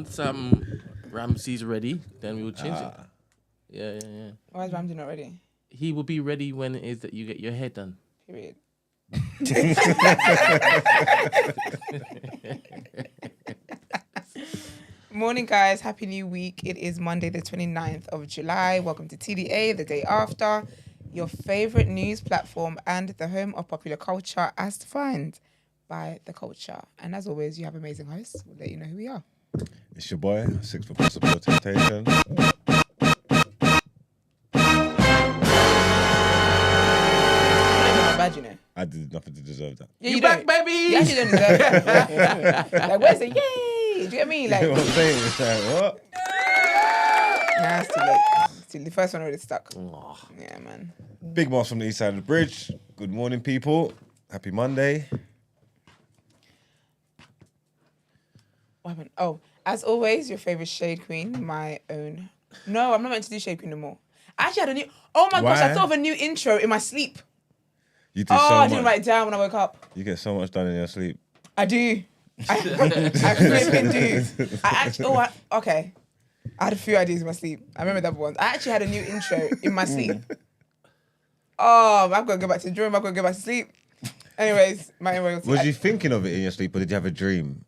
once Ramsey's ready, then we will change it. Yeah. Why is Ramsey not ready? He will be ready when it is that you get your hair done. Period. Morning, guys. Happy new week. It is Monday, the 29th of July. Welcome to TDA, the day after. Your favorite news platform and the home of popular culture as defined by the culture. And as always, you have amazing hosts. We'll let you know who we are. It's your boy, 6 for Possible Temptation. Bad, you know. I did nothing to deserve that. Yeah, you back, baby! You actually don't deserve that. Like, where's the yay? Do you get me? Like, You know what I'm saying? It's like, what? nah, it's too late. The first one already stuck. Oh. Yeah, man. Big Moss from the east side of the bridge. Good morning, people. Happy Monday. What happened? Oh, as always, your favorite shade queen, my own. No, I'm not meant to do shade queen no more. I actually had a new. Oh my gosh, I Why? thought of a new intro in my sleep. You do I so didn't much. write it down when I woke up. You get so much done in your sleep. I do. I flipping do. Okay. I had a few ideas in my sleep. I remember that one. I actually had a new intro in my sleep. Oh, I've got to go back to the dream. I've got to go back to sleep. Anyways, my royalty. Was you thinking of it in your sleep or did you have a dream?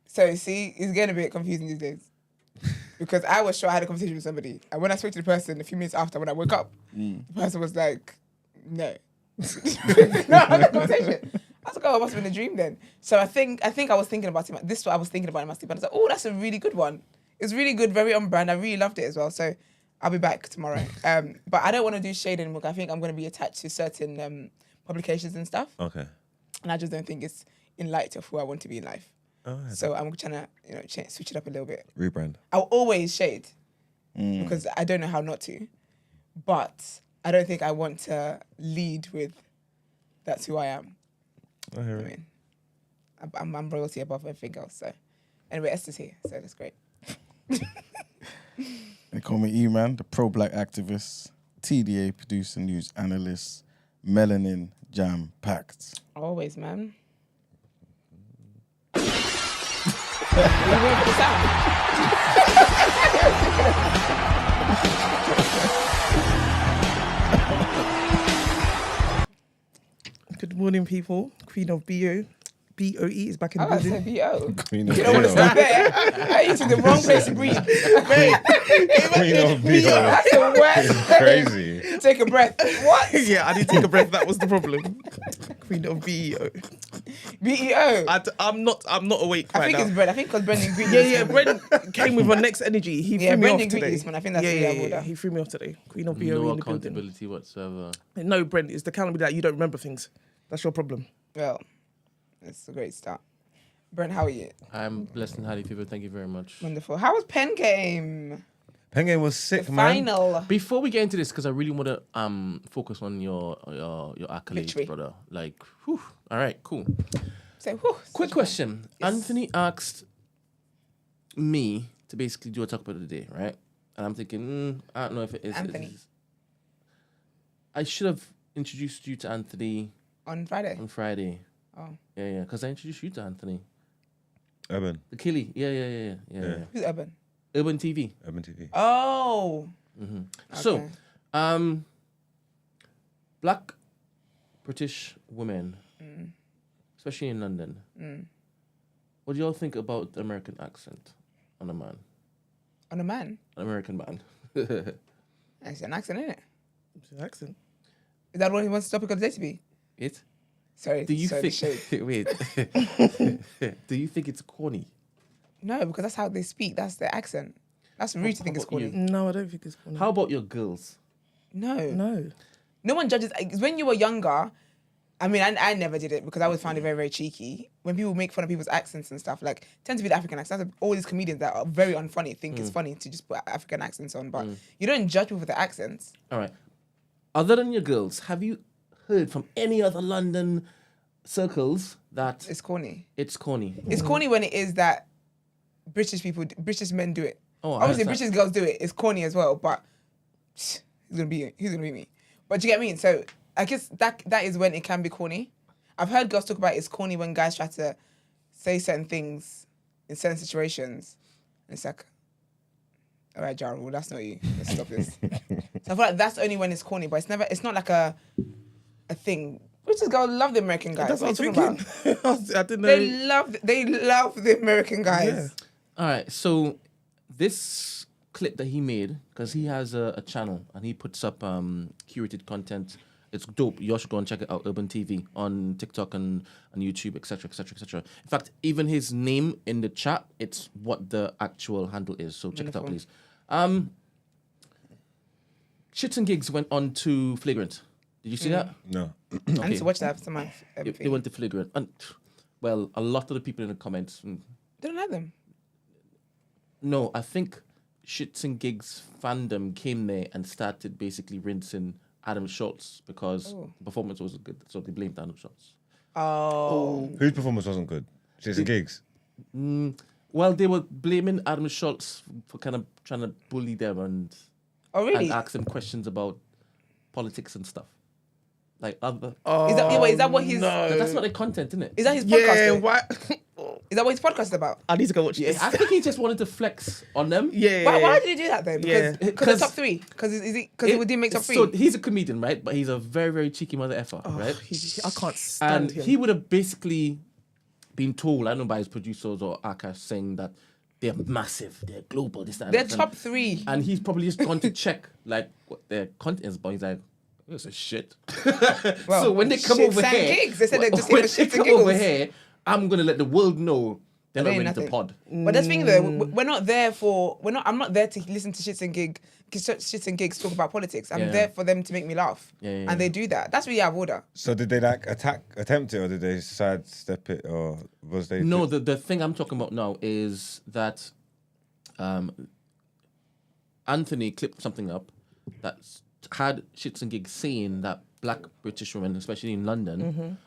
So, see, it's getting a bit confusing these days. Because I was sure I had a conversation with somebody. And when I spoke to the person a few minutes after, when I woke up, the person was like, no. No, I had a conversation. I was like, oh, it must have been a dream then. So I think I was thinking about it. This is what I was thinking about in my sleep. And I was like, oh, that's a really good one. It's really good, very on brand. I really loved it as well. So I'll be back tomorrow. But I don't want to do shade anymore. I think I'm going to be attached to certain publications and stuff. Okay. And I just don't think it's in light of who I want to be in life. Oh, yeah. So I'm trying to switch it up a little bit. Rebrand. I'll always shade because I don't know how not to. But I don't think I want to lead with that's who I am. I hear I it. mean, I'm royalty above everything else. So anyway, Esther's here, so that's great. They call me E-Man, the pro-black activist, TDA producer, news analyst, melanin jam-packed. Always, man. Are you waiting for the sound? Good morning, people. Queen of BOE is back in the Oh, that's a building. B.O. Queen of You don't want to Beo. start there. You to the wrong place to breathe. Queen of Beo. That's the worst. Crazy. Take a breath. What? Yeah, I did take a breath. That was the problem. Queen of BEO. B.E.O. I'm not awake I right think now. it's Brent. I think because Brendan Green. Yeah, Brent came with her next energy. He Yeah, threw me Brendan off Green today. is, man. I think that's the yeah. order. He threw me off today. Queen of BOE No in the building. accountability whatsoever. No, Brent, it's the accountability that you don't remember things. That's your problem. Well, it's a great start. Brent, how are you? I'm blessed and highly favored. Thank you very much. Wonderful. How was Pen Game? Pen Game was sick, The man. final. Before we get into this, because I really want to focus on your accolades, Victory. brother. Like, whew. All right, cool. So, whew, Quick such question. Yes. Anthony asked me to basically do a talk about the day, right? And I'm thinking, I don't know if it is. Anthony. I should have introduced you to Anthony on Friday. on Friday. Oh, Yeah, because I introduced you to Anthony. Urban. The Killy. Yeah. who's Urban? Urban TV. Urban TV. Oh, So, okay. black British women, especially in London. What do y'all think about the American accent on a man? On a man. An American man. It's an accent, isn't it? It's an accent. Is that what he wants the topic of the day to be? It? Sorry. Do you sorry, the shade. think? Wait. Do you think it's corny? No, because that's how they speak. That's their accent. That's rude to think it's about you? corny. No, I don't think it's funny. How about your girls? No. No. No one judges. When you were younger, I mean, I never did it because I always found it very, very cheeky. When people make fun of people's accents and stuff, like, tend to be the African accents. All these comedians that are very unfunny think it's funny to just put African accents on, but you don't judge people for their accents. All right. Other than your girls, have you heard from any other London circles that It's corny. it's corny? It's corny when it is that British men do it. Oh, I Obviously, understand. British girls do it. It's corny as well, but who's gonna be me? But do you get me? So I guess that is when it can be corny. I've heard girls talk about it's corny when guys try to say certain things in certain situations. And it's like, all right, Ja Rule, that's not you. Let's stop this. So I feel like that's only when it's corny, but it's not like a thing. British girls love the American guys. That's what I was What are you thinking. talking about? I didn't know. They love the American guys. Yeah. All right, so this clip that he made, because he has a channel and he puts up curated content. It's dope. You all should go and check it out. Urban TV on TikTok and on YouTube, etc., etc., etc. In fact, even his name in the chat, it's what the actual handle is. So check it out, please. Shits and Gigs went on to Flagrant. Did you see that? No. I need to watch that after my They went to Flagrant. And, well, a lot of the people in the comments. They don't like them. No, I think Shits and Gigs fandom came there and started basically rinsing Adam Schultz because the performance wasn't good. So they blamed Adam Schultz. Oh. Whose performance wasn't good? Shits and Gigs. Well, they were blaming Adam Schultz for kind of trying to bully them and Really? ask them questions about politics and stuff. Like other. Is that what he's... That's not the content, isn't it? Is that his podcast? Yeah, though? why? Is that what his podcast is about? I need to go watch Yeah, this. I think he just wanted to flex on them. Yeah. Why did he do that then? Because Yeah. the top three? Because he didn't make top three? So he's a comedian, right? But he's a very, very cheeky mother effer, right? I can't stand And him. he would have basically been told, I don't know, by his producers or Akash saying that they're massive, they're global, this, that, They're and that. top three. And he's probably just gone to check like what their content is, but he's like, this is shit. Well, so when they come shits over and here, gigs. They said they're just when here for they shits and come over giggles. here, I'm gonna let the world know they're not They ain't ready to nothing. pod. But that's the thing though, we're not there for... I'm not there to listen to Shits and Gigs talk about politics. I'm Yeah. there for them to make me laugh. Yeah. And they do that. That's really out of order. So did they like attempt it, or did they sidestep it, or was they? No, the thing I'm talking about now is that Anthony clipped something up that had Shits and Gigs saying that black British women, especially in London,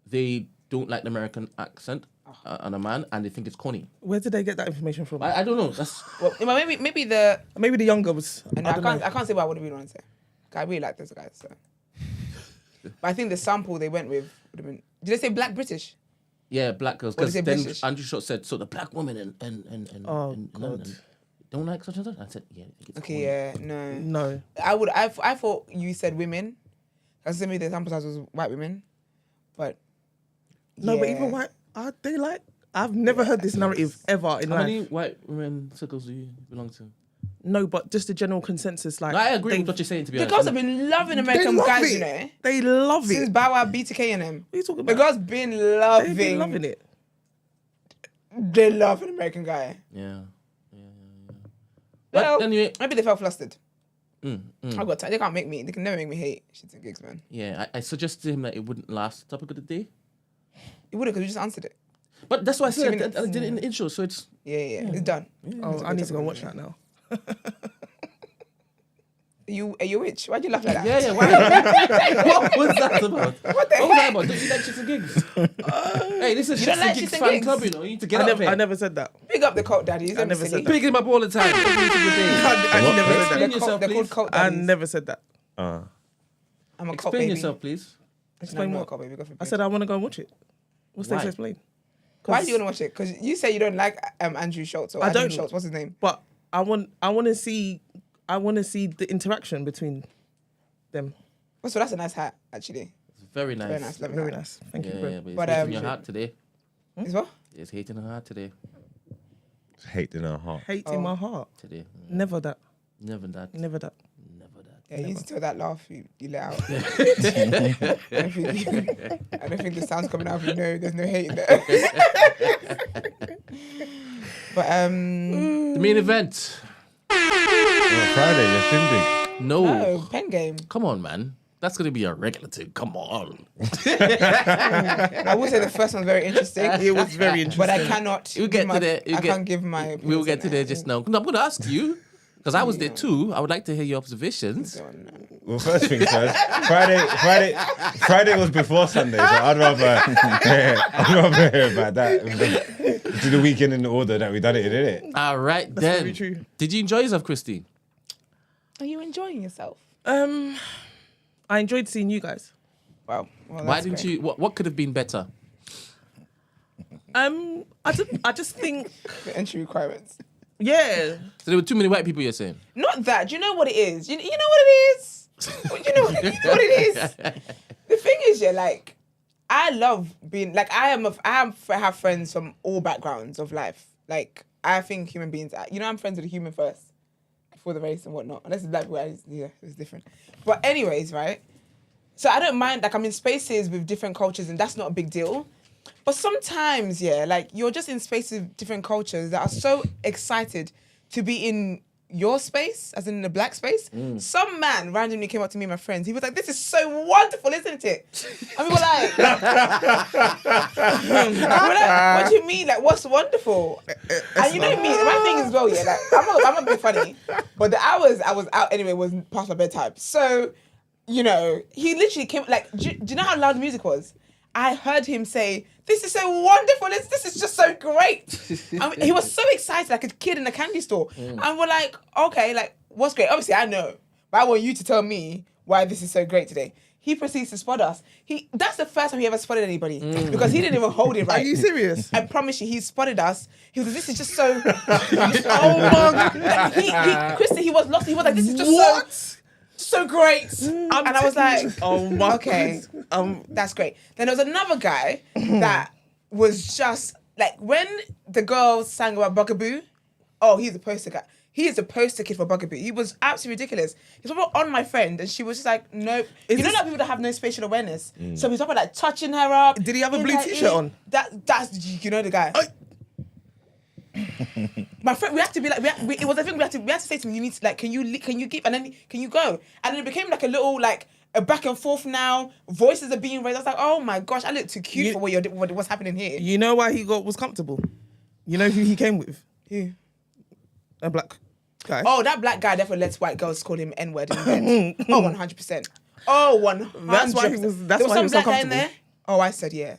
they don't like the American accent on a man and they think it's corny. Where did they get that information from? I don't know. That's Well, maybe the... Maybe the younger was. And I can't say what I would have been on to say. I really like those guys. So. But I think the sample they went with would have been... Did they say black British? yeah, black girls. What Because is it, then British? Andrew Schultz said, so the black women in London don't like such and such. I said, yeah, I think it's corny. Okay, yeah, no. No. I thought you said women. I was maybe the sample size was white women. But... No, but yeah. even white, are they like? I've never heard this narrative ever in How life. many white women circles do you belong to? No, but just the general consensus. Like, No, I agree they, with what you're saying, to be The honest. girls have been loving they American love guys, it. you know. They love Since it. Bow Wow, BTK and them. What are you talking The about? girls been loving... They've been loving it. They love an American guy. Yeah. But Well, anyway, maybe they felt flustered. mm. I got time. They can't make me. They can never make me hate Shits and Gigs, man. Yeah, I suggested to him that it wouldn't last the topic of the day. It would have because we just answered it. But that's why I 2 said I minutes. did it in the intro, so it's... Yeah. It's done. Oh, I need to go watch that now. Are you a witch? Why'd you laugh like that? Yeah, why? What was that about? What the What was that heck? about? Don't you like Shits and Gigs? Hey, this is You Shits don't like and Gigs Shits and fan Gigs? club, you know. You need to get up I here. never said that. Big up the cult daddies. I never said that. Pick him up all the time. Every single day. I never said Explain that. yourself, They're called please. cult I daddies. never said that. I'm a cult Explain baby. yourself, please. Explain I'm not a what? cult baby. Go for it, I said I want to go and watch it. What's there Why? to explain? Why do you want to watch it? Because you say you don't like Andrew Schultz or I Adam don't. Schultz. What's his name? But I want to see the interaction between them. Oh, so that's a nice hat, actually. It's very nice. Very nice. Love Very it. nice. Thank you, Yeah, Brent. but it's But, hating your heart today. Is what? It's hating her heart today. hate in our heart. Hate in my heart. Today. Never that. Never that. Never that. Never that. Yeah, you need to tell that laugh you let out. I don't think the sound's coming out. There's no hate in there. But The main event. Friday, you're shindig. no, pen game. Come on, man. That's going to be a regular thing. Come on. I would say the first one's very interesting. It was very interesting. But I cannot. We'll get to there. I can't give my. We'll get to there opinions just on now. No, I'm going to ask you, because I was there too. I would like to hear your observations. that. Well, first things first. Friday was before Sunday, so I'd rather hear about that. Do the weekend in the order that we done it, innit? All right, That's then. very true. Did you enjoy yourself, Christy? Are you enjoying yourself? I enjoyed seeing you guys. Wow. Well, Why that's didn't great. you? What could have been better? I just think, The entry requirements. yeah. So there were too many white people, you're saying? Not that. Do you know what it is? You know what it is? You know what it is? The thing is, yeah, like, I love being, like, I have friends from all backgrounds of life. Like, I think human beings, I'm friends with a human first, before the race and whatnot. Unless it's black people, it's different. But anyways, right? So I don't mind, like, I'm in spaces with different cultures and that's not a big deal. But sometimes, yeah, like, you're just in spaces with different cultures that are so excited to be in your space, as in the black space. Some man randomly came up to me and my friends. He was like, "This is so wonderful, isn't it?" And we were like, "What do you mean? Like, what's wonderful?" And you know me, my thing is, well, yeah, like, I'm not being funny, but the hours I was out anyway was past my bedtime. So, he literally came, like, do you know how loud the music was? I heard him say, "This is so wonderful. This is just so great." He was so excited, like a kid in a candy store. And we're like, okay, like, what's great? Obviously, I know, but I want you to tell me why this is so great today. He proceeds to spot us. That's the first time he ever spotted anybody because he didn't even hold it right. Are you serious? I promise you, he spotted us. He was like, "This is just so..." Oh my God. Christy, he was lost. He was like, "This is just so great." And I was like, oh my okay, that's great. Then there was another guy that was just like, when the girl sang about Bugaboo, he's a poster guy. He is a poster kid for Bugaboo. He was absolutely ridiculous. He's on my friend and she was just like, nope. Not people that have no spatial awareness. So he's talking about like touching her up. Did he have a blue t-shirt on? That's the guy. My friend, we had to be like, it was a thing. We had to say to him, "You need to, like, can you give, and then can you go?" And then it became like a little, like, a back and forth now. Voices are being raised. I was like, oh my gosh, I look too cute for what's happening here. You know why he was comfortable? You know who he came with? Who? A black guy. Oh, that black guy definitely lets white girls call him N-word in bed. 100%. Oh, 100%. That's why he was. That's there was why some he was so black guy in comfortable. there. Oh, I said yeah.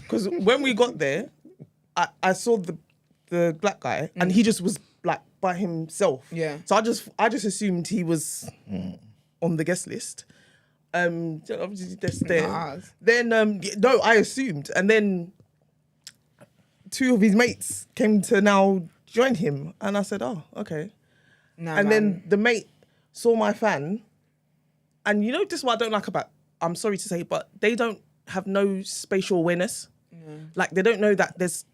Because when we got there, I saw the black guy and he just was like by himself. Yeah. So I just assumed he was on the guest list. Obviously just there. Nah. Then no, I assumed, and then two of his mates came to now join him, and I said, "Oh, okay." Nah, And man. then the mate saw my fan, and this is what I don't like about. I'm sorry to say, but they don't have no spatial awareness. Like, they don't know that there's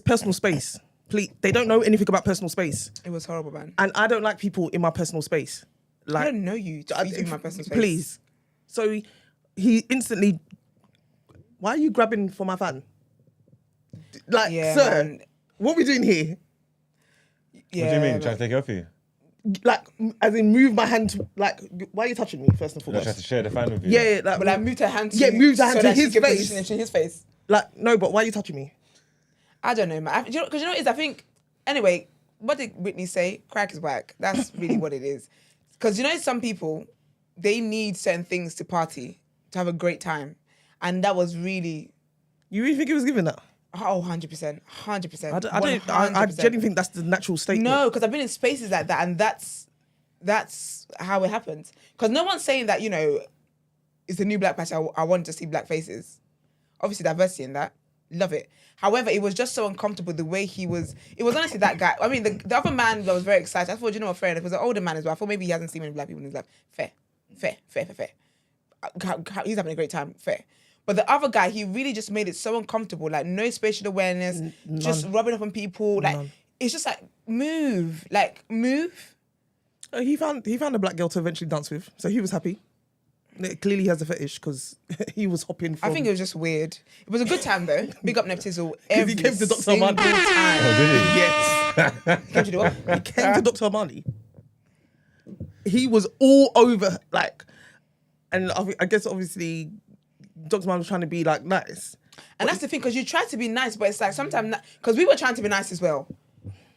personal space. Please, they don't know anything about personal space. It was horrible, man. And I don't like people in my personal space. Like, I don't know you to be in my personal space. Please. So he instantly, "Why are you grabbing for my fan?" Like, Yeah, sir, man. what are we doing here? Yeah, What do you mean? man. Trying to take it off you? Like, as in move my hand to, like, why are you touching me, first and Like, trying to foremost? share the fan with you? Yeah, like, But I moved her hand to Yeah, moved her hand to that she his could face. position it to his face. like, no, but why are you touching me? I don't know, man. Because you know what it is? I think, anyway, what did Whitney say? Crack is whack. That's really what it is. Because some people, they need certain things to party, to have a great time. And that was really, You really think he was giving that? 100%. 100%. I genuinely think that's the natural statement. No, because I've been in spaces like that, and that's how it happens. Because no one's saying that, it's the new black patch. I want to see black faces. Obviously, diversity in that. Love it. However, it was just so uncomfortable the way he was. It was honestly that guy. I mean, the other man that was very excited. I thought, what, fair enough. It was an older man as well. I thought maybe he hasn't seen many black people in his life. Fair. He's having a great time. Fair. But the other guy, he really just made it so uncomfortable. Like, no spatial awareness, just rubbing up on people. Like, it's just like, move. Like, move. He found a black girl to eventually dance with, so he was happy. Clearly he has a fetish because he was hopping from... I think it was just weird. It was a good time though. Big up Neptizzle. Because he came to Dr. Armani. Oh, did he? Yes. Came to do what? He came to Dr. Armani. He was all over, like... And I guess, obviously, Dr. Armani was trying to be, like, nice. And that's the thing, because you try to be nice, but it's like sometimes... Because we were trying to be nice as well.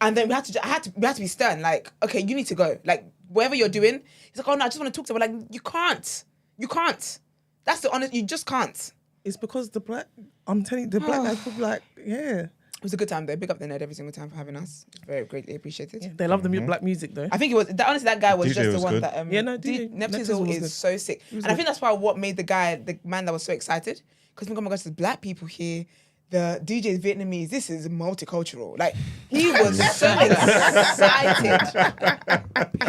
And then we had to be stern. Like, okay, you need to go. Like, whatever you're doing. He's like, oh, no, I just want to talk to her. We're like, you can't. You can't. That's the honest... You just can't. It's because I'm telling you, the black guys were like, yeah. was a good time though. Big up the Ned every single time for having us. Very greatly appreciated. Yeah, they love the black music though. I think it was honestly that guy was DJ just the was one good. that DJ Neptizzle was is good. so sick, and I think that's why what made the man that was so excited, because oh my gosh, there's black people here. The DJ is Vietnamese. This is multicultural. Like he was so excited.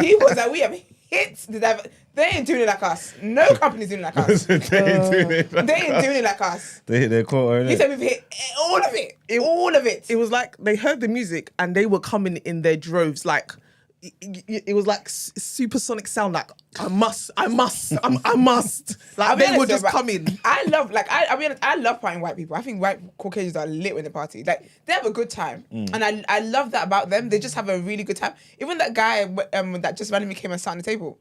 He was like, we have hits. They ain't doing it like us. No company's doing it like us. They ain't doing it. They ain't doing it like us. They hit their quota, He innit? said we've hit all of it. All of it. It was like they heard the music and they were coming in their droves. Like it was like supersonic sound. Like I must. Like I'll be they honest were though, just but coming. I love, like, I'll be honest, I love partying white people. I think white Caucasians are lit when they party. Like, they have a good time. And I love that about them. They just have a really good time. Even that guy that just randomly came and sat on the table.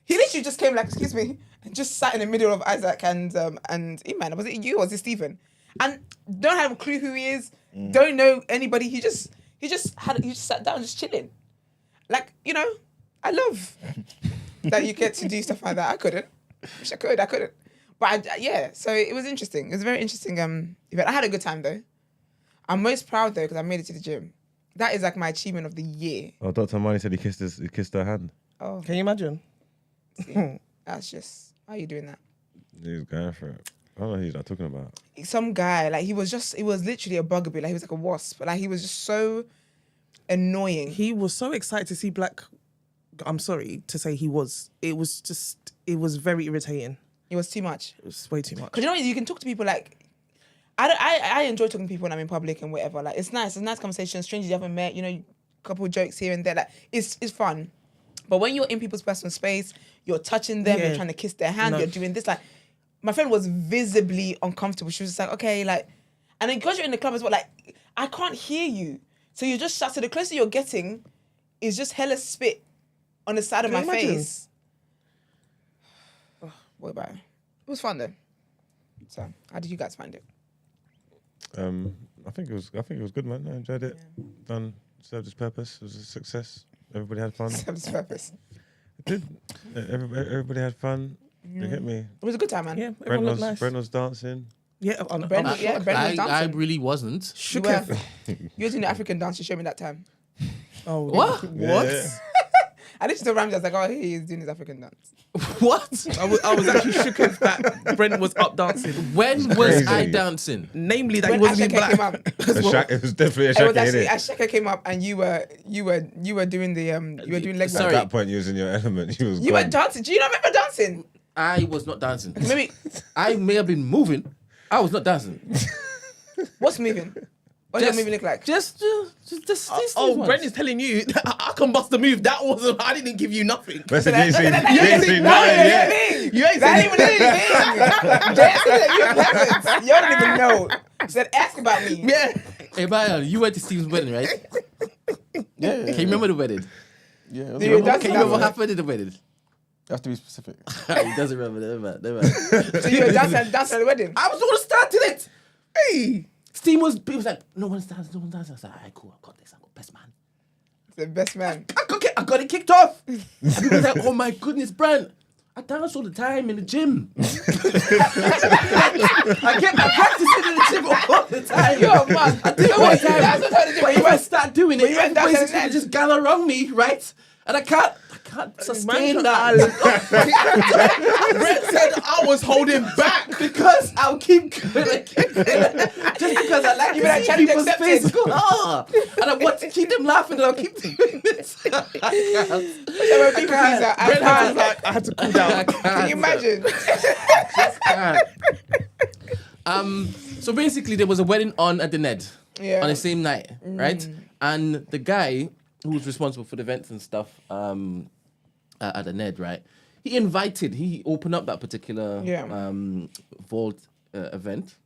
He literally just came like, excuse me, and just sat in the middle of Isaac and Iman. Was it you or was it Stephen? And don't have a clue who he is. Don't know anybody. He just sat down just chilling. Like, you know, I love that you get to do stuff like that. I couldn't. Wish I couldn't. But yeah, so it was interesting. It was a very interesting event. I had a good time though. I'm most proud though because I made it to the gym. That is like my achievement of the year. Oh, Dr. Manny said he kissed her hand. Oh, Can you imagine? see, that's just, how are you doing that? He's going for it. I don't know who he's not talking about. Some guy, like it was literally a bugaboo. Like he was like a wasp. Like he was just so annoying. He was so excited to see black. I'm sorry to say he was. It was very irritating. It was too much. It was way too much. Because you know you can talk to people like I enjoy talking to people when I'm in public and whatever. Like it's nice. It's a nice conversation. Strangers you haven't met. You know, a couple of jokes here and there. Like it's fun. But when you're in people's personal space, you're touching them. Yeah. You're trying to kiss their hand. No. You're doing this. Like my friend was visibly uncomfortable. She was just like, okay, like, and then because you're in the club as well, like I can't hear you. So you just shut. So the closer you're getting, is just hella spit on the side of my Can you imagine? face. Oh, what about it? It was fun though. So how did you guys find it? I think it was good, man. I enjoyed it. Served its purpose. It was a success. Everybody had fun. Served its purpose. It did. Everybody had fun. You get me? It was a good time, man. Yeah, Brent everyone was, looked nice. Brent was dancing. Yeah, on Brent was I dancing. really wasn't. You were, you were doing the African dance you showed me that time. Oh, What? What? Yeah. I literally told Ramsey, I was like, oh, he is doing his African dance. What? I was actually shook that Brent was up dancing. When was crazy. I dancing? Namely, that When he wasn't Ashake even came black. up, It was definitely a it was shaky, actually innit? Ashake came up and you were doing the you were doing leg Sorry. At work. that point, you was in your element. You was You were gone. dancing. Do you not remember dancing? I was not dancing. Maybe I may have been moving. I was not dancing. what's moving? What does moving look like? Just these Oh, ones. Brent is telling you that I can bust a move. That wasn't. I didn't give you nothing. Listen, you ain't seen You nothing yet. You ain't That seen ain't even anything. Jay said that you peasants. You don't even know. Said ask about me. Yeah. Hey, Brian, you went to Steve's wedding, right? Yeah. Can you remember the wedding? Yeah. Do you dance Can you that remember what way? happened in the wedding? You have to be specific. He doesn't remember. Never mind. So you were dancing at the wedding? I was the one who started it. Hey. Steve was like, no one's dancing. I was like, alright, cool, I got this. I got best man. The best man. I got it kicked off. And people was like, oh my goodness, Brent. I dance all the time in the gym. I practice it in the gym all the time. You're a man. I do it all the time. That's what I did. But if I start doing it, you went everybody's dancing just gonna next. just gather around me, right? And I can't sustain Man, that. Brent said I was holding back. Because I'll keep going. Just because I like You to better see challenge people's accepted. faces go, and I want to keep them laughing, and I'll keep doing this. So when people please her, Brent I was like, I had to cool down. can you imagine? So basically, there was a wedding on at the Ned Yeah. on the same night, right? And the guy who was responsible for the events and stuff at the Ned, right? He opened up that particular vault event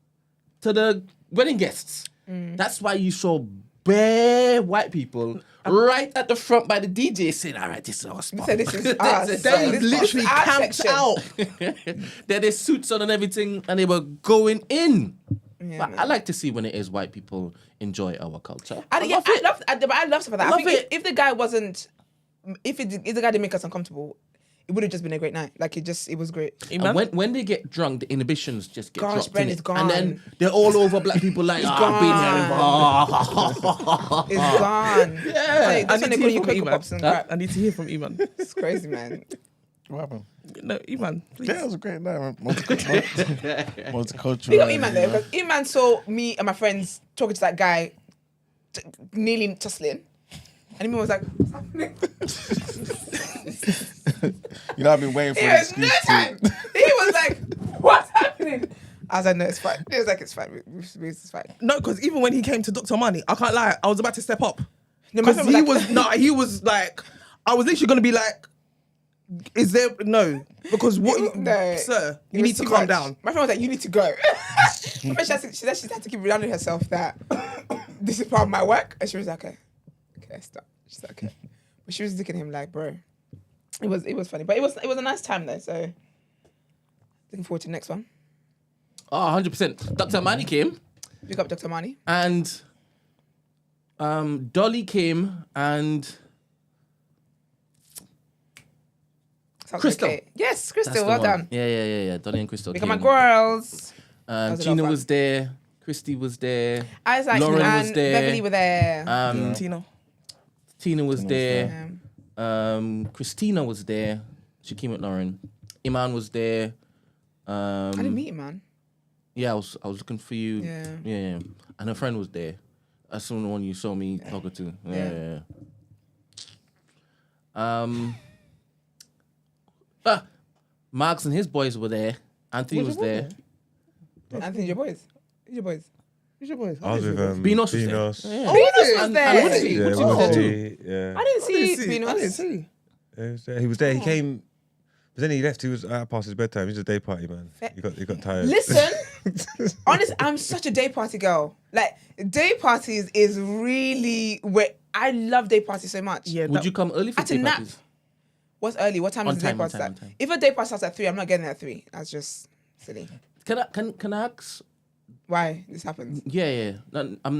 to the wedding guests. That's why you saw bare white people right at the front by the DJ saying, all right, this is our spot. So this is us. They So They this literally is our camped section. out. they had their suits on and everything, and they were going in. Yeah, But man. I like to see when it is white people enjoy our culture. I love stuff like that. I Love think it. if the guy wasn't, if the guy didn't make us uncomfortable, it would have just been a great night. Like it was great. And when they get drunk, the inhibitions just get Gosh, dropped. Brent innit? is gone. And then they're all over black people like, I've been It's gone. Yeah. That's when they call you Cocoa Pops and crap. I need to hear from Iman. It's crazy, man. What happened? No, Iman, please. Yeah, it was a great night. Man. Multicultural. Big up Iman though, because Iman saw me and my friends talking to that guy, nearly tussling. And Iman was like, what's happening? You know, I've been waiting for He an was no excuse time. to. He was like, what's happening? I was like, no, it's fine. He was like, it's fine. It's fine. No, because even when he came to Dr. Manny, I can't lie, I was about to step up. No, my Because friend was like, he was like, I was literally going to be like, is there, no. Because what, No. sir, It you was need to too calm much. down. My friend was like, you need to go. She said she had to keep reminding herself that this is part of my work. And she was like, okay, stop. She's like, okay. But she was looking at him like, bro. It was funny. But it was a nice time though, so looking forward to the next one. Oh, 100%. Dr. Manny came. Pick up Dr. Manny. And Dolly came and Sounds Crystal. okay. Yes, that's Crystal, the well one. done. Yeah. Dolly and Crystal Pick came. up my girls. Um, That was a lot Gina of fun. was there. Christy was there. Isaac Lauren was and there. Beverly were there. Tina. Tina was there. Um, Christina was there. She came with Lauren. Iman was there. I didn't meet him, man. Yeah, I was looking for you. Yeah. And her friend was there. That's the one you saw me talking to. Yeah. Marks and his boys were there. Anthony was there. Anthony, your boys. Who's your boys? Who's your boy? I was with Beanos was there. Beanos. Yeah. Beanos was And there. Woodsie. Yeah, Woodsie was there too. Woodsie, yeah. I didn't see I didn't Beanos. see. He was there. He came, but then he left. He was out past his bedtime. He was a day party man. He got tired. Listen, honestly, I'm such a day party girl. Like, day parties is really where I love day parties so much. Yeah, Would you come early for At a day nap. parties? What's early? What time On is the day time, party on time, start? on time. If a day party starts at 3, I'm not getting there at 3. That's just silly. Can I ask? Why this happens? Yeah. No, I've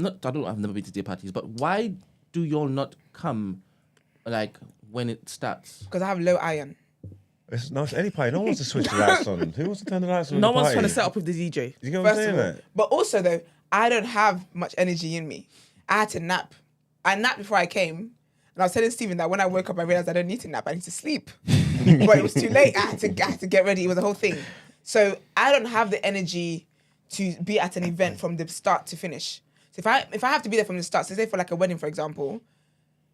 never been to day parties, but why do y'all not come like when it starts? Because I have low iron. It's any party. No one wants to switch the lights on. Who wants to turn the lights on? No in the one's party? trying to set up with the DJ. You get what I'm First of saying? all. Like? But also though, I don't have much energy in me. I had to nap. I napped before I came. And I was telling Stephen that when I woke up, I realized I don't need to nap. I need to sleep. But it was too late. I had to get ready. It was a whole thing. So I don't have the energy to be at an event from the start to finish. So if I have to be there from the start, so say for like a wedding, for example,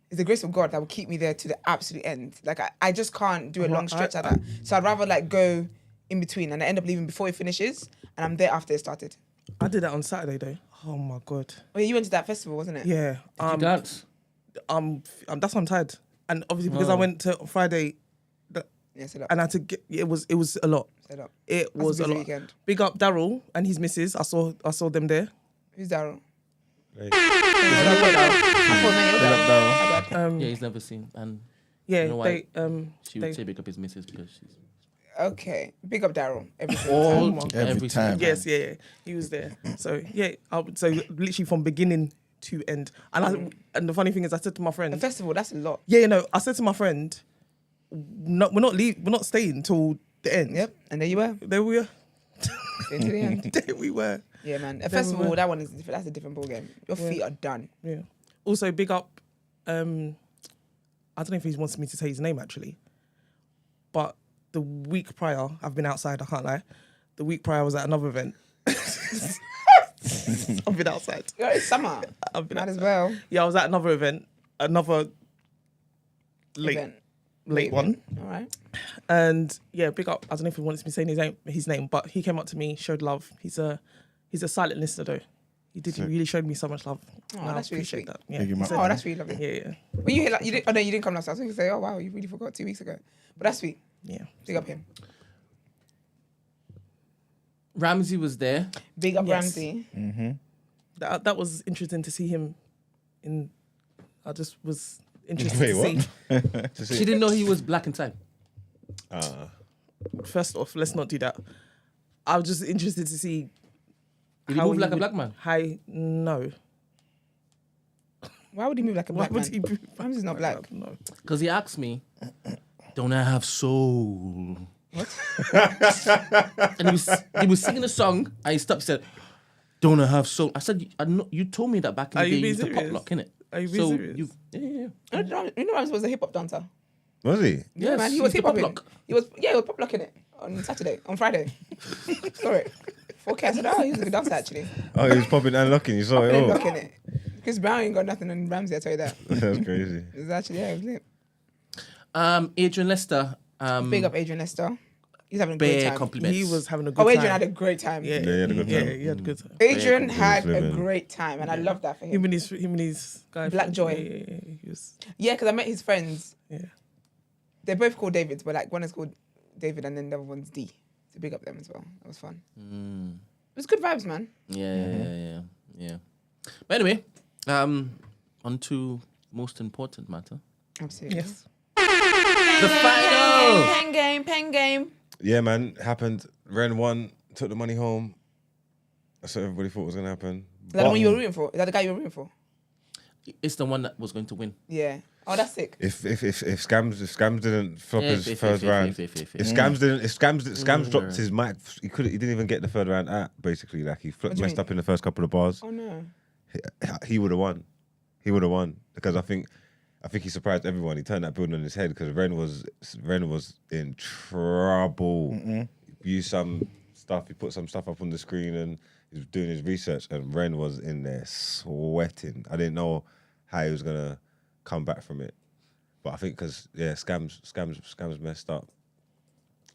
it's the grace of God that will keep me there to the absolute end. Like I just can't do a long stretch like that. So I'd rather like go in between and I end up leaving before it finishes and I'm there after it started. I did that on Saturday though. Oh my God. Oh yeah, you went to that festival, wasn't it? Yeah. You dance? That's why I'm tired. And obviously because I went to Friday Yeah, set up. and I had to get, it was a lot. Set up. It was a busy lot. weekend. Big up Daryl and his missus. I saw them there. Who's Daryl? Like, I thought Yeah, he's never seen. And Yeah, you know why? She they- would say pick up his missus because she's okay, big up Daryl. Every single time. every time. single Yes, yeah, he was there. So yeah, so literally from beginning to end. And and the funny thing is, I said to my A friend, festival, that's a lot. yeah, I said to my friend, no, we're not staying till the end. Yep, and there you were. There we were. Into the end. There we were. Yeah, man. A we festival, were. that one is different. That's a different ballgame. Your feet are done. Yeah. Also, big up. I don't know if he wants me to say his name actually, but the week prior, I've been outside. I can't lie. The week prior, I was at another event. I've been outside. Yeah, it's summer. I've been Might as outside. well. Yeah, I was at another event, another late Event. late one, All right. and yeah, big up. I don't know if he wants me saying his name, but he came up to me, showed love. He's a silent listener though. He really showed me so much love. Oh, And I that's really appreciate sweet. that. Yeah, Big him he up. said Oh, that. that's really lovely. Yeah. When you hear like, you didn't come last time. I was going to say, oh wow, you really forgot 2 weeks ago. But that's sweet. Yeah. Big up him. Ramsey was there. Big up Yes. Ramsey. That was interesting to see him in. I just was interested Wait, to what? see. She didn't know he was black and tan. First off, let's not do that. I was just interested to see. Did he move like a black man? No. Why would he move like a Why black would man? he move? Ramsey's not black. No. Because he asked me, Don't I have soul? And he was singing a song. I stopped. He said, "Don't I have soul?" I said, "I know, you told me that back in Are the you day. You being used to pop serious? lock, innit? Are you being serious? Yeah. You know, I was a hip hop dancer. Was he? Yeah, Yes, man, he he was used to hip pop hopping. lock. He was pop locking it on Friday. Sorry. 4K. I said, oh, he was a good dancer actually. Oh, he was popping and locking. You saw it Popping all. and locking it. Chris Brown ain't got nothing on Ramsey, I tell you that. That's crazy. It was actually, yeah, it was lit. Adrian Lester. Big up Adrian Lester. He's having a Bare great time. compliments. He was having a good Oh, time. Adrian had a great time. Yeah, he had a good time. he had a good time. Adrian had a living. great time, and I love that for Him him. and his guy. Black friend. Joy. Yeah. He was. Yeah, because I met his friends. Yeah. They're both called Davids, but like one is called David and then the other one's D. So big up them as well. That was fun. It was good vibes, man. Yeah. But anyway, on to most important matter. Absolutely. Yes. The final. Pen game. Yeah, man. Happened. Ren won. Took the money home. That's what everybody thought was gonna happen. Is that the one you were rooting for? Is that the guy you were rooting for? It's the one that was going to win. Yeah. Oh, that's sick. If Scams didn't flop his If first round, if. if Scams dropped his mic, he didn't even get the third round out. Basically, like he What do you messed mean? up in the first couple of bars. Oh no. He would have won. He would have won because I think he surprised everyone. He turned that building on his head because Ren was in trouble. He used some stuff. He put some stuff up on the screen and he was doing his research. And Ren was in there sweating. I didn't know how he was gonna come back from it, but I think because Scams messed up.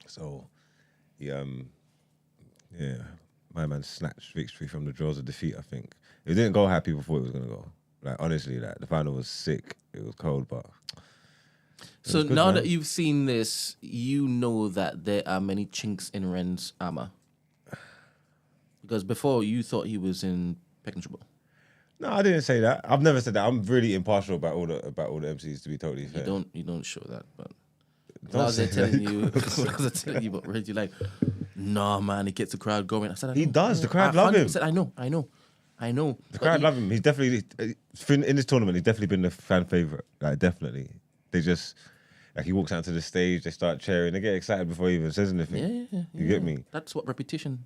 So he my man snatched victory from the jaws of defeat. I think it didn't go how people thought it was gonna go. Like honestly, like the final was sick. It was cold, but So good, now man. that you've seen this, you know that there are many chinks in Ren's armor. Because before you thought he was in impenetrable. no, I didn't say that. I've never said that. I'm really impartial about all the MCs. To be totally fair, You don't show that, but Don't I was there say telling that. you, I was telling you about Ren, you're like, nah, man, he gets the crowd going. I said, I He know. does. The crowd love him. I said, I know. The crowd love him. He's definitely in this tournament. He's definitely been the fan favorite. Like definitely, they just like he walks out to the stage. They start cheering. They get excited before he even says anything. Yeah. You get me? That's what reputation.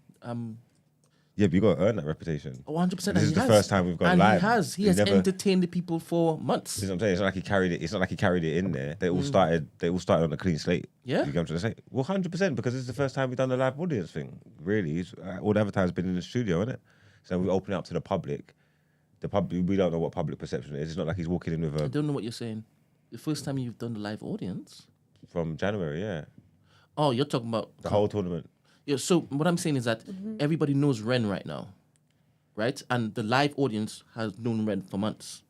Yeah, but you got to earn that reputation. 100%. This is the first time we've gone and live. He has never- entertained the people for months. This is what I'm saying. It's not like he carried it. It's not like he carried it in there. They all started on a clean slate. Yeah. You get what I'm trying to say? Well, 100% because this is the first time we've done the live audience thing. Really, all the other times been in the studio, isn't it? So we open it up to the public. We don't know what public perception is. It's not like he's walking in with I a don't know what you're saying. The first time you've done the live audience. from January. Yeah, Oh, you're talking about the whole tournament. Yeah, so what I'm saying is that everybody knows Ren right now, right? And the live audience has known Ren for months.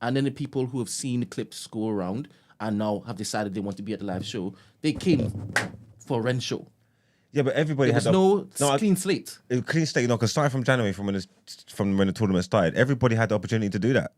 And then the people who have seen the clips go around and now have decided they want to be at the live show, they came for Ren's show. Yeah, but everybody There had was no I- clean slate. a clean slate. Because starting from January, from when the tournament started, everybody had the opportunity to do that.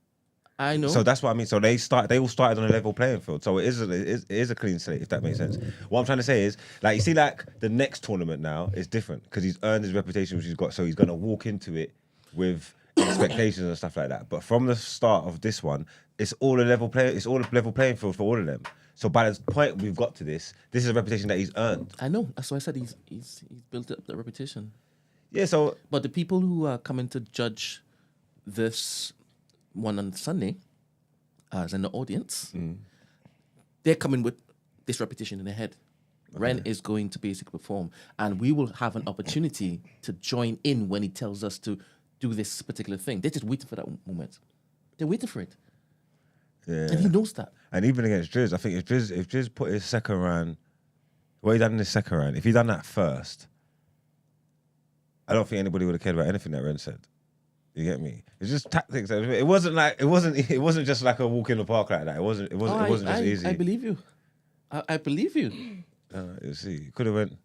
I know. So that's what I mean. So they all started on a level playing field. So it is a clean slate, if that makes sense. What I'm trying to say is, like, you see, like the next tournament now is different because he's earned his reputation, which he's got. So he's gonna walk into it with expectations and stuff like that. But from the start of this one, it's all a level play. It's all a level playing field for all of them. So by the point we've got to this is a reputation that he's earned. I know. That's why I said he's built up the reputation. Yeah. So But the people who are coming to judge this one on Sunday, as in the audience, they're coming with this reputation in their head. Ren is going to basically perform, and we will have an opportunity to join in when he tells us to do this particular thing. They're just waiting for that moment. They're waiting for it, yeah. and he knows that. And even against Driz, I think if Driz put his second round, what he done in his second round, if he done that first, I don't think anybody would have cared about anything that Ren said. You get me? It's just tactics. It wasn't just like a walk in the park like that. It wasn't just easy. I believe you. I believe you. You see, it could have went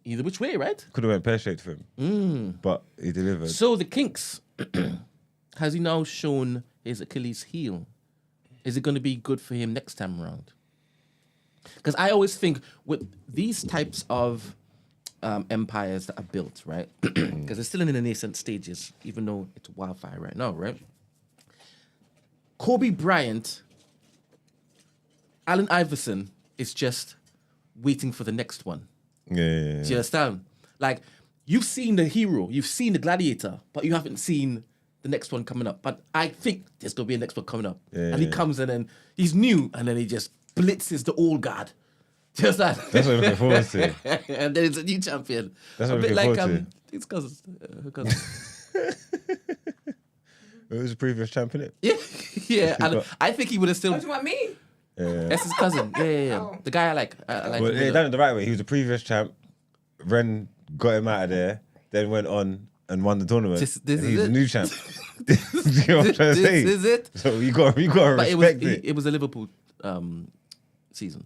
Either which way, right? pear shaped for him. But he delivered. So the kinks, has he now shown his Achilles heel? Is it going to be good for him next time around? Because I always think with these types of empires that are built, right? Because they're still in the nascent stages, even though it's wildfire right now, right? Kobe Bryant Allen Iverson is just waiting for the next one. Yeah. Do you understand? Like, you've seen the hero, you've seen the gladiator, but you haven't seen the next one coming up. But I think there's going to be a next one coming up. And he comes and then he's new and then he just blitzes the old guard. Just that. That's what I'm looking forward to. And then it's a new champion. That's a what I'm bit looking like forward his cousins. Her cousins. Who was the previous champion? Yeah. And I think he would have still. What do you want me? That's his cousin. Yeah. Oh. The guy I like. I like Well, him he with done it the right way. He was the previous champ. Ren got him out of there, then went on and won the tournament. This and is he's the it. new champ. You know what I'm trying to say? This is it. So you got to But respect it. it was a Liverpool season.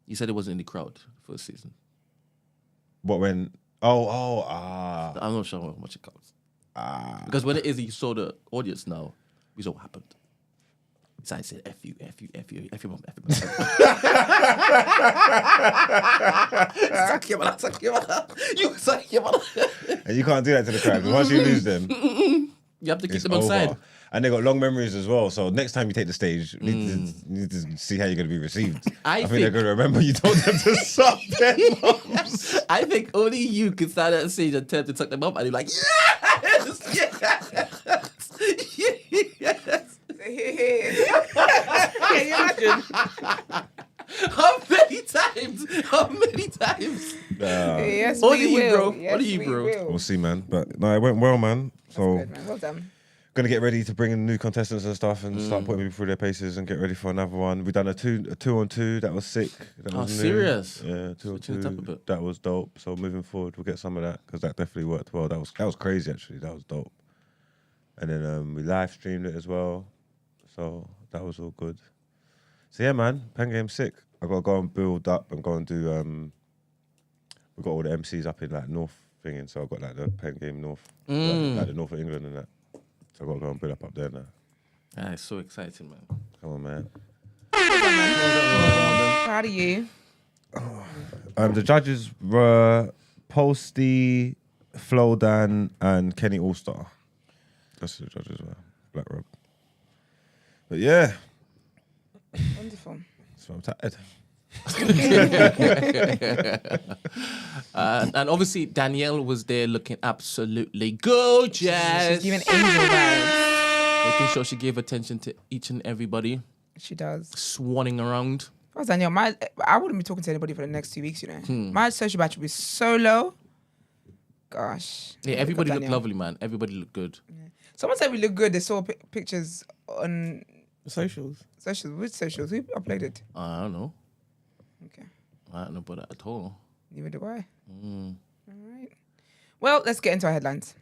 You said it wasn't in the crowd first season. What when? I'm not sure how much it counts. Because when it is, you saw the audience now. We saw what happened. So I said, F you, mum. Suck your mother. You suck your mother. And you can't do that to the crowd because once you lose them, You have to keep it's them on over. side. And they got long memories as well. So next time you take the stage, you need to see how you're going to be received. I think think- they're going to remember you told them to suck their mums. I think only you can stand at the stage and attempt to suck them up and you're like, yes! Yes! Can you imagine? How many times? Yes, What we are you, will. bro? Yes, What are you, we bro? will. We'll see, man. But no, it went well, man. So Good, man. Well done. gonna get ready to bring in new contestants and stuff and start putting people through their paces and get ready for another one. We done a two on two. That was sick. That was new. Serious? Yeah, 2 on Switching it up a 2. bit. That was dope. So moving forward, we'll get some of that because that definitely worked well. That was crazy actually. That was dope. And then we live streamed it as well. So that was all good. So yeah, man, pen game's sick. I gotta go and build up and go and do. We got all the MCs up in like North thinging, so I got like the pen game North, like the North of England and that. So I gotta go and build up there now. Ah, it's so exciting, man. Come on, man. Proud of you. The judges were Posty, Flodan, and Kenny Allstar. That's who the judges were. Black Rob. But yeah, Wonderful. so I'm tired. And obviously Danielle was there looking absolutely gorgeous. She's giving angel vibes. Making sure she gave attention to each and everybody. She does. Swanning around. If I was Danielle, I wouldn't be talking to anybody for the next 2 weeks, you know. My social battery would be so low. Gosh. Yeah, Look up everybody looked Danielle. lovely, man. Everybody looked good. Someone said we look good. They saw pictures on Socials. socials. Which socials? Who uploaded? I don't know. Okay. I don't know about that at all. Neither do I. All right. Well, let's get into our headlines.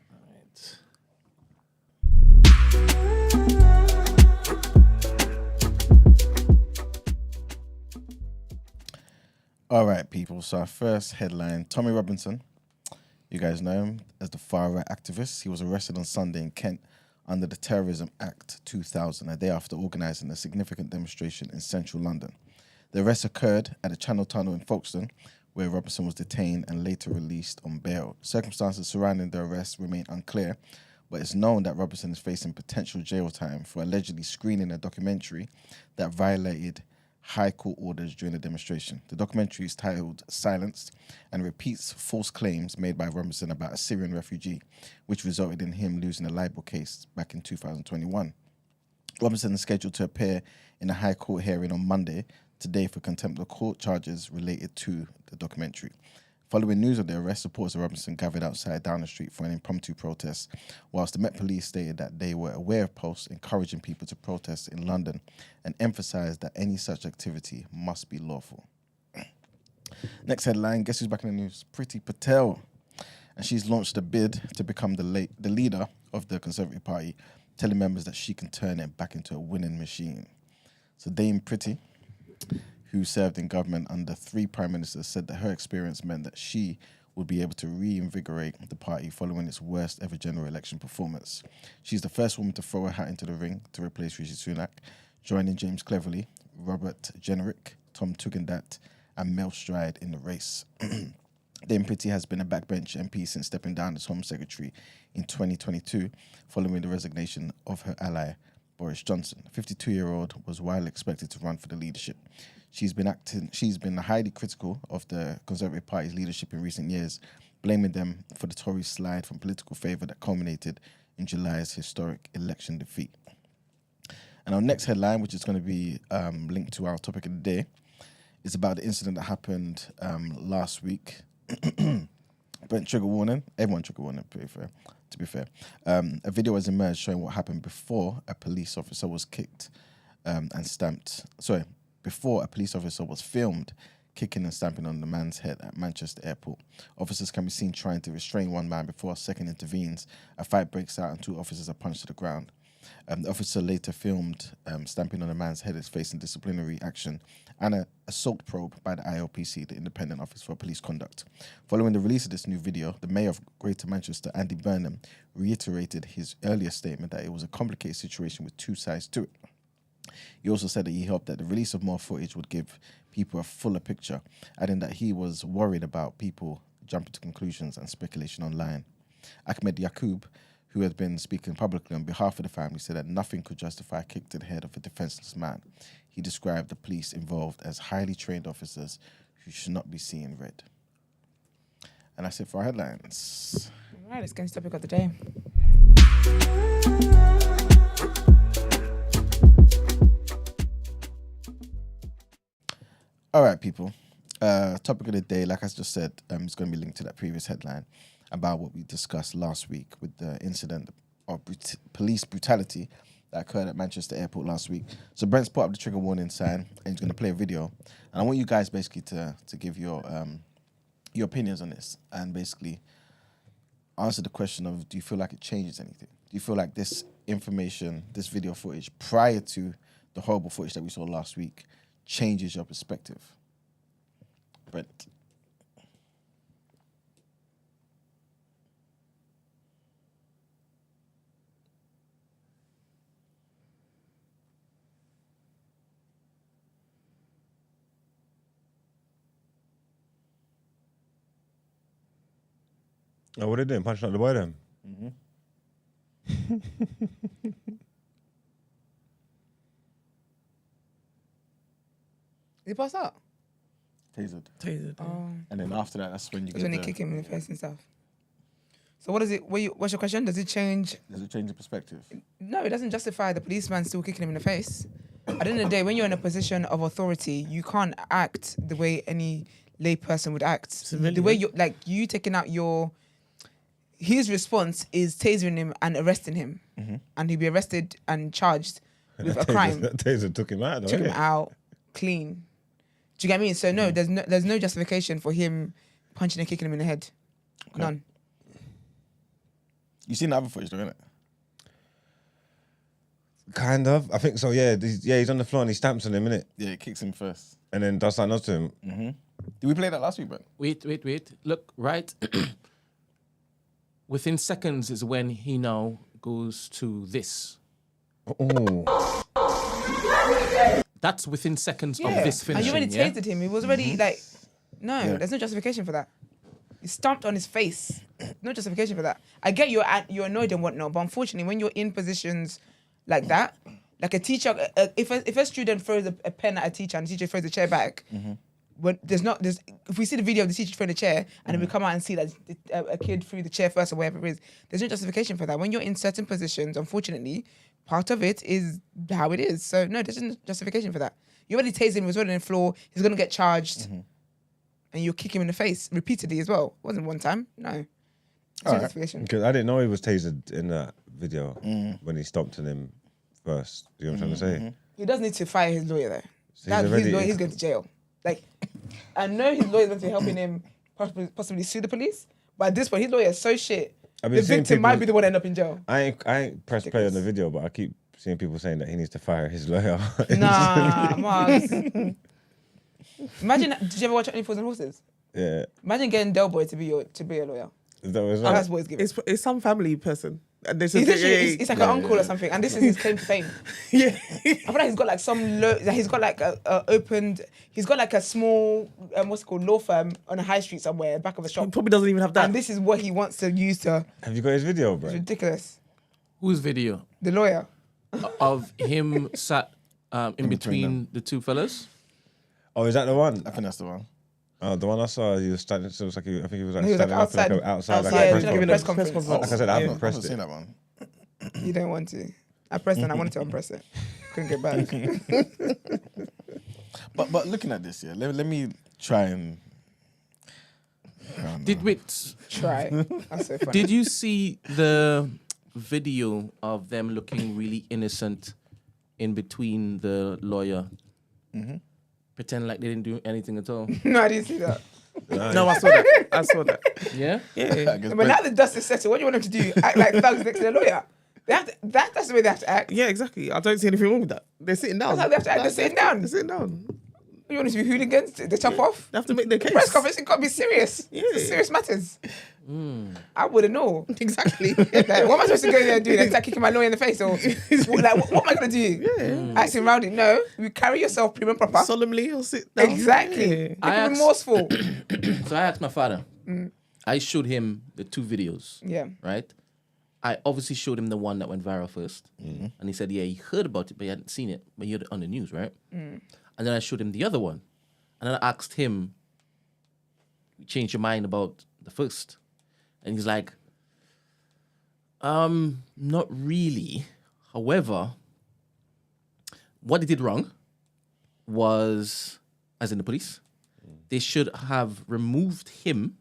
All right, people. So our first headline, Tommy Robinson. You guys know him as the far-right activist. He was arrested on Sunday in Kent under the Terrorism Act 2000, a day after organising a significant demonstration in central London. The arrest occurred at the Channel Tunnel in Folkestone, where Robinson was detained and later released on bail. Circumstances surrounding the arrest remain unclear, but it's known that Robinson is facing potential jail time for allegedly screening a documentary that violated High Court orders during the demonstration. The documentary is titled Silenced and repeats false claims made by Robinson about a Syrian refugee, which resulted in him losing a libel case back in 2021. Robinson is scheduled to appear in a High Court hearing on Monday, today, for contempt of court charges related to the documentary. Following news of the arrest, supporters of Robinson gathered outside Downing Street for an impromptu protest, whilst the Met Police stated that they were aware of posts encouraging people to protest in London and emphasised that any such activity must be lawful. Next headline, guess who's back in the news? Priti Patel. And she's launched a bid to become the leader of the Conservative Party, telling members that she can turn it back into a winning machine. So Dame Priti, who served in government under 3 prime ministers, said that her experience meant that she would be able to reinvigorate the party following its worst ever general election performance. She's the first woman to throw her hat into the ring to replace Rishi Sunak, joining James Cleverly, Robert Jenrick, Tom Tugendhat, and Mel Stride in the race. Dame Priti has been a backbench MP since stepping down as Home Secretary in 2022, following the resignation of her ally, Boris Johnson. The 52-year-old was widely expected to run for the leadership. She's been highly critical of the Conservative Party's leadership in recent years, blaming them for the Tory slide from political favour that culminated in July's historic election defeat. And our next headline, which is going to be linked to our topic of the day, is about the incident that happened last week. Brent, trigger warning. Everyone trigger warning, to be fair. A video has emerged showing what happened before a police officer was kicked and stamped. Sorry, before a police officer was filmed kicking and stamping on the man's head at Manchester Airport. Officers can be seen trying to restrain one man before a second intervenes. A fight breaks out and 2 officers are punched to the ground. The officer later filmed stamping on the man's head is facing disciplinary action and an assault probe by the IOPC, the Independent Office for Police Conduct. Following the release of this new video, the Mayor of Greater Manchester, Andy Burnham, reiterated his earlier statement that it was a complicated situation with 2 sides to it. He also said that he hoped that the release of more footage would give people a fuller picture, adding that he was worried about people jumping to conclusions and speculation online. Ahmed Yaqub, who had been speaking publicly on behalf of the family, said that nothing could justify a kick to the head of a defenseless man. He described the police involved as highly trained officers who should not be seen red. And that's it for our headlines. All right, let's get into the topic of the day. All right, people. Topic of the day, like I just said, is going to be linked to that previous headline about what we discussed last week with the incident of police brutality that occurred at Manchester Airport last week. So Brent's put up the trigger warning sign and he's going to play a video. And I want you guys basically to give your opinions on this and basically answer the question of, do you feel like it changes anything? Do you feel like this information, this video footage prior to the horrible footage that we saw last week changes your perspective? Brent. Oh, what are they doing? Punching out the boy then? Did he pass out? Tasered. Oh. And then after that, that's when you That's get when they kick him in the face and stuff. So what is it? What's your question? Does it change? Does it change the perspective? No, it doesn't justify the policeman still kicking him in the face. At the end of the day, when you're in a position of authority, you can't act the way any lay person would act. Civilian. The way you taking out his response is tasering him and arresting him, and he'll be arrested and charged with a crime. That taser took him out, though, Took him innit? out clean. Do you get me? So no, there's no justification for him punching and kicking him in the head. Okay. None. You seen the other footage, though, innit? Kind of. I think so, yeah. He's on the floor and he stamps on him, innit? Yeah, it kicks him first. And then does something else to him. Did we play that last week, Brent? Wait. Look, right. Within seconds is when he now goes to this. Oh. That's within seconds of Yeah. this And you finishing. already Yeah? tasted him. He was already like, no, Yeah. there's no justification for that. You stomped on his face. No justification for that. I get you're annoyed and whatnot, but unfortunately, when you're in positions like that, like a teacher, if a student throws a pen at a teacher and the teacher throws the chair back, when if we see the video of the teacher throwing the chair and then we come out and see that a kid threw the chair first or whatever it is, there's no justification for that. When you're in certain positions, unfortunately, part of it is how it is. So no, there's no justification for that. You already tased him, he was already on the floor, he's gonna get charged, and you kick him in the face repeatedly as well. It wasn't one time, no. There's no Alright. justification. Because I didn't know he was tasered in that video when he stomped on him first. Do you know what I'm trying to say? He does need to fire his lawyer though. So he's already- He's going to jail. Like, I know his lawyer's going to be helping him possibly sue the police, but at this point, his lawyer is so shit. I've The been seeing victim might people- be the one end up in jail. I ain't pressed play on the video, but I keep seeing people saying that he needs to fire his lawyer. Nah, Mars. Imagine, did you ever watch Only Fools and Horses? Yeah. Imagine getting Del Boy to be your lawyer. Is that what it's Oh, that's like? what he's giving. It's some family person. And there's He's literally, it's like an uncle or something, and this is his claim to fame. yeah. I feel like he's got like he's got like he's got like a small, what's it called, law firm on a high street somewhere, back of a He shop. probably doesn't even have that. And this is what he wants to use to, Have you got his video, it's bro? ridiculous. Whose video? The lawyer. of him sat in between the two fellas. Oh, is that the one? I think that's the one. Oh, the one I saw, he was standing. So it was like I think he was like He was, like, standing up outside, like yeah, a doing a press press conference. conference. Like I said, I haven't I pressed haven't it. seen that one. You don't want to. I pressed it and I wanted to unpress it. Couldn't get back. But looking at this, yeah, let me try and. Try. That's so funny. Did you see the video of them looking really innocent in between the lawyer? Pretend like they didn't do anything at all. No, I didn't see that. No, I saw that. I saw that. Yeah? Yeah. I guess But now the dust is settled. What do you want them to do? Act like thugs next to the lawyer? They have to, that's the way they have to act. Yeah, exactly. I don't see anything wrong with that. They're sitting down. That's how they have to act. They're sitting down. They're sitting down. You want them to be hooligans? They chop off? They have to make their case. Press conference, it got to be serious. Yeah. It's serious matters. I wouldn't know. Exactly. Like, what am I supposed to go there and do? Like, start kicking my lawyer in the face? Or like, what am I going to do? Yeah. Acting around it? No. You carry yourself prim and proper. Solemnly or sit down. Exactly. Yeah. Make remorseful. So I asked my father. I showed him the two videos. Yeah. Right? I obviously showed him the one that went viral first. And he said, yeah, he heard about it, but he hadn't seen it. But he heard it on the news, right? And then I showed him the other one. And then I asked him, change your mind about the first? And he's like, not really. However, what they did wrong was, as in the police, they should have removed him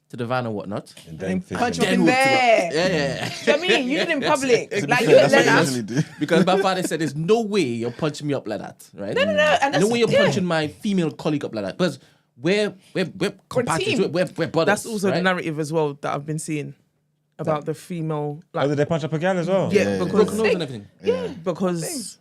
to the van or whatnot. And then Punch fishing. him in there. Yeah. Do you know what I mean? You did it in public. To be Like, fair, you that's what let I us. usually do. Because my father said, there's no way you're punching me up like that, right? No. And that's, No way you're yeah. punching my female colleague up like that. Because we're compatriots, team. we're brothers. That's also the right? narrative as well that I've been seeing about the female. Oh, Like, did they punch up a gal as well? yeah, Broken because nose and everything. because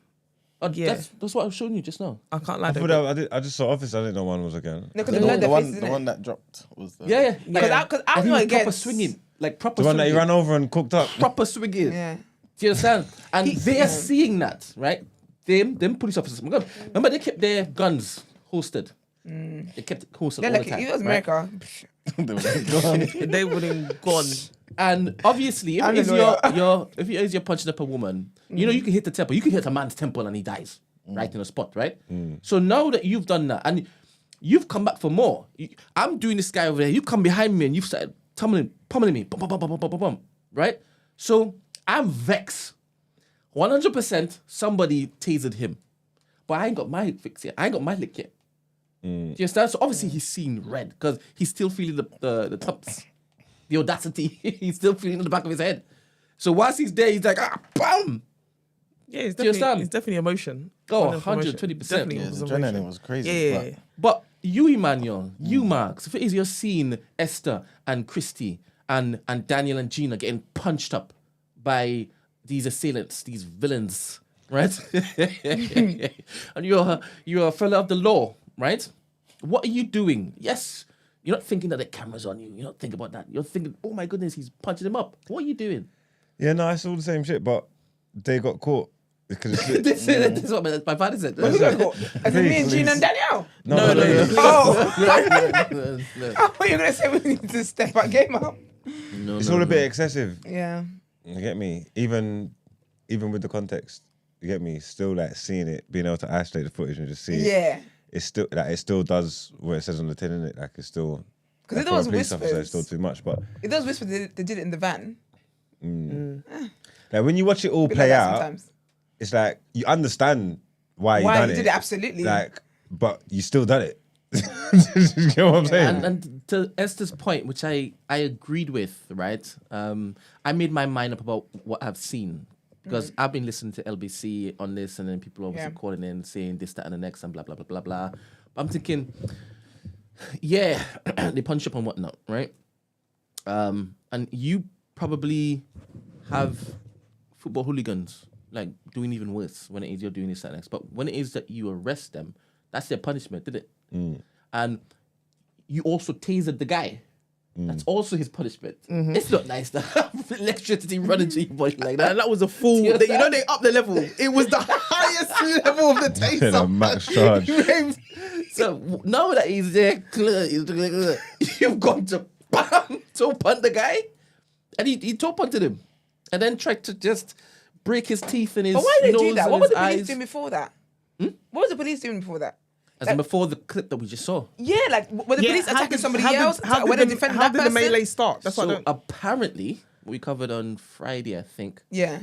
Yeah. That's what I was showing you just now. I can't lie. I they- thought I just saw Office. I didn't know one was a gal. No, because No, the leather The faces, one that dropped was the. Yeah. Because I'm And he not was proper against swinging. Like proper The one that he swinging. ran over and cooked up. Proper swinging. Yeah. Do you understand? And they are seeing that, right? Them police officers. My God. Remember, they kept their guns holstered. They kept it holstered They're all like, the time. it was right? America. They were like, go on. they wouldn't gone. And obviously, if I'm it is a lawyer. you're punching up a woman, you know you can hit the temple. You can hit a man's temple and he dies right in the spot, right? So now that you've done that and you've come back for more, I'm doing this guy over there. You come behind me and you've started pummeling me, bum, bum, bum, bum, bum, bum, bum, right? So I'm vexed. 100% somebody tasered him, but I ain't got my fix yet. I ain't got my lick yet. Do you understand? So obviously he's seeing red because he's still feeling the thumps. The audacity, he's still feeling in the back of his head. So whilst he's there, he's like, bam! Yeah, it's Do you definitely, understand? it's definitely emotion. Oh, Kind of 120%. Definitely Yeah, was the emotion. adrenaline was crazy. Yeah. But you, Emmanuel, you, Marks, if it is you're seeing Esther and Christy and Daniel and Gina getting punched up by these assailants, these villains, right? And you're a fella of the law, right? What are you doing? Yes, you're not thinking that the camera's on you. You're not thinking about that. You're thinking, oh my goodness, he's punching him up. What are you doing? Yeah, no, it's all the same shit, but they got caught because it's This is what my father said. Who got caught? As in me and Please, Gina and Danielle. no. Oh, No. I thought you were going to say we need to step our game up. It's all a bit excessive. Yeah. You get me? Even with the context, you get me? Still like seeing it, being able to isolate the footage and just see it. Yeah. It's still like it still does what it says on the tin, innit? Like it's still. Because like, if for there a was police officer, it's whispers, still too much. But if those whispers, they did it in the van. like when you watch it all Be play like that out, sometimes. it's like you understand why Why done he did it, absolutely. Like, but you still done it. You know what I'm saying? And to Esther's point, which I agreed with, right? I made my mind up about what I've seen because I've been listening to LBC on this, and then people obviously calling in saying this, that, and the next, and blah blah blah blah blah. But I'm thinking, yeah, they punch up and whatnot, right? And you probably have football hooligans like doing even worse when it is you're doing this, that, and next. But when it is that you arrest them, that's their punishment, did it? And you also tasered the guy. That's also his punishment. It's not nice to have electricity running to your body like that. And that was a full. You You know, they upped the level. It was the highest level of the Yeah, the taser. max charge. So now that he's there, you've gone to bam, toe punt the guy, and he toe punted him, and then tried to just break his teeth and his But why did they do nose that? and What was his the police eyes. doing before that? What was the police doing before that? As in before the clip that we just saw. Yeah, like were the police attacking somebody else? How Were did they defending how that did the person? melee start? That's what I So don't. apparently, what we covered on Friday, I think, Yeah.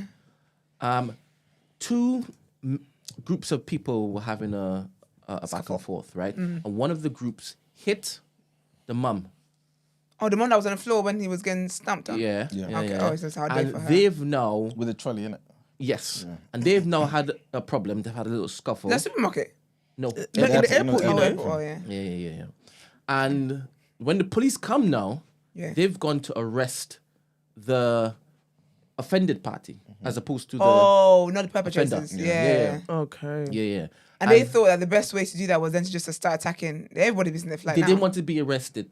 two groups of people were having a back and forth, right? And one of the groups hit the mum. Oh, the one that was on the floor when he was getting stamped on. Yeah. Okay. Oh, so it's hard day And for her. they've now, With a trolley, innit? yes, and they've now had a problem. They've had a little scuffle. The supermarket. No, In the airport, you Oh, know. oh, yeah. yeah. And when the police come now, Yeah. they've gone to arrest the offended party as opposed to the Oh, not the offender. perpetrators. Yeah. Okay. yeah. And they thought that the best way to do that was then to just start attacking everybody was in their flight. They now. didn't want to be arrested.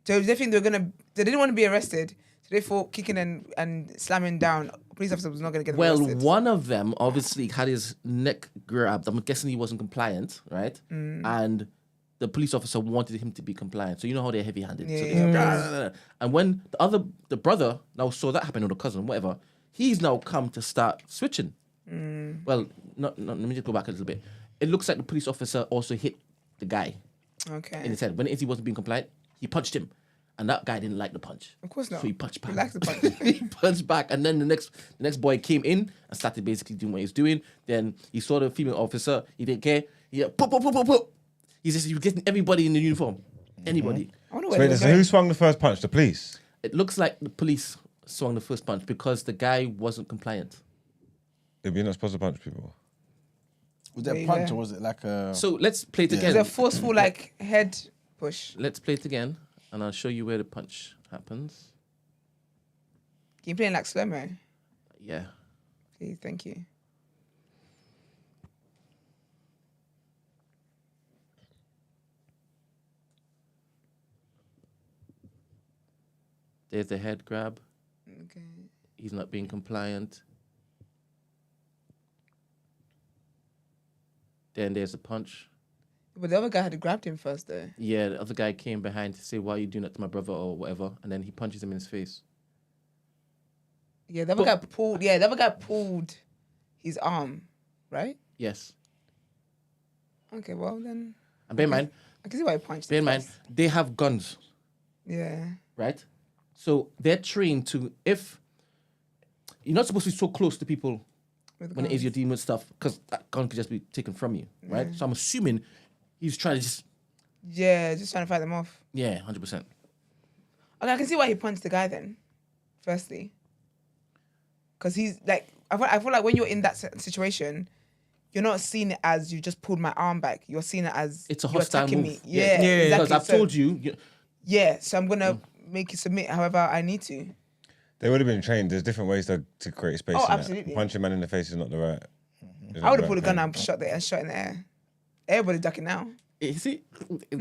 So they think they didn't want to be arrested. So they thought kicking and slamming down a police officer was not going to get them Well, arrested. one of them obviously had his neck grabbed. I'm guessing he wasn't compliant, right? And the police officer wanted him to be compliant. So you know how they're heavy-handed. So they and when the brother now saw that happen, or the cousin, whatever, he's now come to start switching. Well, let me just go back a little bit. It looks like the police officer also hit the guy Okay. in his head. When he wasn't being compliant, he punched him. And that guy didn't like the punch. Of course not. So he punched back. He likes the punch. He punched back. And then the next boy came in and started basically doing what he was doing. Then he saw the female officer. He didn't care. He pop. He was getting everybody in the uniform. Anybody. I wonder So where wait, they so were who going. swung the first punch? The police. It looks like the police swung the first punch because the guy wasn't compliant. You're not supposed to punch people. Was it a Yeah. punch or was it like a... So let's play it It again. was a forceful like head push. Let's play it again. And I'll show you where the punch happens. Can you play in like slow mo? Yeah. Please, thank you. There's the head grab. Okay. He's not being compliant. Then there's a punch. But the other guy had grabbed him first though. Yeah, the other guy came behind to say, why are you doing that to my brother or whatever? And then he punches him in his face. Yeah, the other guy pulled. Yeah, the other guy pulled his arm, right? Yes. Okay, well then And bear in mind, I can see why he punched. bear in him mind, first. they have guns, Yeah. right? So they're trained to, if you're not supposed to be so close to people With when it is guns. you're dealing with stuff, because that gun could just be taken from you, right? So I'm assuming he's trying to just, Yeah, just trying to fight them off. yeah, 100%. Okay, I can see why he punched the guy then. Firstly, because he's like, I feel like when you're in that situation, you're not seeing it as you just pulled my arm back. You're seeing it as It's a you're hostile attacking move. me. Yeah, exactly. Because I've So- told you, Yeah, so I'm gonna make you submit however I need to. They would have been trained. There's different ways to create space. Oh, in that. absolutely. Punching a man in the face is not the right. isn't I would the have pulled a right gun thing. and shot in the air. Everybody ducking now. you see, is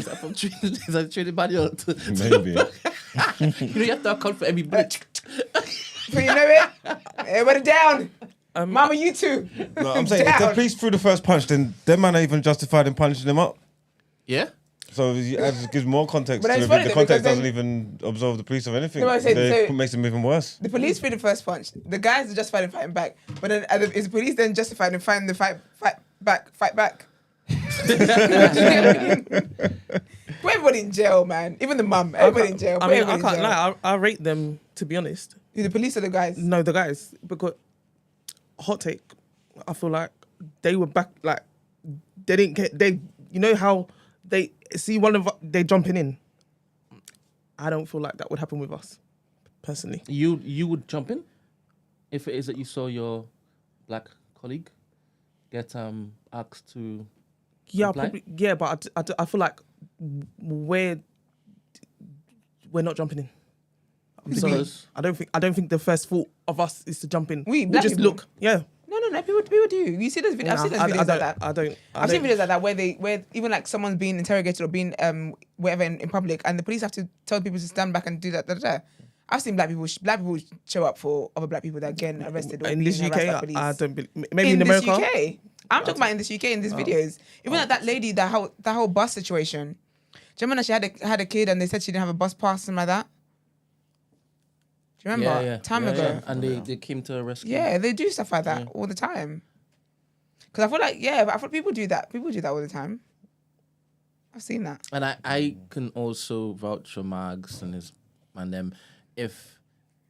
that from training? Is that training manual? Maybe. You know, you have to account for every bullet. Before you know it, everybody down. Mama, you too. No, I'm saying if the Down. police threw the first punch, then them man are even justified in punching them up. Yeah? So it just gives more context But to it's it. funny The though, context because doesn't even absolve the police of anything. No, I said, They so- makes them even worse. The police threw the first punch. The guys are justified in fighting back. But then is the police then justified in fighting the fight back? Put everybody in jail, man. Even the mum. Everybody in jail. I Put mean, I everybody in can't jail. lie. I rate them, to be honest. Who, the police or the guys? No, the guys, because hot take. I feel like they were back. Like they didn't get. They, you know how they see one of they jumping in. I don't feel like that would happen with us, personally. You would jump in if it is that you saw your black colleague get asked to. Yeah, Apply? probably. Yeah, but I feel like we're not jumping in. Because I don't think the first thought of us is to jump in. We, We'll black just people. look. Yeah. No. People do. You see those videos? I've seen those videos like that. I've seen videos like that where even like someone's being interrogated or being whatever in public, and the police have to tell people to stand back and do that. I've seen black people show up for other black people that are getting arrested. Or In this being harassed by UK, police. I don't believe. Maybe in America. This UK. I'm talking about in this UK in these videos. Even like that lady, that whole bus situation. Do you remember she had a kid and they said she didn't have a bus pass, something like that? Do you remember? Yeah. Time ago. Yeah. And they came to rescue. Yeah, they do stuff like that all the time. Because I feel like, I feel people do that. People do that all the time. I've seen that. And I can also vouch for Mags and them. If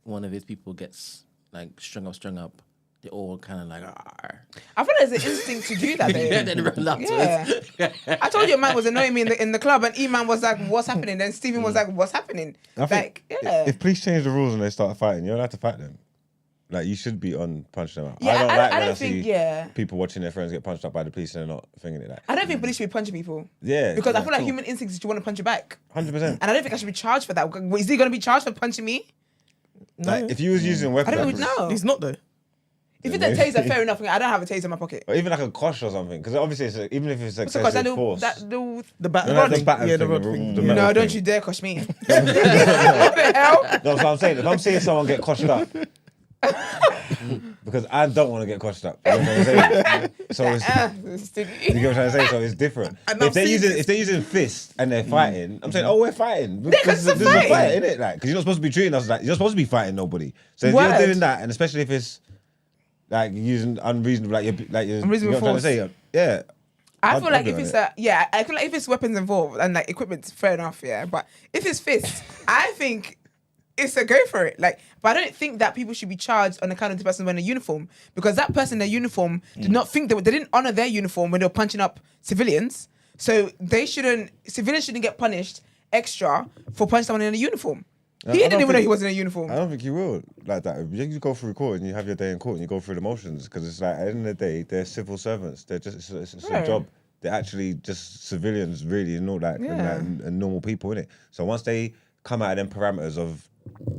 one of his people gets like strung up, they all kind of like, Arr. I feel like there's an instinct to do that, though. Yeah, then run afterwards. Yeah. I told you a man was annoying me in the club, and E-Man was like, what's happening? Then Stephen was like, what's happening? I think Yeah. if police change the rules and they start fighting, you're allowed to fight them. Like, you should be on punching them up. Yeah, I don't like when I think, see people watching their friends get punched up by the police and they're not thinking it like. I don't think police should be punching people. Yeah. Because I feel like human instincts is you want to punch you back. 100%. And I don't think I should be charged for that. Is he going to be charged for punching me? Like, if you was using weapons, I don't even know. He's not though. If it's a taser, fair enough. I don't have a taser in my pocket. or even like a kosh or something, because obviously even if it's What's the cost? excessive force. The bat. the baton Yeah, the thing, rod the thing. the metal No, don't thing. you dare cosh me. What the hell? That's what I'm saying. If I'm seeing someone get coshed up, because I don't want to get coshed up. You know what I'm saying? So it's, you get what I'm trying to say? So it's different. And If I've they're seen using fists and they're fighting, I'm saying, we're fighting. Because This is it's a a fight. fight, isn't it? Like, because you're not supposed to be treating us like you're not supposed to be fighting nobody. So if Word. you're doing that, and especially if it's like using unreasonable, like you're Unreasonable you know what I'm trying to say? Yeah. I feel I'd like do if it's it. I feel like if it's weapons involved and like equipment, fair enough, yeah. But if it's fists, I think it's a go for it. Like, but I don't think that people should be charged on account of the person wearing a uniform, because that person in their uniform did not think they didn't honor their uniform when they were punching up civilians. So civilians shouldn't get punished extra for punching someone in a uniform. I He don't didn't even know think- he was in a uniform. I don't think you will like that. You go through court and you have your day in court and you go through the motions, because it's like at the end of the day they're civil servants. They're just it's Yeah. a job. They're actually just civilians, really, and all that, and normal people in it. So once they come out of them parameters of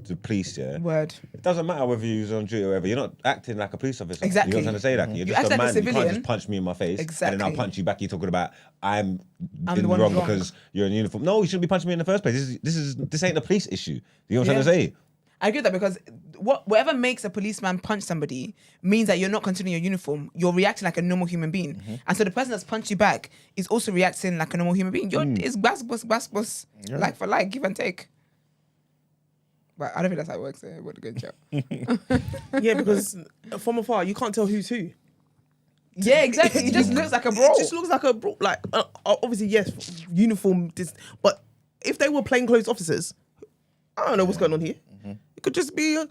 the police, Word. it doesn't matter whether you're on duty or whatever. You're not acting like a police officer. Exactly. You know what I'm trying to say? Like you're You just act a like a man. You can't civilian. just punch me in my face and then I'll Exactly. punch you back. You're talking about I'm I'm in the one wrong who's wrong. because you're in uniform. No, you shouldn't be punching me in the first place. This ain't a police issue. You know what I'm Yeah. trying to say? I agree with that, because whatever makes a policeman punch somebody means that you're not continuing your uniform. You're reacting like a normal human being. And so the person that's punched you back is also reacting like a normal human being. It's bus, like for like, give and take. But I don't think that's how it works. What a good job. Yeah, because from afar you can't tell who's who. Yeah, exactly. It just looks like a brawl. It just looks like a brawl. Like obviously yes, uniform. But if they were plainclothes officers, I don't know what's going on here. It could just be I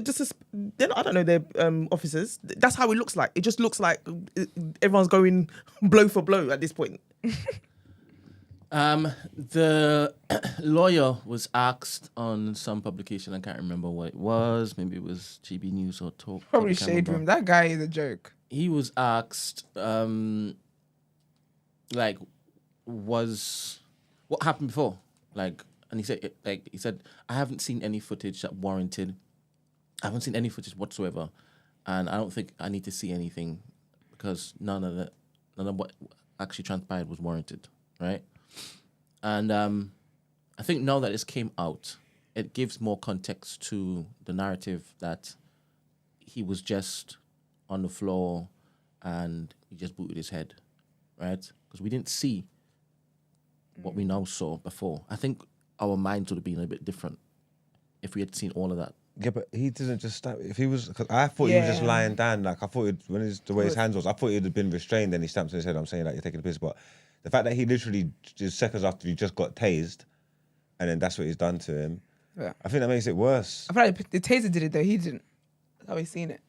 don't know, they're officers. That's how it looks like. It just looks like everyone's going blow for blow at this point. The lawyer was asked on some publication, I can't remember what it was, maybe it was GB News or Talk. Probably I can't shade remember. room. That guy is a joke. He was asked, like, what happened before? Like, and he said, I haven't seen any footage that warranted. I haven't seen any footage whatsoever, and I don't think I need to see anything, because none of what actually transpired was warranted, right? And I think now that this came out, it gives more context to the narrative that he was just on the floor and he just booted his head, right? Because we didn't see what we now saw before. I think our minds would have been a bit different if we had seen all of that. Yeah, but he didn't just stab. If he was, cause I thought he was just Yeah. lying down. Like I thought the way his hands was, I thought he'd have been restrained. Then he stamps on his head. I'm saying like you're taking a piss, but the fact that he literally just seconds after he just got tased, and then that's what he's done to him. Yeah. I think that makes it worse. I feel like the taser did it though. He didn't. That's how he's seen it.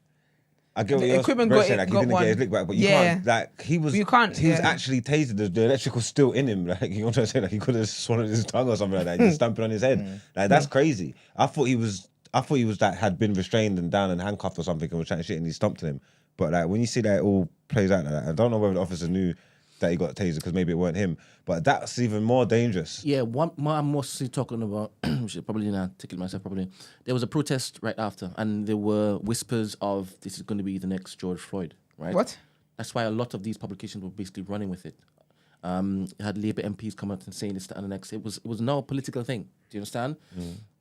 I get what The you're equipment Brent got saying, it- like he got didn't one. get his lick back, but you Yeah. can't. Like he was, You can't, He was yeah. actually tased. The electrical's still in him. Like you know what I'm saying? Like he could have swallowed his tongue or something like that. Just stamping on his head. Like that's crazy. I thought he was that had been restrained and down and handcuffed or something and was trying to shit and he stomped him. But like when you see that it all plays out like that, I don't know whether the officer knew that he got tasered because maybe it weren't him. But that's even more dangerous. Yeah, what I'm mostly talking about, which I probably didn't articulate myself properly, there was a protest right after, and there were whispers of this is going to be the next George Floyd, right? What? That's why a lot of these publications were basically running with it. It had Labour MPs come out and saying this, that, and the next. It was now a political thing. Do you understand?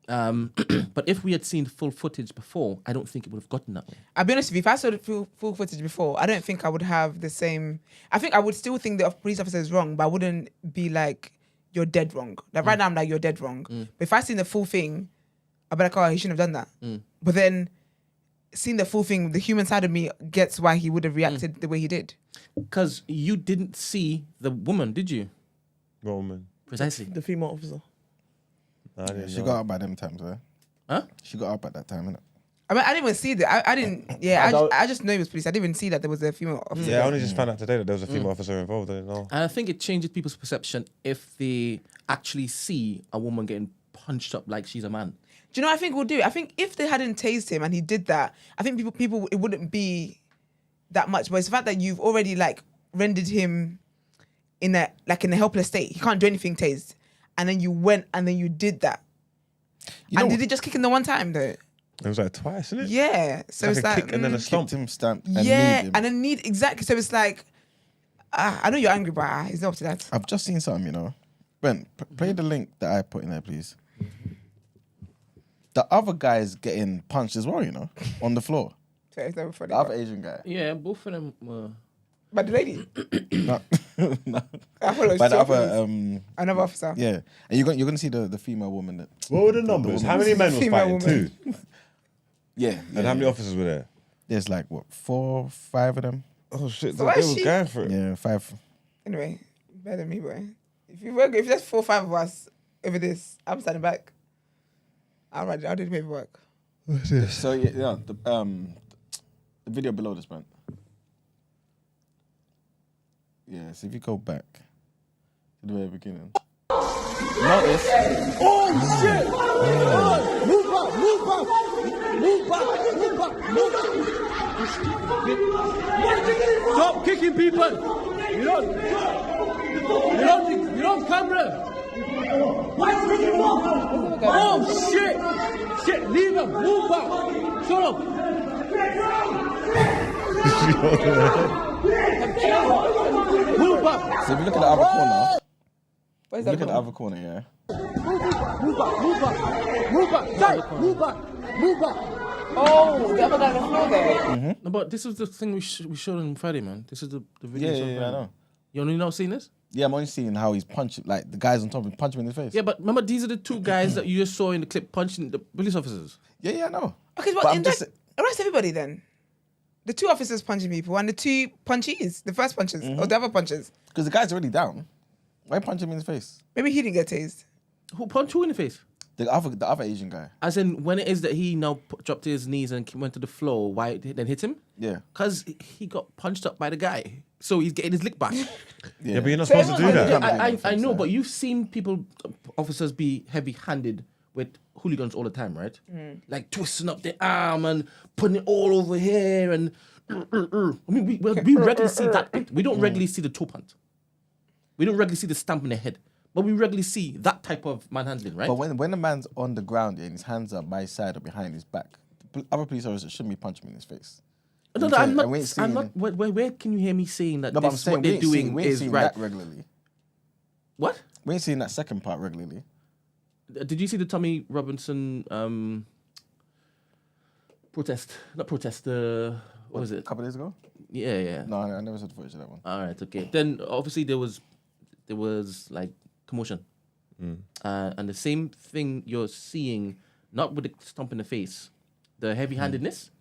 But if we had seen full footage before, I don't think it would have gotten that way. I'll be honest with you, if I saw the full footage before, I don't think I would have the same. I think I would still think the police officer is wrong, but I wouldn't be like, you're dead wrong. Like right now, I'm like, you're dead wrong. But if I seen the full thing, I'll be like, oh, he shouldn't have done that. But then seeing the full thing, the human side of me gets why he would have reacted the way he did. Because you didn't see the woman, did you? Roman. Precisely. The female officer. I didn't She know. got up by them times, eh? Huh? She got up at that time, innit? I mean, I didn't even see that. I didn't. Yeah, I just know it was police. I didn't even see that there was a female officer. Yeah, I only just found out today that there was a female officer involved. I didn't know. And I think it changes people's perception if they actually see a woman getting punched up like she's a man. Do you know what I think we'll do? I think if they hadn't tased him and he did that, I think people it wouldn't be that much. But it's the fact that you've already like rendered him in a helpless state. He can't do anything tased. And then you went and then you did that. And did he just kick him the one time though? It was like twice, isn't it? Yeah. So it's a like kick and then a stomp. Kicked him, stamped, and yeah, kneed him. and then exactly. So it's like, I know you're angry, but it's not up to that. I've just seen something, you know. Brent, play the link that I put in there, please. The other guy's getting punched as well, you know, on the floor. So it's never funny. The other Asian guy. Yeah, both of them were... But the lady, No. No. I thought it was By the two other, officers. Another officer. yeah. And you're gonna see the female woman that. What were the numbers? How many men was Female fighting? woman. 2. Yeah. And how many officers were there? There's like what 4, 5 of them. Oh shit! So why they is was she- going for it. Yeah, 5. Anyway, better than me, boy. If there's 4 or 5 of us over this, I'm standing back. I'll do the paperwork. So yeah, the video below this, Brent. Yeah, so if you go back to the very beginning. Notice. Oh shit! Move back, move back, move back, move back, move back. Stop kicking people! You don't camera! Oh shit! Shit, leave him, move back! Shut up! Move back! So if you look at the other corner, Where's look that at the from? other corner, yeah. Move back, move back, move back, Jai, move back, move back. Oh, the other guy on the floor there. No, but this is the thing we showed on Friday, man. This is the video. we showed on Yeah, I Friday. know. You only not seen this? Yeah, I'm only seeing how he's punching, like the guys on top of him, punch him in the face. Yeah, but remember, these are the 2 guys that you just saw in the clip punching the police officers. Yeah, I know. Okay, But well, I'm in just that, arrest everybody then. The 2 officers punching people and the 2 punchies, the first punches or the other punches. because the guy's already down. Why punch him in the face? Maybe he didn't get tased. Who punched who in the face? The other Asian guy. As in, when it is that he now dropped to his knees and went to the floor, why then hit him? Yeah. Because he got punched up by the guy. So he's getting his lick back. Yeah, but you're not So supposed to do everyone- that. I know, but you've seen officers be heavy-handed with hooligans all the time, right? Like twisting up their arm and putting it all over here. And I mean, we regularly see that bit. We don't regularly see the toe punt. We don't regularly see the stamp in the head. But we regularly see that type of manhandling, right? But when a man's on the ground and his hands are by his side or behind his back, the other police officers shouldn't be punching him in his face. No, Okay, I'm and we ain't not. I'm seeing- not. Where can you hear me saying that No, but I'm this saying what they're doing we ain't is seeing right? that regularly. What? We ain't seeing that second part regularly. Did you see the Tommy Robinson protest? Not protest. What was A it? couple days ago? Yeah. No, I never saw the footage of that one. All right. Okay. Then obviously there was like commotion, and the same thing you're seeing, not with the stomp in the face, the heavy-handedness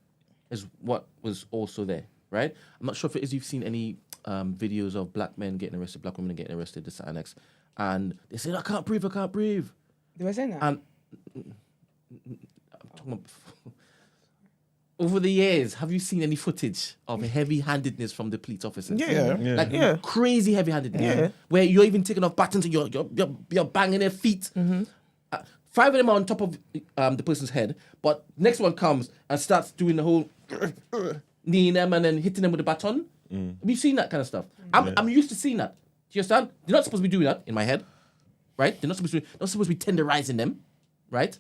is what was also there, right? I'm not sure if it is you've seen any videos of black men getting arrested, black women getting arrested, this and next, and they say I can't breathe. They were saying that. And I'm talking about over the years, have you seen any footage of heavy-handedness from the police officers? Yeah. Yeah. Like Yeah. crazy heavy-handedness. Yeah. Where you're even taking off buttons and you're banging their feet. 5 of them are on top of the person's head, but next one comes and starts doing the whole kneeing them and then hitting them with a baton. Have you seen that kind of stuff? I'm used to seeing that. Do you understand? They're not supposed to be doing that in my head, right? They're not supposed to be tenderizing them, right?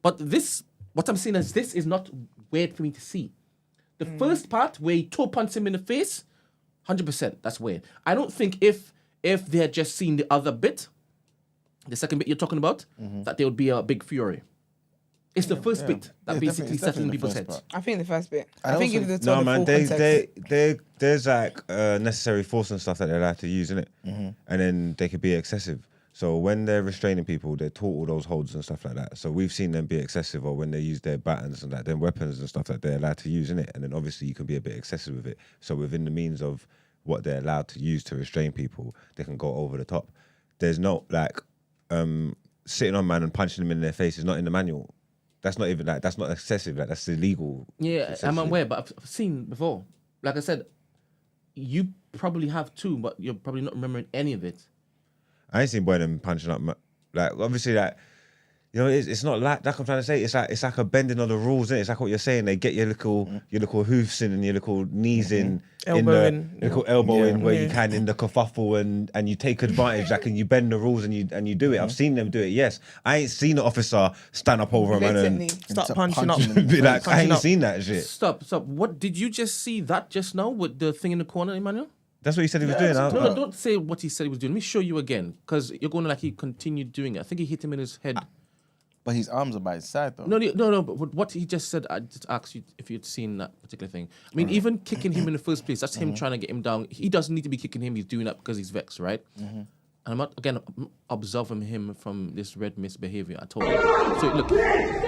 But this, what I'm saying is this is not weird for me to see. The first part where he toe punches him in the face, 100%, that's weird. I don't think if they had just seen the other bit, the second bit you're talking about, that there would be a big fury. It's the first bit that Yeah, basically definitely settles in the people's first heads. part. I think the first bit. I And think also- if they No, told the man, full context. there's like necessary force and stuff that they'd have to use, innit? And then they could be excessive. So when they're restraining people, they're taught all those holds and stuff like that. So we've seen them be excessive, or when they use their batons and their weapons and stuff that they're allowed to use in it. And then obviously you can be a bit excessive with it. So within the means of what they're allowed to use to restrain people, they can go over the top. There's no like sitting on man and punching them in their face is not in the manual. That's not even like that's not excessive. Like that's illegal. Yeah, excessive. I'm aware, but I've seen before. Like I said, you probably have too, but you're probably not remembering any of it. I ain't seen boy them punching up. Like obviously, like you know, it's not like that. I'm trying to say it's like a bending of the rules. Isn't it? It's like what you're saying. They get your little hoofs in and your little knees in, little elbow in where you can in the kerfuffle and you take advantage. Like and you bend the rules and you do it. I've seen them do it. Yes, I ain't seen an officer stand up over a man and Start punching up. be like, I ain't seen that shit. Stop. What did you just see that just now with the thing in the corner, Emmanuel? That's what he said he was doing. No, don't say what he said he was doing. Let me show you again, because you're going like he continued doing it. I think he hit him in his head. But his arms are by his side, though. No. But what he just said, I just asked you if you'd seen that particular thing. I mean, even kicking him in the first place, that's him trying to get him down. He doesn't need to be kicking him. He's doing that because he's vexed, right? And I'm not, again, absolving him from this red mist behavior at all. So look,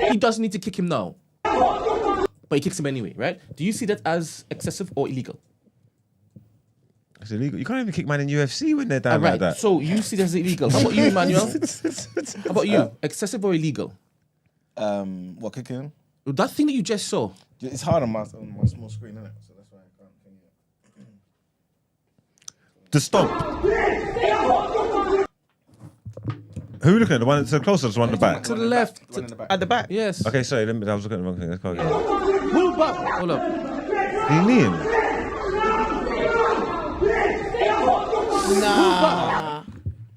he doesn't need to kick him now, but he kicks him anyway, right? Do you see that as excessive or illegal? It's illegal. You can't even kick man in UFC when they're down like that. So you see that as illegal. How about you, Emmanuel? How about you? Excessive or illegal? What, kicking? That thing that you just saw. It's hard on my small screen, isn't it? So that's why I can't think of it. The stomp. Who are we looking at? The one that's the closest, the one at the back? To the left. At the back. Yes. Okay, sorry, I was looking at the wrong thing. Let's go again. Move up. Hold up. Did he knee him?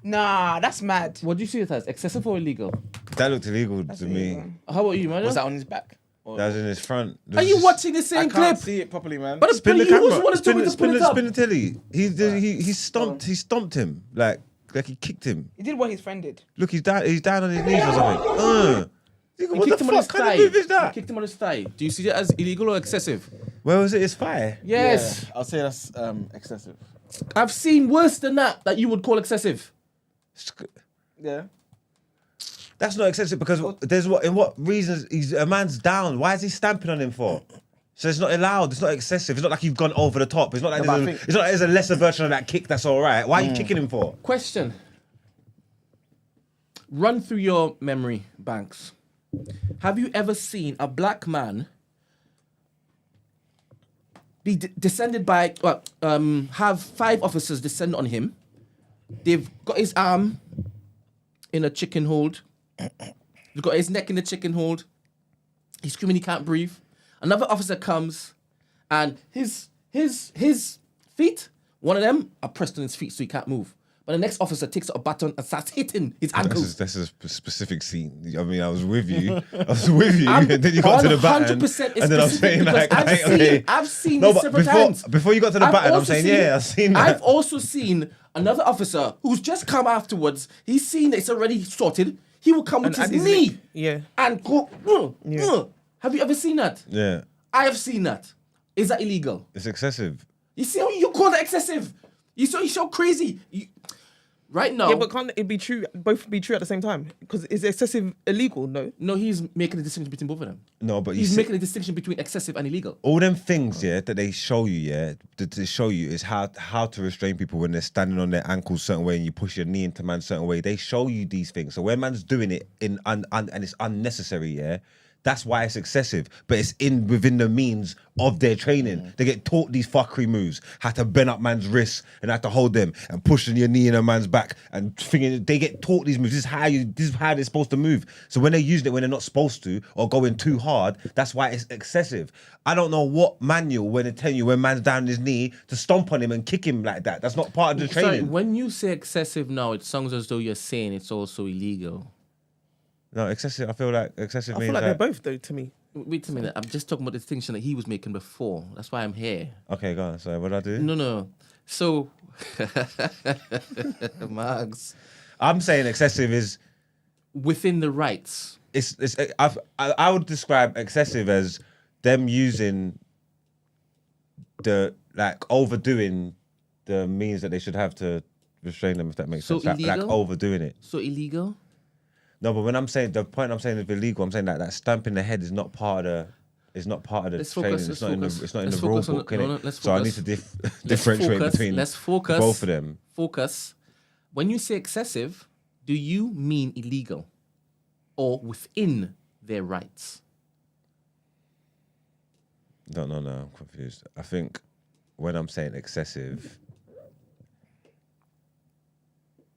Nah, that's mad. What do you see it as? Excessive or illegal? That looked illegal to me. illegal. How about you, Emmanuel? Was that on his back? Or- That was in his front. Are you watching the I same can't clip? see it properly, man. But Spin the you was camera. want to me to Spin put it up. the telly. He stomped him like he kicked him. He did what his friend did. Look, he's down on his knees or something. He What the kicked him on his fuck kind thigh. of move is He that? kicked him on his thigh. Do you see that as illegal or excessive? Where was it? His thigh. Yes. Yeah, I'll say that's excessive. I've seen worse than that you would call excessive. Yeah. That's not excessive because in what reasons a man's down? Why is he stamping on him for? So it's not allowed. It's not excessive. It's not like you've gone over the top. It's not like it's not like there's a lesser version of that kick that's all right. Why are you kicking him for? Question. Run through your memory banks. Have you ever seen a black man be descended by, have 5 officers descend on him? They've got his arm in a chicken hold. They've got his neck in the chicken hold. He's screaming he can't breathe. Another officer comes and his feet, one of them are pressed on his feet so he can't move. But the next officer takes out a baton and starts hitting his ankles. That's a specific scene. I mean, I was with you, and then you got to the baton, 100% and then I'm saying like, I've seen this several times. Before you got to the baton, I'm saying, I've seen that. I've also seen another officer who's just come afterwards. He's seen that it's already sorted. He will come with his knee and go. Have you ever seen that? Yeah, I have seen that. Is that illegal? it's excessive. You see how you call that excessive? You're so crazy. Right now. Yeah, but can't it be true? Both be true at the same time? Because is excessive illegal? No, he's making a distinction between both of them. No, but He's making a distinction between excessive and illegal. all them things, that they show you, that they show you is how to restrain people when they're standing on their ankles certain way and you push your knee into man certain way. They show you these things. So when man's doing it and it's unnecessary, that's why it's excessive. But it's within the means of their training. They get taught these fuckery moves, how to bend up man's wrists and how to hold them and pushing your knee in a man's back and thinking they get taught these moves. This is how they're supposed to move. So when they're using it when they're not supposed to or going too hard, that's why it's excessive. I don't know what manual when they tell you when man's down on his knee to stomp on him and kick him like that. That's not part of the training. Sorry, when you say excessive now, it sounds as though you're saying it's also illegal. No, excessive. I feel like excessive I means feel like that. they're both though to me. Wait a minute. I'm just talking about the distinction that he was making before. That's why I'm here. Okay, go on. So what do I do? No. So, Mags. I'm saying excessive is Within the rights. I would describe excessive as them using overdoing the means that they should have to restrain them if that makes So sense. Like illegal? overdoing it. So illegal? No, but when I'm saying the point I'm saying is illegal, I'm saying that stamp in the head is not part of the. It's not part of the Let's training. focus, It's let's not focus. in the. It's not in Let's the rule focus on book, the- innit? no, let's So I focus. need to Let's differentiate focus. between Let's focus. both of them. Focus. When you say excessive, do you mean illegal or within their rights? No, I'm confused. I think when I'm saying excessive,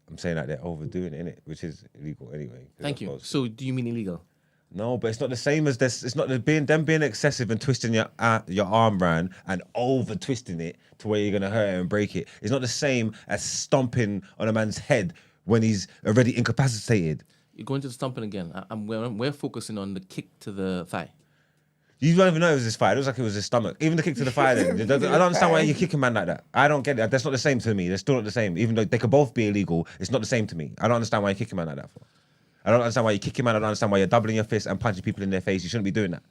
I'm saying that they're overdoing it, innit? Which is illegal anyway. 'cause Thank I you. suppose- So do you mean illegal? No, but it's not the same as this. It's not being excessive and twisting your arm round and over twisting it to where you're gonna hurt it and break it. It's not the same as stomping on a man's head when he's already incapacitated. You're going to the stomping again. We're focusing on the kick to the thigh. You don't even know it was his thigh. It looks like it was his stomach. Even the kick to the thigh. Then. I don't understand why you're kicking man like that. I don't get it. That's not the same to me. They're still not the same. Even though they could both be illegal, it's not the same to me. I don't understand why you're kicking man like that for. I don't understand why you're kicking man. I don't understand why you're doubling your fist and punching people in their face. You shouldn't be doing that.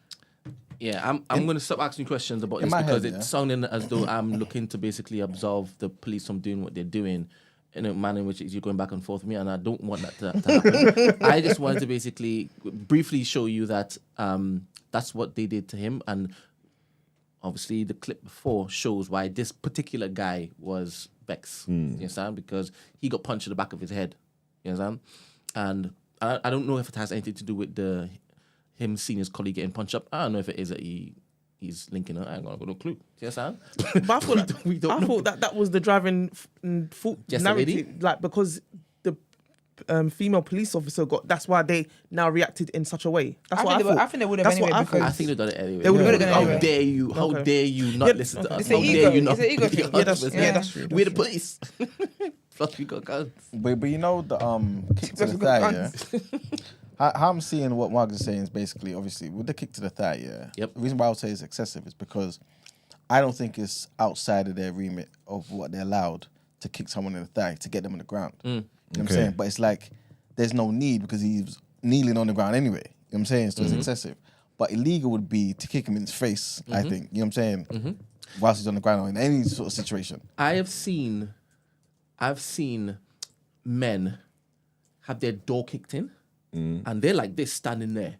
Yeah, I'm going to stop asking questions about this my because head, yeah. it's sounding as though I'm looking to basically absolve the police from doing what they're doing in a manner in which you're going back and forth with me, and I don't want that to happen. I just wanted to basically briefly show you that that's what they did to him, and obviously the clip before shows why this particular guy was vexed. You understand? Because he got punched in the back of his head. You understand? And I don't know if it has anything to do with him seeing his colleague getting punched up. I don't know if it is that he's linking up. I ain't got no clue. You understand? But I thought, we don't know. thought that was the driving fault Just a lady? narrative, like because the female police officer that's why they now reacted in such a way. That's what I thought. I think they would have That's anyway what I because thought. I think they've done it anyway. They would've done it How anyway. dare you? How Okay. dare you not Yeah, listen to okay. us? It's How an dare ego. you not? It's an ego be thing. honest with Yeah, us? that's true. We're the police. Plus we got guns. But you know the kick to Plus the we got thigh, yeah. guns. How I'm seeing what Mark is saying is basically, obviously, with the kick to the thigh, yeah. Yep. The reason why I would say it's excessive is because I don't think it's outside of their remit of what they're allowed to kick someone in the thigh to get them on the ground. You know what I'm saying? But it's like there's no need because he's kneeling on the ground anyway. You know what I'm saying? So it's excessive. But illegal would be to kick him in his face, I think. You know what I'm saying? Whilst he's on the ground or in any sort of situation. I've seen men have their door kicked in, and they're like this standing there,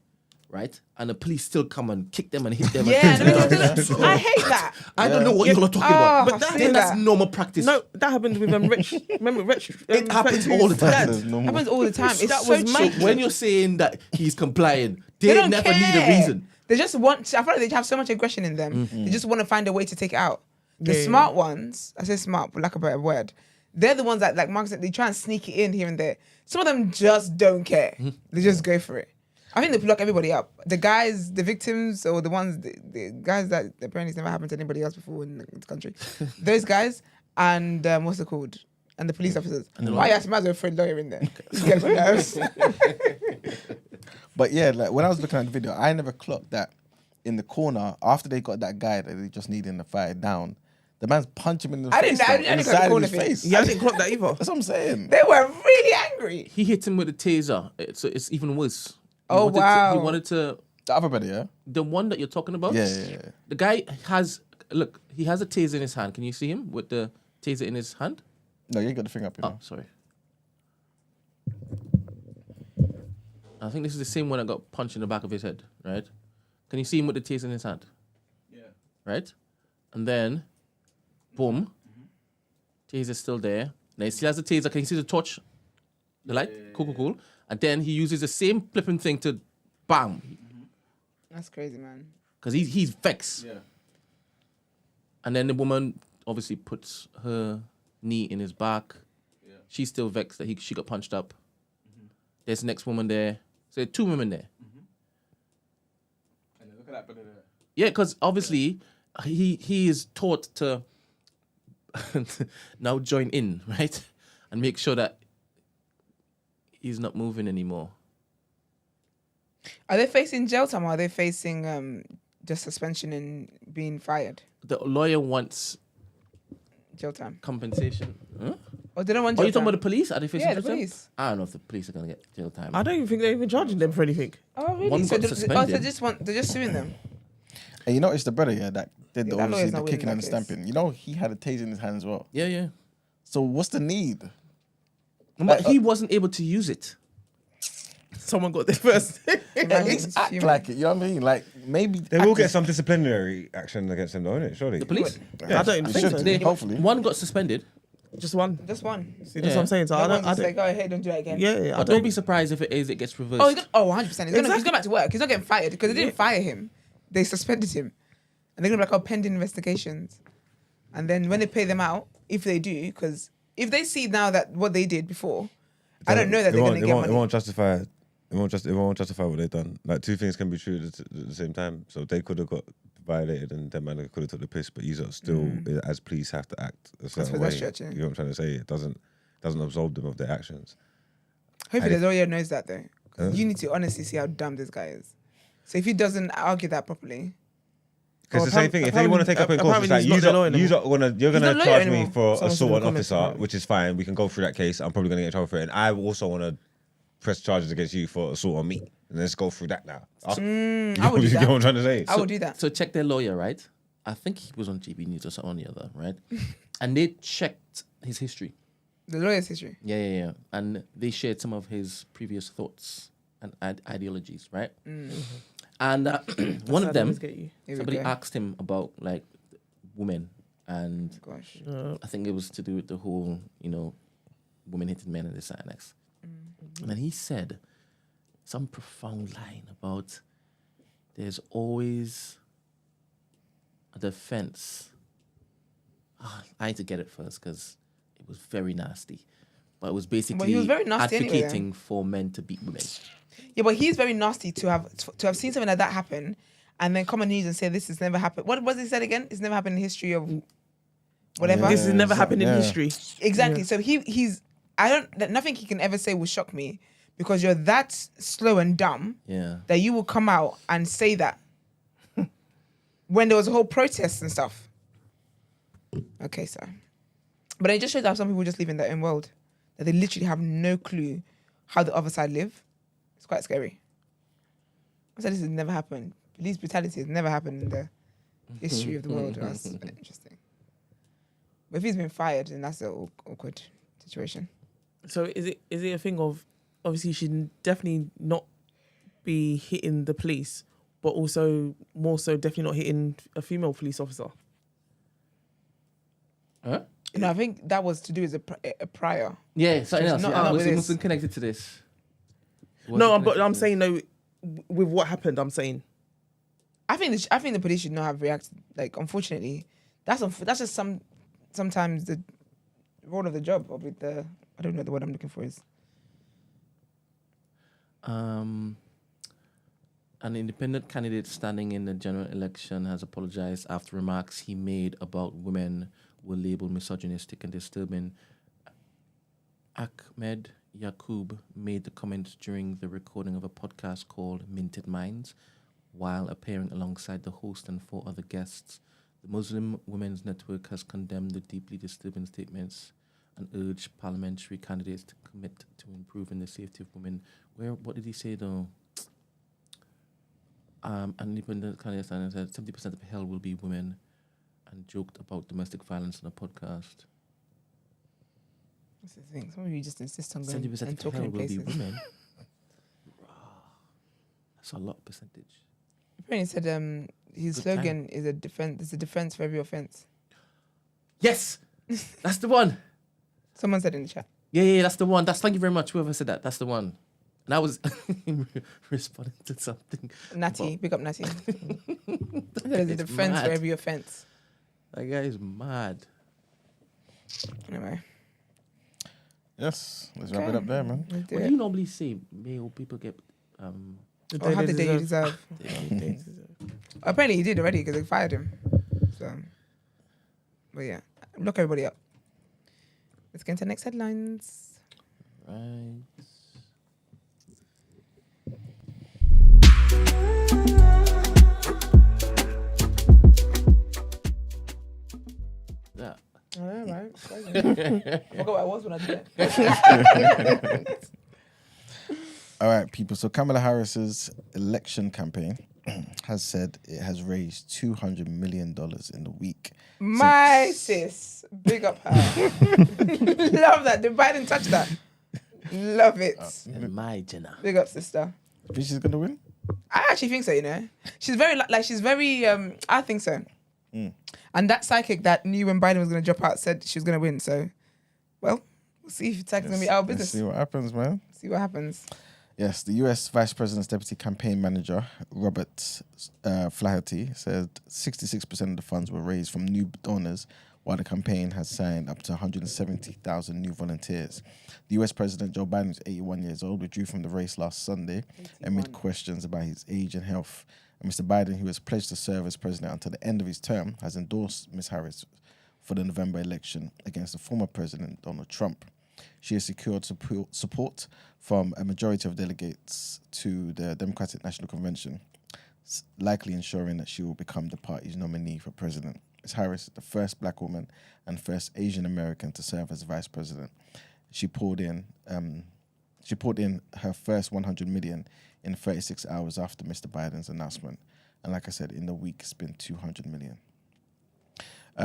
right? And the police still come and kick them and hit them. Yeah, and I hate that. I don't know what you're talking about, but I've seen that's that. normal practice. No, that happened with Rich. Remember Rich? It happens all the time. There's no more- Happens all the time. It's That so was cheap. So when you're saying that he's complying, They they don't never need a care. reason. They just want. I feel like they have so much aggression in them. They just want to find a way to take it out. The Yeah. smart ones, I say smart, but lack of a better word, they're the ones that, like Mark said, they try and sneak it in here and there. Some of them just don't care. They just go for it. I think they lock everybody up. The guys, the victims, or the ones, the guys that apparently it's never happened to anybody else before in the country. Those guys and what's it called? And the police officers. Why you might as well throw a lawyer in there? Get my nerves. But yeah, like when I was looking at the video, I never clocked that in the corner after they got that guy that they just needed in the fight down. The man's punching him in the I face. didn't- I though, didn't in the clock the side of corner his thing. face. Yeah, I didn't clock that either. That's what I'm saying. They were really angry. He hit him with a taser. It's even worse. He Oh, wanted to- wow. he wanted to. The other brother, yeah? The one that you're talking about. Yeah. The guy has he has a taser in his hand. Can you see him with the taser in his hand? No, you ain't got the thing up, you know. Oh, sorry. I think this is the same one that got punched in the back of his head, right? Can you see him with the taser in his hand? Yeah. Right? And then, boom. Taser's still there. Now he still has the taser. Can you see the torch? The light? Cool. And then he uses the same flipping thing to bam. That's crazy, man. Because he's vexed. Yeah. And then the woman obviously puts her knee in his back. Yeah. She's still vexed that she got punched up. There's the next woman there. So there are two women there. And then look at that, Yeah, because obviously he is taught to now join in, right? And make sure that he's not moving anymore. Are they facing jail time or are they facing just suspension and being fired? The lawyer wants Jail time. compensation. Huh? Or they don't want Are jail you talking time? about the police? Are they facing Yeah, jail the time? police. I don't know if the police are going to get jail time. I don't even think they're even charging them for anything. Oh, really? One So got they're suspended. they're just suing them. And you notice the brother, yeah, that did the, that obviously lawyer's the not kicking winning and the that case. stamping. You know, he had a taser in his hand as well. Yeah. So what's the need? But he wasn't able to use it. Someone got there first. At least act like it. You know what I mean? Like maybe They will get some disciplinary action against him, though, innit? Surely. The police. I don't even They think should so. do, hopefully. One got suspended. Just one. Just one. See, that's what I'm saying. So I don't. Say, go ahead, don't do that again. Yeah, I But don't be surprised if it gets reversed. Oh, 100%. He's going back to work. He's not getting fired because they didn't fire him. They suspended him. And they're going to be like, pending investigations. And then when they pay them out, if they do, because if they see now that what they did before, I don't know that they're going to get money. It won't justify. It won't justify what they've done. Like, two things can be true at the same time. So they could have got violated, and that man could have took the piss. But you still, as police, have to act a certain way. Stretch, yeah. You know what I'm trying to say? It doesn't absolve them of their actions. Hopefully the lawyer knows that though. You need to honestly see how dumb this guy is. So if he doesn't argue that properly, because the same thing, if they want to take up in court, it's like you're gonna charge me for assault on officer, which is fine. We can go through that case. I'm probably gonna get in trouble for it, and I also want to press charges against you for assault on me. And let's go through that now. I would do You know what I'm trying to say? I would do that. So check their lawyer, right? I think he was on GB News or something on the other, right? And they checked his history. The lawyer's history. Yeah. And they shared some of his previous thoughts and ideologies, right? And one of them, somebody asked him about like women, and Gosh. I think it was to do with the whole, women hitting men and this and next. And then he said some profound line about there's always a defense. I had to get it first because it was very nasty. But it was basically he was very nasty advocating for men to beat women. Yeah, but he's very nasty to have seen something like that happen and then come on news and say this has never happened. What was he said again? It's never happened in history of whatever. This has never happened in history. Exactly. So he's nothing he can ever say will shock me because you're that slow and dumb that you will come out and say that when there was a whole protest and stuff. Okay, so. But it just shows how some people just live in their own world. That they literally have no clue how the other side live. It's quite scary. I said this has never happened. Police brutality has never happened in the history of the world. That's interesting. But if he's been fired, then that's an awkward situation. So is it a thing of, obviously she should definitely not be hitting the police, but also more so definitely not hitting a female police officer? Huh? I think that was to do with a prior. Yeah, something else. Not with this. Wasn't connected to this. But I'm saying no. With what happened, I'm saying. I think the police should not have reacted. Like, unfortunately, that's just sometimes the role of the job. Or with the, I don't know the word I'm looking for is. An independent candidate standing in the general election has apologized after remarks he made about women were labeled misogynistic and disturbing. Ahmed Yaqub made the comments during the recording of a podcast called Minted Minds while appearing alongside the host and 4 other guests. The Muslim Women's Network has condemned the deeply disturbing statements and urged parliamentary candidates to commit to improving the safety of women. What did he say though? An independent candidate said 70% of hell will be women, and joked about domestic violence on a podcast. That's the thing. Some of you just insist on going 70% and of talking hell in will places. be women. That's a lot percentage. Apparently said his Good slogan is there's a defense for every offense. Yes, that's the one. Someone said in the chat. Yeah, that's the one. Thank you very much. Whoever said that, that's the one. And I was responding to something. Natty, big up Natty. There's a defense for every offense. That guy is mad. Anyway. Yes, let's wrap it up there, man. Let's do What do it. you normally say? Male people get Or have the day you deserve. Apparently he did already because they fired him. So, but yeah, look everybody up. Let's get into the next headlines. right. Yeah. All right. I forgot what I was when I did it. All right, people. So Kamala Harris's election campaign has said it has raised $200 million in the week. My sis, big up her. Love that. Did Biden touch that? Love it. Imagine. Big up, sister. Think she's gonna win? I actually think so, you know. She's very, she's very, I think so. And that psychic that knew when Biden was going to drop out said she was going to win. So, well, we'll see if Tag's going to be out of business. Let's see what happens, man. See what happens. Yes, the US Vice President's Deputy Campaign Manager, Robert Flaherty, said 66% of the funds were raised from new donors, while the campaign has signed up to 170,000 new volunteers. The US President Joe Biden, who's 81 years old, withdrew from the race last Sunday amid questions about his age and health. And Mr. Biden, who has pledged to serve as president until the end of his term, has endorsed Ms. Harris for the November election against the former President Donald Trump. She has secured support from a majority of delegates to the Democratic National Convention, likely ensuring that she will become the party's nominee for president. Ms. Harris is the first black woman and first Asian American to serve as vice president. She poured in her first 100 million in 36 hours after Mr. Biden's announcement, and like I said, in the week it's been 200 million.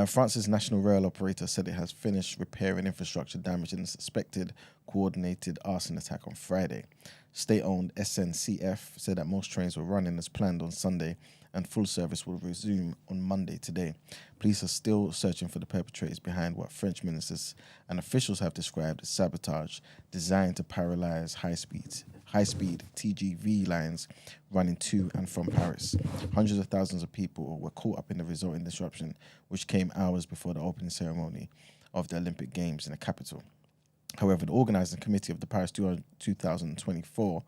France's national rail operator said it has finished repairing infrastructure damage in a suspected coordinated arson attack on Friday. State-owned SNCF said that most trains were running as planned on Sunday and full service will resume on Monday today. Police are still searching for the perpetrators behind what French ministers and officials have described as sabotage designed to paralyze high-speed TGV lines running to and from Paris. Hundreds of thousands of people were caught up in the resulting disruption, which came hours before the opening ceremony of the Olympic Games in the capital. However, the organising committee of the Paris 2024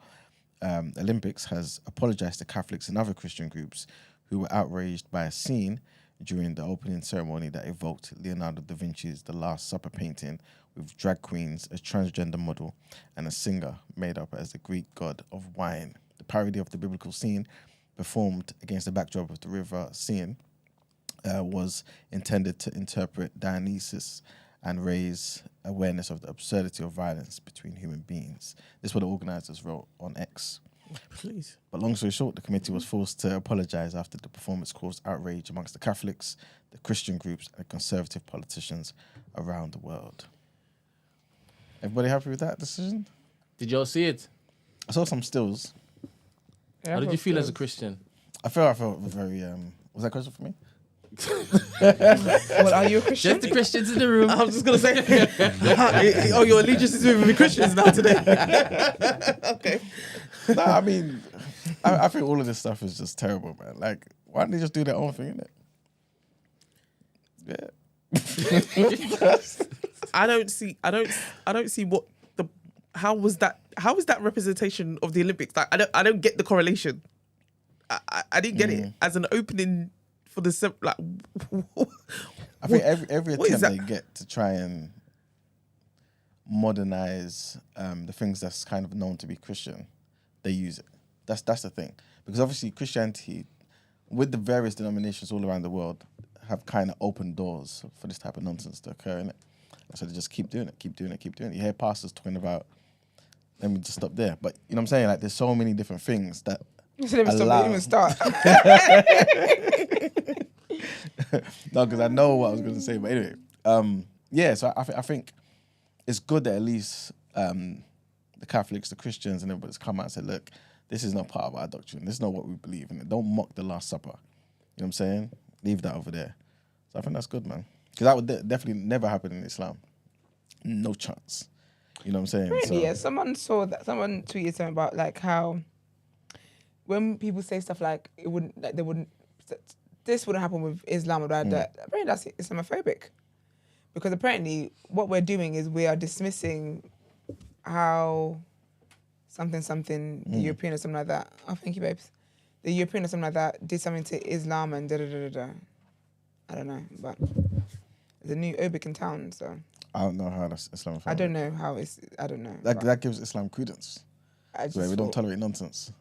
Olympics has apologized to Catholics and other Christian groups who were outraged by a scene during the opening ceremony that evoked Leonardo da Vinci's The Last Supper painting with drag queens, a transgender model, and a singer made up as the Greek god of wine. The parody of the biblical scene, performed against the backdrop of the river Seine, was intended to interpret Dionysus and raise awareness of the absurdity of violence between human beings. This is what the organisers wrote on X. Please. But long story short, the committee was forced to apologise after the performance caused outrage amongst the Catholics, the Christian groups, and conservative politicians around the world. Everybody happy with that decision? Did y'all see it? I saw some stills. Yeah, How did you feel as a Christian? I felt very... was that a question for me? Well, are you a Christian? Just the Christians in the room. I was just going to say, oh, your allegiance is with the Christians now today. Okay. No, I mean, I think all of this stuff is just terrible, man. Like, why don't they just do their own thing, innit? Yeah. I don't see what how is that representation of the Olympics? Like, I don't get the correlation. I didn't get it as an opening for the like. I think every what is attempt that? they get to try and modernize the things that's kind of known to be Christian, they use it. That's the thing, because obviously Christianity, with the various denominations all around the world, have kind of opened doors for this type of nonsense to occur, innit? So they just keep doing it. You hear pastors talking about, let me just stop there. But you know what I'm saying? Like, there's so many different things that So let me stop. Let me start. No, because I know what I was going to say. But anyway, yeah. So I think it's good that at least the Catholics, the Christians, and everybody's come out and said, look, this is not part of our doctrine. This is not what we believe in. Don't mock the Last Supper. You know what I'm saying? Leave that over there. So I think that's good, man. Because that would definitely never happen in Islam. No chance. You know what I'm saying? Really? So, Yeah. Someone saw that. Someone tweeted something about like how when people say stuff like it wouldn't, like they wouldn't, this wouldn't happen with Islam or that. Apparently that's Islamophobic, because apparently what we're doing is we are dismissing how something the European or something like that. Oh, thank you, babes. The European or something like that did something to Islam and da. I don't know, but there's a new Obik in town, so I don't know how that's Islamophobic. I don't know how it's. I don't know. That gives Islam credence. I just Where we don't thought- tolerate nonsense.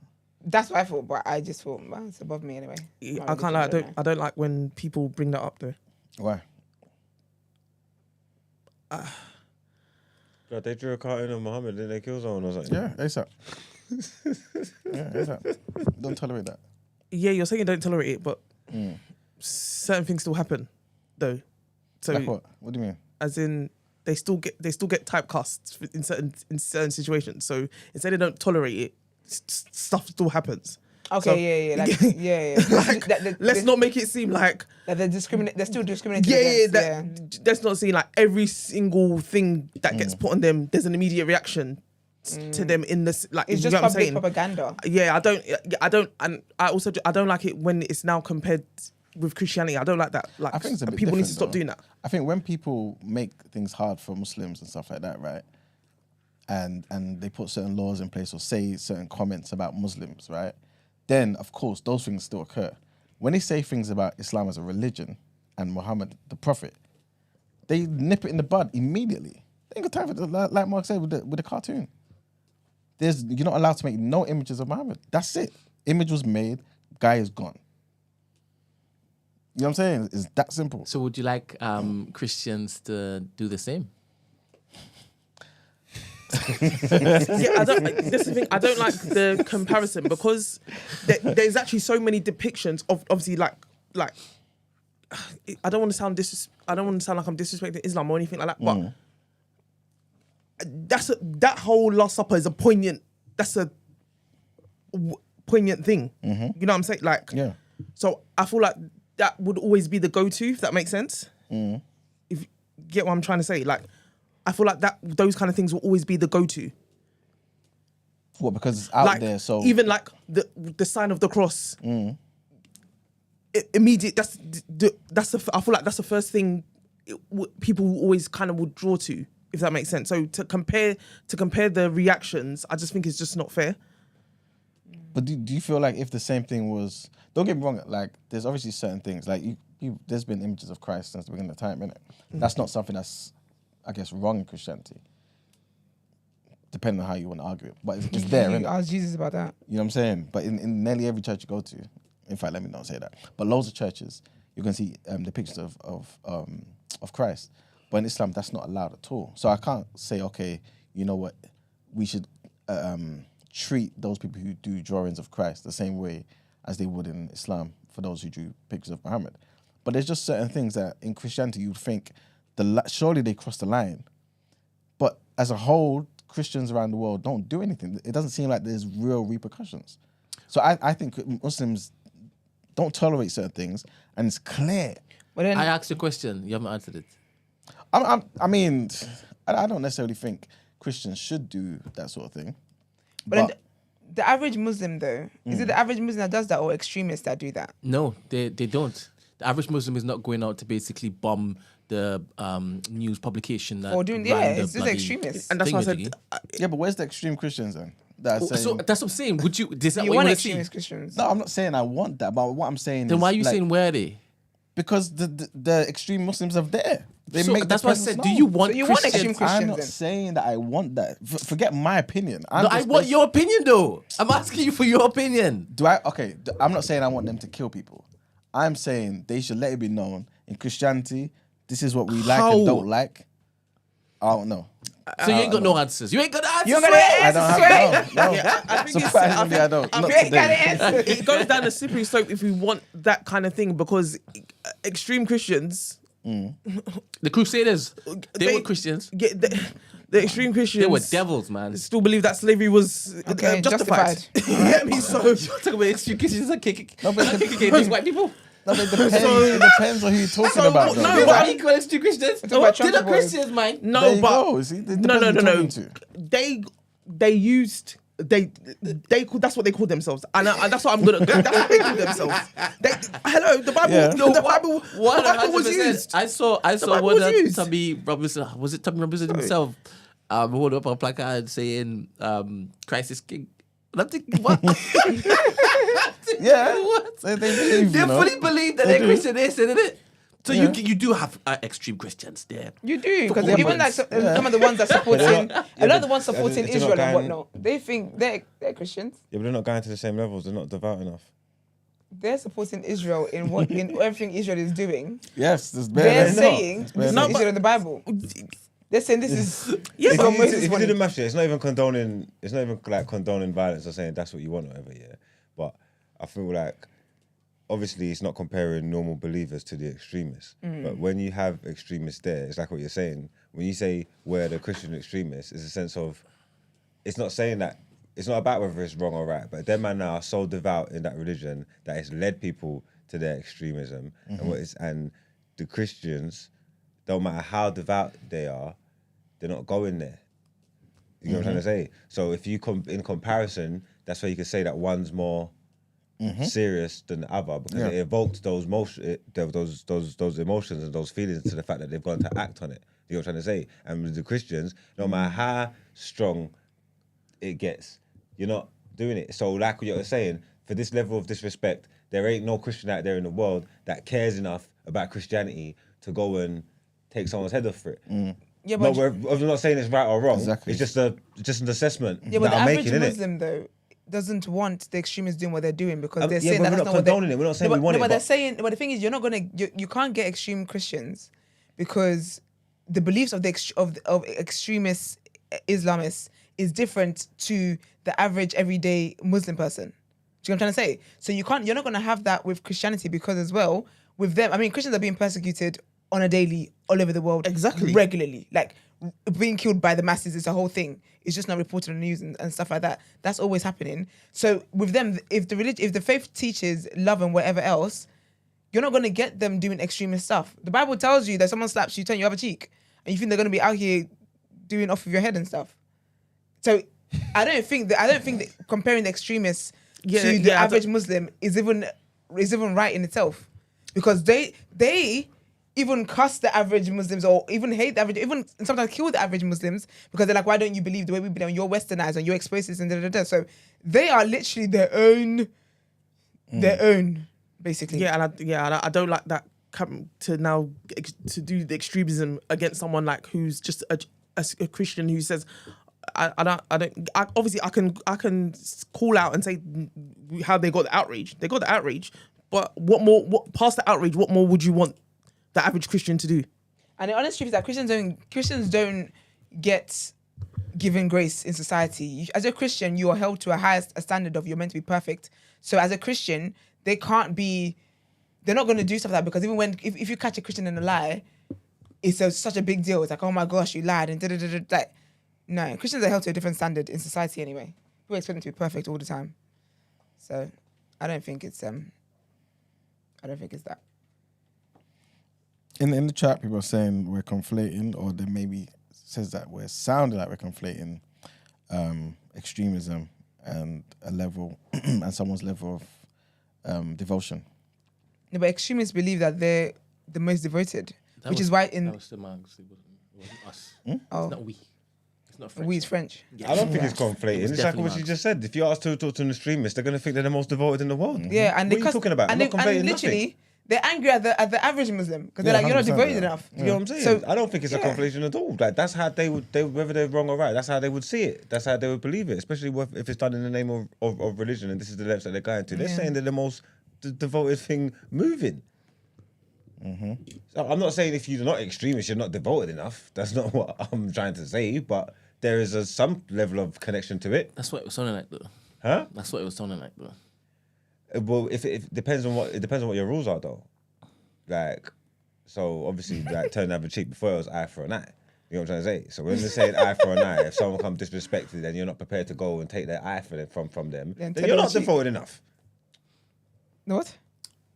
That's what I thought, but I just thought, well, it's above me anyway. I can't lie. I don't like when people bring that up though. Why? God, they drew a cartoon of Muhammad, then they kill someone or something. Yeah, ASAP. Yeah, ASAP. Don't tolerate that. Yeah, you're saying you don't tolerate it, but certain things still happen though. So Like what? What do you mean? as in they still get typecast in certain situations. So instead they don't tolerate it, stuff still happens. Okay, Let's not make it seem like that they're still discriminating. Let's not see like every single thing that gets put on them. There's an immediate reaction to them in this. Like It's you just know what I'm public saying? propaganda. Yeah, and I don't like it when it's now compared with Christianity. I don't like that. Like I think it's a bit people need to different, stop though. doing that. I think when people make things hard for Muslims and stuff like that, right? And they put certain laws in place or say certain comments about Muslims, right? Then, of course, those things still occur. When they say things about Islam as a religion and Muhammad, the prophet, they nip it in the bud immediately. They ain't got time for it, like Mark said with the cartoon. You're not allowed to make no images of Muhammad. That's it. Image was made, guy is gone. You know what I'm saying? It's that simple. So would you like Christians to do the same? I don't. This is the thing. I don't like the comparison because there's actually so many depictions of obviously like. I don't want to sound like I'm disrespecting Islam or anything like that, but that whole Last Supper is a poignant. That's a poignant thing. You know what I'm saying? Like, Yeah. So I feel like that would always be the go-to, if that makes sense. If you get what I'm trying to say, like. I feel like those kind of things will always be the go-to. What, because it's out like, there, so... Even like the sign of the cross. Immediate, I feel like that's the first thing people always kind of would draw to, if that makes sense. So to compare the reactions, I just think it's just not fair. But do you feel like if the same thing was... Don't get me wrong, like, there's obviously certain things, like, there's been images of Christ since the beginning of time, innit? That's not something that's... I guess, wrong in Christianity. Depending on how you want to argue it. But it's there, innit? Ask Jesus about that. You know what I'm saying? But in nearly every church you go to, in fact, let me not say that, but loads of churches, you can see depictions of Christ. But in Islam, that's not allowed at all. So I can't say, okay, you know what, we should treat those people who do drawings of Christ the same way as they would in Islam for those who drew pictures of Muhammad. But there's just certain things that in Christianity you'd think, surely they cross the line. But as a whole, Christians around the world don't do anything. It doesn't seem like there's real repercussions. So I think Muslims don't tolerate certain things, and it's clear. But then, I asked you a question. You haven't answered it. I mean, I don't necessarily think Christians should do that sort of thing. but then the average Muslim, though, is it the average Muslim that does that or extremists that do that? No, they don't. The average Muslim is not going out to basically bomb the news publication that Or doing, ran the it's just bloody extremists. And that's why I said, Yeah, but where's the extreme Christians then? That are saying, So that's what I'm saying. Would you? Is that You what you want want to see? extremist Christians. no, I'm not saying I want that, but what I'm saying Then is... why are you like, saying where are they? Because the extreme Muslims are there. They So make that's their what I presence said. Do known. you want So you want Christians? extreme Christians I'm not then? saying that I want that. Forget my opinion. No, I want your opinion though. I'm asking you for your opinion. I'm not saying I want them to kill people. I'm saying they should let it be known in Christianity, this is what we like How? and don't like. I don't know. So you ain't got no answers. You ain't got the answers. You ain't got Swear. I don't have no. Yeah, I think Surprisingly, I don't. Not You ain't got today. an answer. it goes down a slippery slope if we want that kind of thing, because extreme Christians, The Crusaders, they were Christians. the extreme Christians, They were devils, man. still believe that slavery was Okay, justified. You get me? So You're talking about extreme Christians and kicking No, but these white people. No, but it depends on who you're talking about. though. no, They but- were equal extreme Christians. talking about They're Trump the boys. Christians, man. no, There you but go. See, it depends no, who you're no. talking to. They used they that's what they called themselves, and that's what I'm gonna. That's what they called themselves. The Bible. Yeah. The Bible. The Bible was 100%. used. I saw Bible one was of used. Tommy Robinson. Was it Tommy Robinson himself? Hold up a placard saying Christ is king. And I'm thinking, what? Yeah. What? They believe, They you know. fully believe that They they're do. Christian, isn't it? So Yeah. you do have extreme Christians there. You do, because For even like comments. some of the ones that supporting, a lot of the ones but supporting they're not Israel and going- whatnot, they think they're Christians. Yeah, but they're not going to the same levels. They're not devout enough. They're supporting Israel in what in everything Israel is doing. Yes, there's They're better. saying It's this is better. Israel in the Bible. They're saying this is Yeah, If what you Moses do the wanted. math, yeah, it's not even condoning. It's not even like condoning violence or saying that's what you want or whatever. Yeah, but I feel like obviously it's not comparing normal believers to the extremists. But when you have extremists there, it's like what you're saying. When you say we're the Christian extremists, it's a sense of, it's not saying that, it's not about whether it's wrong or right, but them man now are so devout in that religion that it's led people to their extremism. And the Christians, don't matter how devout they are, they're not going there. You know what I'm trying to say? So if you in comparison, that's why you can say that one's more serious than the other, because it evoked those those emotions and those feelings to the fact that they've gone to act on it. You know what I'm trying to say? And with the Christians, no matter how strong it gets, you're not doing it. So like what you're saying, for this level of disrespect, there ain't no Christian out there in the world that cares enough about Christianity to go and take someone's head off for it. Yeah, but I'm not saying it's right or wrong. Exactly. It's just an assessment yeah, but that the I'm average making, innit? Muslim though doesn't want the extremists doing what they're doing because they're Yeah, saying but that we're that's not not what they condoning it. We're not saying we want it. But they're But saying, but the thing is, you're not gonna, you can't get extreme Christians because the beliefs of of extremist Islamists is different to the average everyday Muslim person. Do you know what I'm trying to say? So you're not gonna have that with Christianity because as well with them, I mean, Christians are being persecuted on a daily all over the world, Exactly. regularly, like being killed by the masses is a whole thing. It's just not reported on the news and stuff like that. That's always happening. So with them, if the faith teaches love and whatever else, you're not going to get them doing extremist stuff. The Bible tells you that someone slaps you, turn your other cheek, and you think they're going to be out here doing off of your head and stuff. So I don't think that comparing the extremists to the average Muslim is even right in itself, because they even cuss the average Muslims or even hate the average, even sometimes kill the average Muslims because they're like, why don't you believe the way we believe? You're westernized and you're exposed to this and da-da-da-da. So they are literally their own, basically. Yeah, and I don't like that come to now to do the extremism against someone like who's just a Christian who says, obviously I can call out and say how they got the outrage. They got the outrage, but what past the outrage, what more would you want the average Christian to do? And the honest truth is that Christians don't get given grace in society. As a Christian, you are held to a standard of you're meant to be perfect. So as a Christian, they're not going to do stuff like that, because even if you catch a Christian in a lie, it's such a big deal. It's like, oh my gosh, you lied and da-da-da-da. Like, no, Christians are held to a different standard in society anyway. People expect them to be perfect all the time. So I don't think it's that. In the chat, people are saying we're conflating, or there maybe says that we're sounding like we're conflating extremism and a level and someone's level of devotion. No, but extremists believe that they're the most devoted, which is why that was the Marx. It wasn't us. Oh. It's not we. It's not French. we is French. I don't think it's conflating. It was It's like definitely what you Marx. just said. If you ask to talk to an extremist, they're going to think they're the most devoted in the world. Yeah, and What are you talking about? I'm not conflating literally, nothing. they're angry at the average Muslim because they're Yeah, like, you're not 100%, devoted yeah. enough. You know what I'm saying? So- I don't think it's a conflation at all. Like, that's how they would, whether they're wrong or right, that's how they would see it. That's how they would believe it, especially if it's done in the name of religion and this is the lengths that they're going to. They're saying they're the most devoted thing moving. So I'm not saying if you're not extremist, you're not devoted enough. That's not what I'm trying to say, but there is some level of connection to it. That's what it was sounding like, though. Huh? That's what it was sounding like, though. Well, if it depends on what your rules are, though. Like, so obviously, like, turn the other cheek before it was eye for an eye. You know what I'm trying to say? So when they're saying eye for an eye, if someone comes disrespected and you're not prepared to go and take their eye for them from them, Then then turn you're the not cheek. devoted enough. What?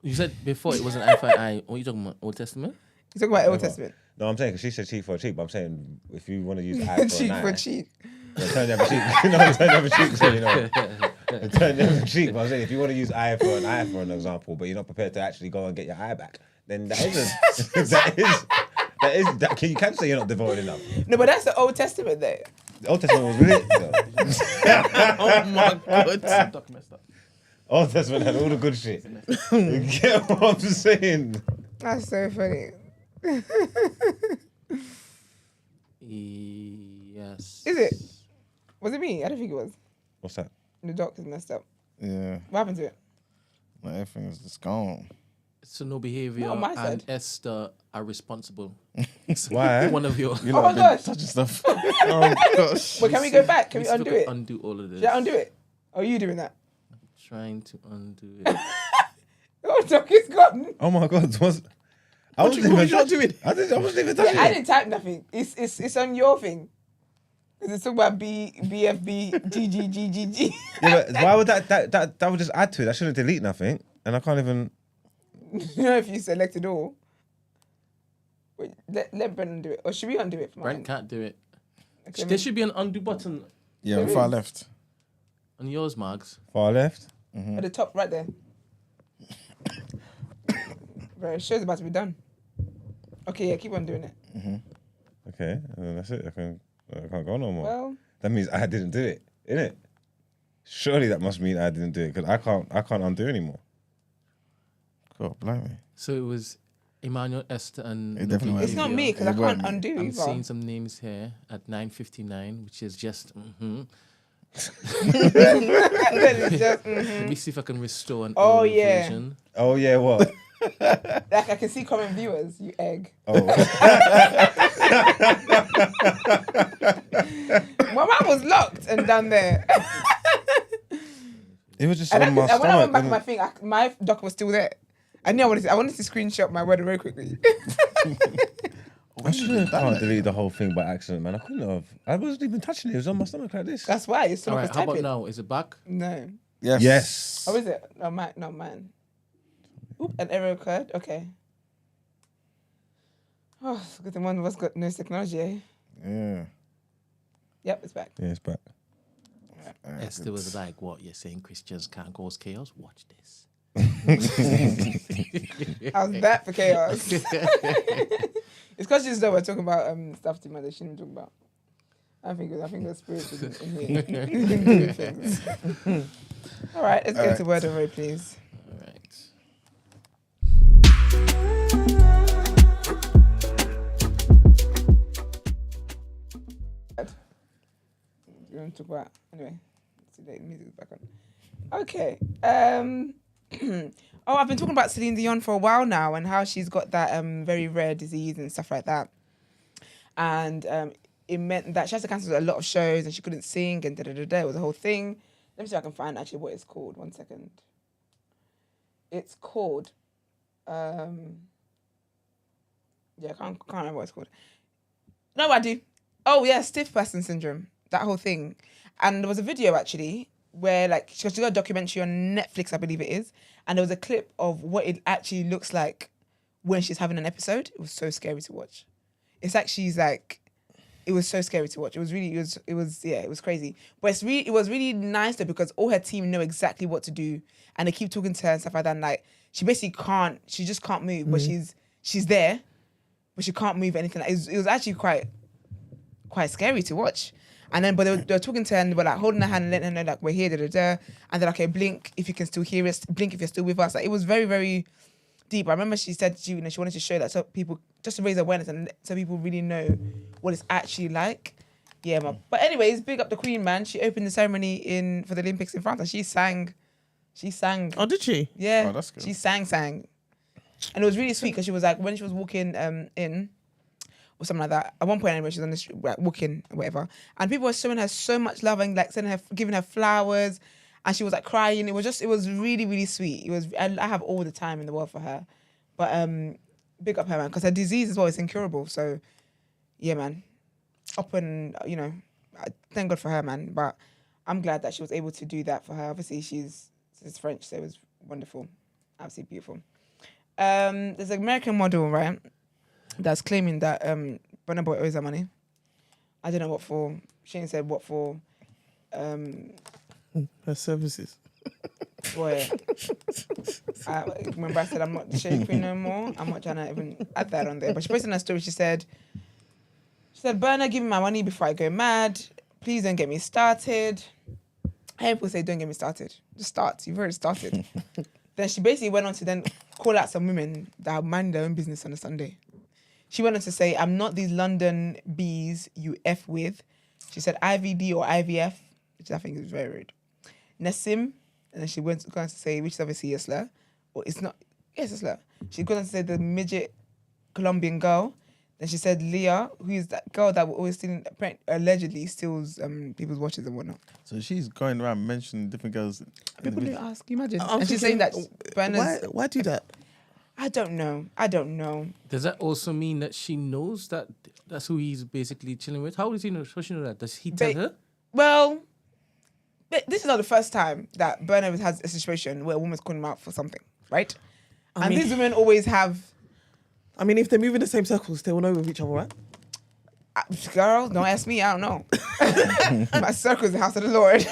You said before it wasn't eye for eye. What are you talking about? Old Testament? You talk about Old Testament. No, I'm saying because she said cheek for a cheek, but I'm saying if you want to use eye for Cheek an eye, for cheek. then turn the other cheek. No, turn the other cheek. So, you know, turn the other cheek. But I'm saying if you want to use eye for an example, but you're not prepared to actually go and get your eye back, then that is you can say you're not devoted enough. No, but that's the Old Testament though. The Old Testament was lit, though. Oh my god. Doc messed up. Old Testament had all the good shit. You get what I'm saying? That's so funny. Yes. Is it? Was it me? I don't think it was. What's that? The doc is messed up. Yeah, What happened to it? like everything is just gone. So no behavior Not on my and side. Esther are responsible. Why? One of your. You Oh lot my have been gosh. touching stuff. Oh gosh. Wait, can we go back? Can we Let's look undo at it? Undo all of this. Should I undo it? Or are you doing that? Trying to undo it. Oh, doc is gone. Oh my God, I wasn't What you not doing? I wasn't even touching I it. didn't type nothing. It's on your thing. Because it's talking about BFB, GGGGG. Yeah, but why would that would just add to it? I shouldn't delete nothing, and I can't even. You know, if you select it all. Wait, let Brent do it. Or should we undo it? Brent can't do it. Okay, There should be an undo button Yeah, on far left. on yours, Margs. Far left. at the top, right there. Right, show's about to be done. Okay, yeah, keep on doing it. Okay, and then that's it. I can't go no more. Well, That means I didn't do it, innit? Surely that must mean I didn't do it because I can't undo anymore. God, blimey. So it was Emmanuel, Esther, and It definitely Navidia. it's not me because It I can't weren't me. undo I'm either. seeing some names here at 9:59, which is just. Then it's just, Let me see if I can restore an Oh, old yeah. version. Oh yeah, what? like I can see common viewers, you egg. Oh, My mouth was locked and down there. it was just And on my when I stomach. went back and- my thing, my doc was still there. I knew I wanted to screenshot my word very quickly. I shouldn't have deleted the whole thing by accident, man. I couldn't have. I wasn't even touching it. It was on my stomach like this. That's why it's still All not right, how about typing. now? Is it back? No. Yes. Yes. Oh, is it? No, man. Oop, an error occurred. Okay. Oh, it's a good thing one of us got no technology. Eh? Yeah. Yep, it's back. Yeah, it's back. Esther was like, "What you're saying? Christians can't cause chaos? Watch this." How's that for chaos? It's because you just know we're talking about stuff too much they shouldn't talk about. I think the spirit is in here. Doing things. All right, let's get to word of the day, please. All right. You want to talk about anyway? Today the music's back on. Okay. Oh, I've been talking about Celine Dion for a while now and how she's got that very rare disease and stuff like that. And it meant that she has to cancel a lot of shows and she couldn't sing and da-da-da-da. It was a whole thing. Let me see if I can find actually what it's called. 1 second. It's called... yeah, I can't remember what it's called. No, I do. Oh, yeah, stiff person syndrome. That whole thing. And there was a video, actually, where, like, she got a documentary on Netflix, I believe it is. And there was a clip of what it actually looks like when she's having an episode. It was so scary to watch. It's like she's, like... It was so scary to watch. It was crazy. But it was really nice though because all her team know exactly what to do and they keep talking to her and stuff like that. And like she basically she just can't move, but she's there, but she can't move anything. It was actually quite scary to watch. And then, but they were talking to her and they were like holding her hand and letting her know like we're here, da da da. And they're like, okay, blink if you can still hear us. Blink if you're still with us. Like it was very, very deep. I remember she said she wanted to show that so people just to raise awareness and so people really know what it's actually like. Yeah, man. But anyways, big up the Queen, man. She opened the ceremony for the Olympics in France and she sang. Oh, did she? Yeah. Oh, that's good. She sang. And it was really sweet because she was like, when she was walking in or something like that, at one point anyway, she was on the street, like, walking or whatever, and people were showing her so much love and like giving her flowers, and she was like crying. It was really, really sweet. I have all the time in the world for her. But big up her, man, because her disease as well is incurable. So, yeah, man. Up and, thank God for her, man. But I'm glad that she was able to do that for her. Obviously, she's French, so it was wonderful. Absolutely beautiful. There's an American model, right, that's claiming that Burna Boy owes her money. I don't know what for. She ain't said what for. Her services. Boy, remember I said I'm not the shade queen no more. I'm not trying to even add that on there. But she posted in her story. She said, Burna, give me my money before I go mad. Please don't get me started. I hear people say, don't get me started. Just start. You've already started. Then she basically went on to then call out some women that mind their own business on a Sunday. She went on to say, I'm not these London bees you F with. She said IVD or IVF, which I think is very rude. Nessim, and then she went on to say, which is obviously a slur, or it's not, yes, a slur. She goes on to say the midget Colombian girl, Then she said Leah, who is that girl that will always allegedly steals people's watches and whatnot. So she's going around mentioning different girls. People do ask, you imagine? I'm And she's saying that thinking, Burna's... why do that? I don't know. Does that also mean that she knows that that's who he's basically chilling with? How does he know? How does she know that? Does he tell her? Well, this is not the first time that Burna has a situation where a woman's calling him out for something, right? I mean, these women always have... I mean, if they move in the same circles, they will know with each other, right? Girl, don't ask me. I don't know. My circle is the house of the Lord.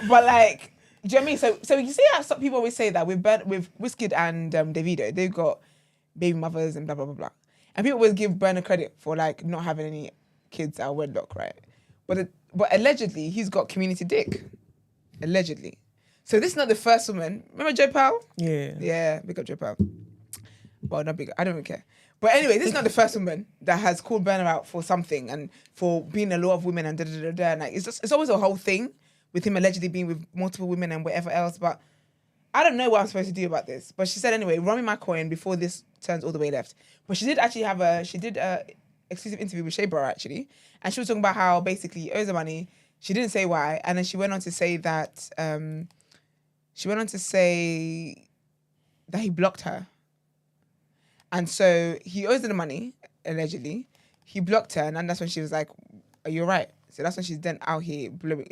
But like, do you know what I mean? So you see how some people always say that with Wizkid and Davido, they've got baby mothers and blah, blah, blah, blah. And people always give Burna credit for like not having any kids out of wedlock, right? But allegedly, he's got community dick. Allegedly. So this is not the first woman. Remember Joe Powell? Yeah. Yeah, big up Joe Powell. Well, not big. I don't even care. But anyway, this is not the first woman that has called Burna out for something and for being a law of women and da da da da. And like, it's always a whole thing with him allegedly being with multiple women and whatever else. But I don't know what I'm supposed to do about this. But she said anyway, run me my coin before this turns all the way left. But she did actually have a exclusive interview with Shea Bra actually, and she was talking about how basically he owes her money. She didn't say why, and then she went on to say that he blocked her. And so he owes her the money, allegedly. He blocked her, and then that's when she was like, are you all right? So that's when she's then out here blowing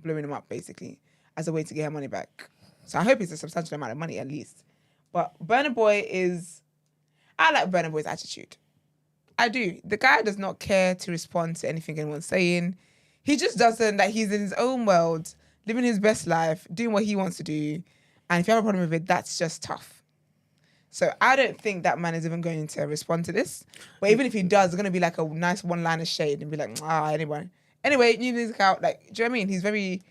him up, basically, as a way to get her money back. So I hope it's a substantial amount of money, at least. But Burna Boy I like Burna Boy's attitude. I do. The guy does not care to respond to anything anyone's saying. He just doesn't, like, he's in his own world, living his best life, doing what he wants to do. And if you have a problem with it, that's just tough. So I don't think that man is even going to respond to this. But even if he does, it's going to be like a nice one-liner shade and be like, anyway, new music out. Like, do you know what I mean? He's very...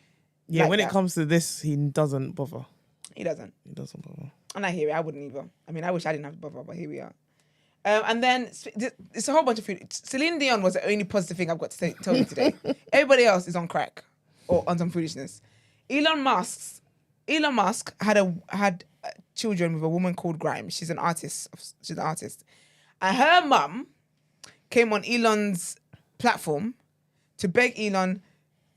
Yeah, like when that. it comes to this, he doesn't bother. He doesn't. He doesn't bother. And I hear it. I wouldn't either. I mean, I wish I didn't have to bother, but here we are. And then it's a whole bunch of food. Celine Dion was the only positive thing I've got to tell you today. Everybody else is on crack or on some foolishness. Elon Musk had children with a woman called Grimes. She's an artist. And her mum came on Elon's platform to beg Elon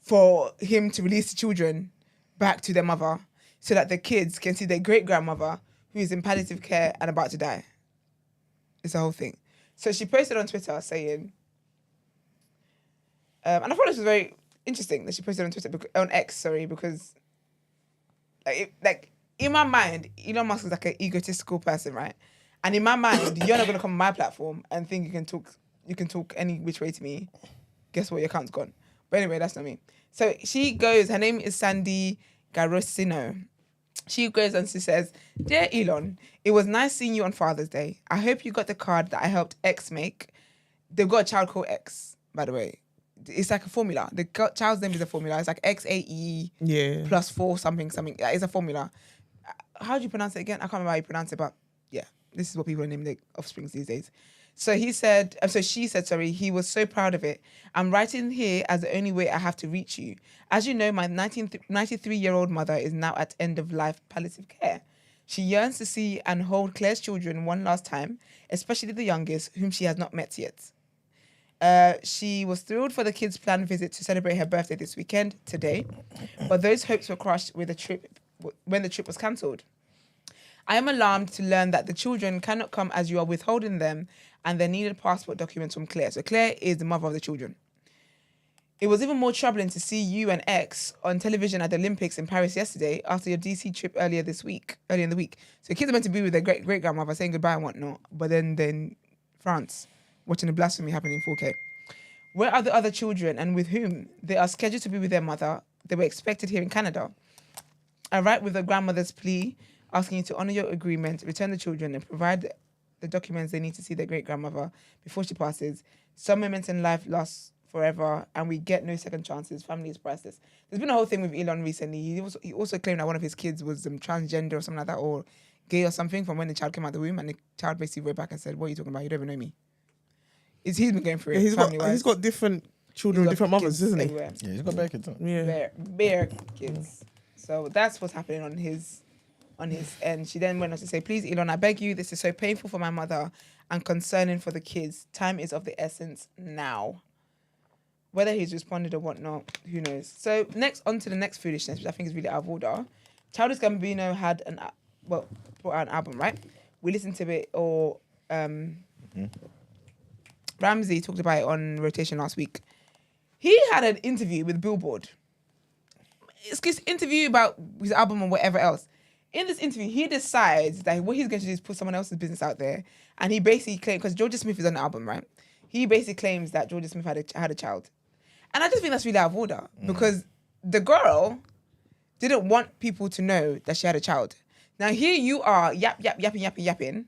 for him to release the children back to their mother so that the kids can see their great-grandmother who is in palliative care and about to die. It's a whole thing. So she posted on Twitter saying, and I thought this was very interesting that she posted on Twitter, on X, because in my mind, Elon Musk is like an egotistical person, right? And in my mind, you're not gonna come on my platform and think you can talk any which way to me. Guess what? Your account's gone. But anyway, that's not me. So she goes, her name is Sandy Garosino. She goes and she says, Dear Elon, it was nice seeing you on Father's Day. I hope you got the card that I helped X make. They've got a child called X, by the way. It's like a formula. The child's name is a formula. It's like XAE plus 4 something. It's a formula. How do you pronounce it again? I can't remember how you pronounce it, but yeah, this is what people name their offsprings these days. So she said, he was so proud of it. I'm writing here as the only way I have to reach you. As you know, my 93-year-old mother is now at end of life palliative care. She yearns to see and hold Claire's children one last time, especially the youngest, whom she has not met yet. She was thrilled for the kids' planned visit to celebrate her birthday this weekend, today, but those hopes were crushed when the trip was cancelled. I am alarmed to learn that the children cannot come as you are withholding them and they needed passport documents from Claire. So Claire is the mother of the children. It was even more troubling to see you and X on television at the Olympics in Paris yesterday after your DC trip earlier in the week. So kids are meant to be with their great-grandmother saying goodbye and whatnot, but then France, watching the blasphemy happening in 4K. Where are the other children and with whom? They are scheduled to be with their mother. They were expected here in Canada. I write with the grandmother's plea, asking you to honour your agreement, return the children and provide the documents they need to see their great-grandmother before she passes. Some moments in life last forever and we get no second chances. Family is priceless. There's been a whole thing with Elon recently. He also claimed that one of his kids was transgender or something like that, or gay or something, from when the child came out of the womb, and the child basically wrote back and said, what are you talking about? You don't even know me. He's been going through it. He's got different children, different mothers, isn't he? Everywhere. Yeah, he's got bare kids. Yeah. Bare kids. So that's what's happening on his end. She then went on to say, please, Elon, I beg you, this is so painful for my mother. and concerning for the kids. Time is of the essence now. Whether he's responded or whatnot, who knows? So next, on to the next foolishness, which I think is really out of order. Childish Gambino had brought out an album, right? We listened to it, or Ramsey talked about it on Rotation last week. He had an interview with Billboard. It's this interview about his album and whatever else. In this interview, he decides that what he's going to do is put someone else's business out there. And he basically claims, because Jorja Smith is on the album, right? He basically claims that Jorja Smith had a child. And I just think that's really out of order. Because the girl didn't want people to know that she had a child. Now here you are, yapping.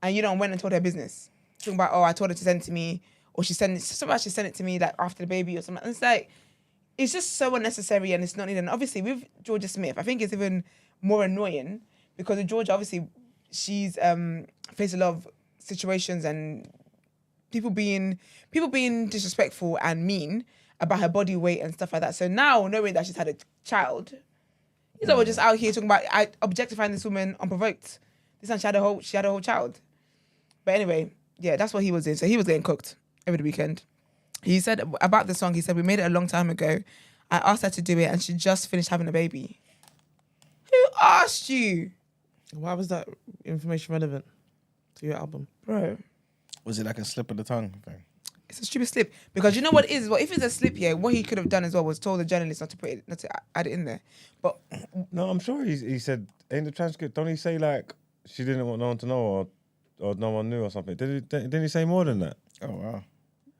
And you don't went and told her business. Talking about, I told her to send it to me. Or she sent it to me like after the baby or something. And it's like, it's just so unnecessary and it's not needed. And obviously with Jorja Smith, I think it's even more annoying because with Jorja, obviously, she's faced a lot of situations and people being disrespectful and mean about her body weight and stuff like that. So now, knowing that she's had a child, he's always just out here talking about objectifying this woman unprovoked. This time she had a whole child. But anyway, yeah, that's what he was in. So he was getting cooked over the weekend. He said about the song, he said, we made it a long time ago. I asked her to do it and she just finished having a baby. Who asked you? Why was that information relevant to your album? Bro. Was it like a slip of the tongue thing? It's a stupid slip. Because you know what it is? Well, if it's a slip, yeah, what he could have done as well was told the journalist not to add it in there. But No, I'm sure he said in the transcript, don't he say like she didn't want no one to know or no one knew or something? Didn't he say more than that? Oh, wow.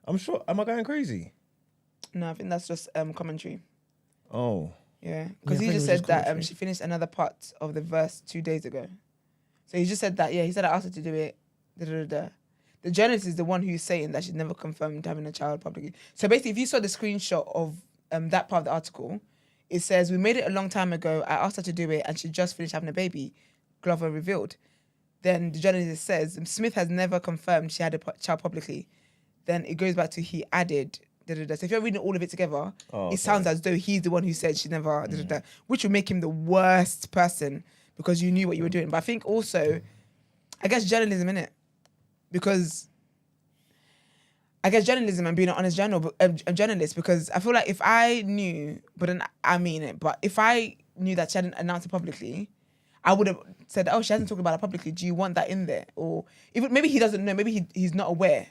I'm sure. Am I going crazy? no, I think that's just commentary. Oh. Yeah. Because Yeah, I he think just it was said that commentary. she finished another part of the verse 2 days ago. So he just said that, yeah, he said I asked her to do it. The journalist is the one who's saying that she's never confirmed having a child publicly. So basically, if you saw the screenshot of that part of the article, it says, we made it a long time ago. I asked her to do it and she just finished having a baby. Glover revealed. Then the journalist says, Smith has never confirmed she had a child publicly. Then it goes back to he added. So if you're reading all of it together, it sounds as though he's the one who said she never, which would make him the worst person because you knew what you were doing. But I think also, I guess journalism, innit? Because I guess journalism and being an honest journalist, because I feel like if I knew, but then I mean it, but if I knew that she hadn't announced it publicly, I would have said, oh, she hasn't talked about it publicly. Do you want that in there? Or even maybe he doesn't know, maybe he's not aware.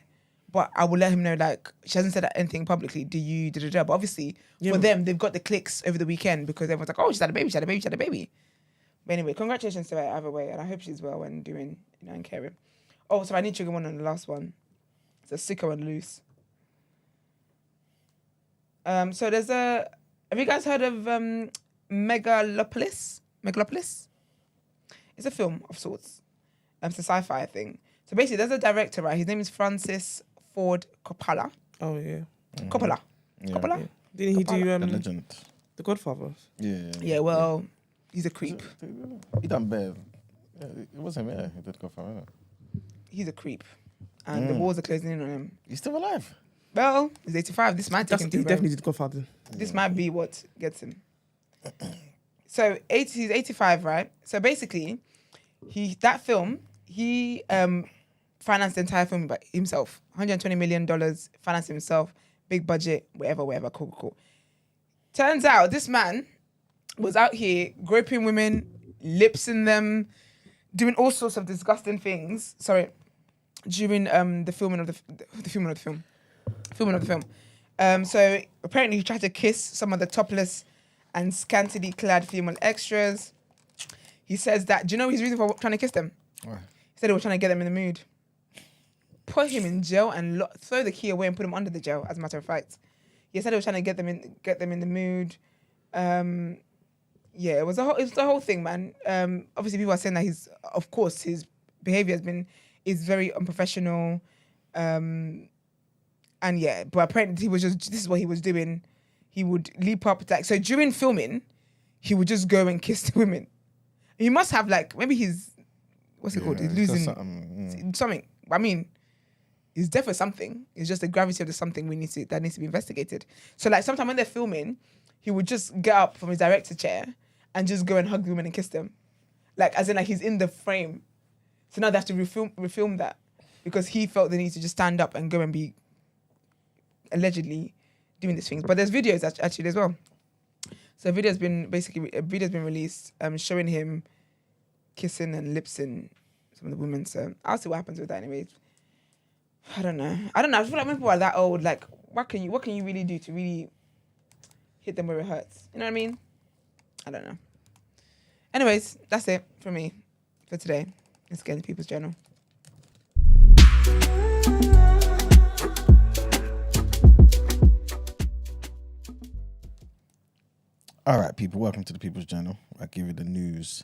But I will let him know, like, she hasn't said anything publicly. Do you, But obviously, for them, they've got the clicks over the weekend because everyone's like, oh, she's had a baby. But anyway, congratulations to her either way. And I hope she's well and doing, and caring. Oh, so I need to trigger one on the last one. It's a sicko and loose. So there's have you guys heard of Megalopolis? It's a film of sorts. It's a sci-fi thing. So basically, there's a director, right? His name is Francis Ford Coppola. Oh, yeah. Coppola. Yeah. Coppola? Yeah. Didn't he do The legend. The Godfather? Yeah. Yeah, well, he's a creep. He done better. Yeah, it was him, yeah. He did go for it. He's a creep. And the walls are closing in on him. He's still alive. Well, he's 85. This might take him He to definitely did Godfather. This might be what gets him. So he's 85, right? So basically, he financed the entire film by himself. $120 million, financed himself, big budget, whatever, cool. Turns out this man was out here groping women, lipsing them, doing all sorts of disgusting things. Sorry, during the filming of the film. So apparently he tried to kiss some of the topless and scantily clad female extras. He says that, do you know his reason for trying to kiss them? Why? He said he was trying to get them in the mood. Put him in jail and throw the key away and put him under the jail, as a matter of fact. He said he was trying to get them in the mood. Yeah, it was the whole thing, man. Obviously people are saying that his behavior is very unprofessional. And yeah, but apparently this is what he was doing. He would leap up, so during filming, he would just go and kiss the women. He must have maybe he's, what's it called? He's losing something. I mean, it's definitely something. It's just the gravity of the something that needs to be investigated. So sometimes when they're filming, he would just get up from his director chair and just go and hug the women and kiss them. As in he's in the frame. So now they have to refilm that. because he felt the need to just stand up and go and be allegedly doing these things. But there's videos actually as well. So a video's been released showing him kissing and lipsing some of the women. So I'll see what happens with that anyway. I don't know. I feel like when people are that old, like what can you really do to really hit them where it hurts? You know what I mean? I don't know. Anyways, that's it for me for today. Let's get into People's Journal. All right, people, welcome to the People's Journal. I give you the news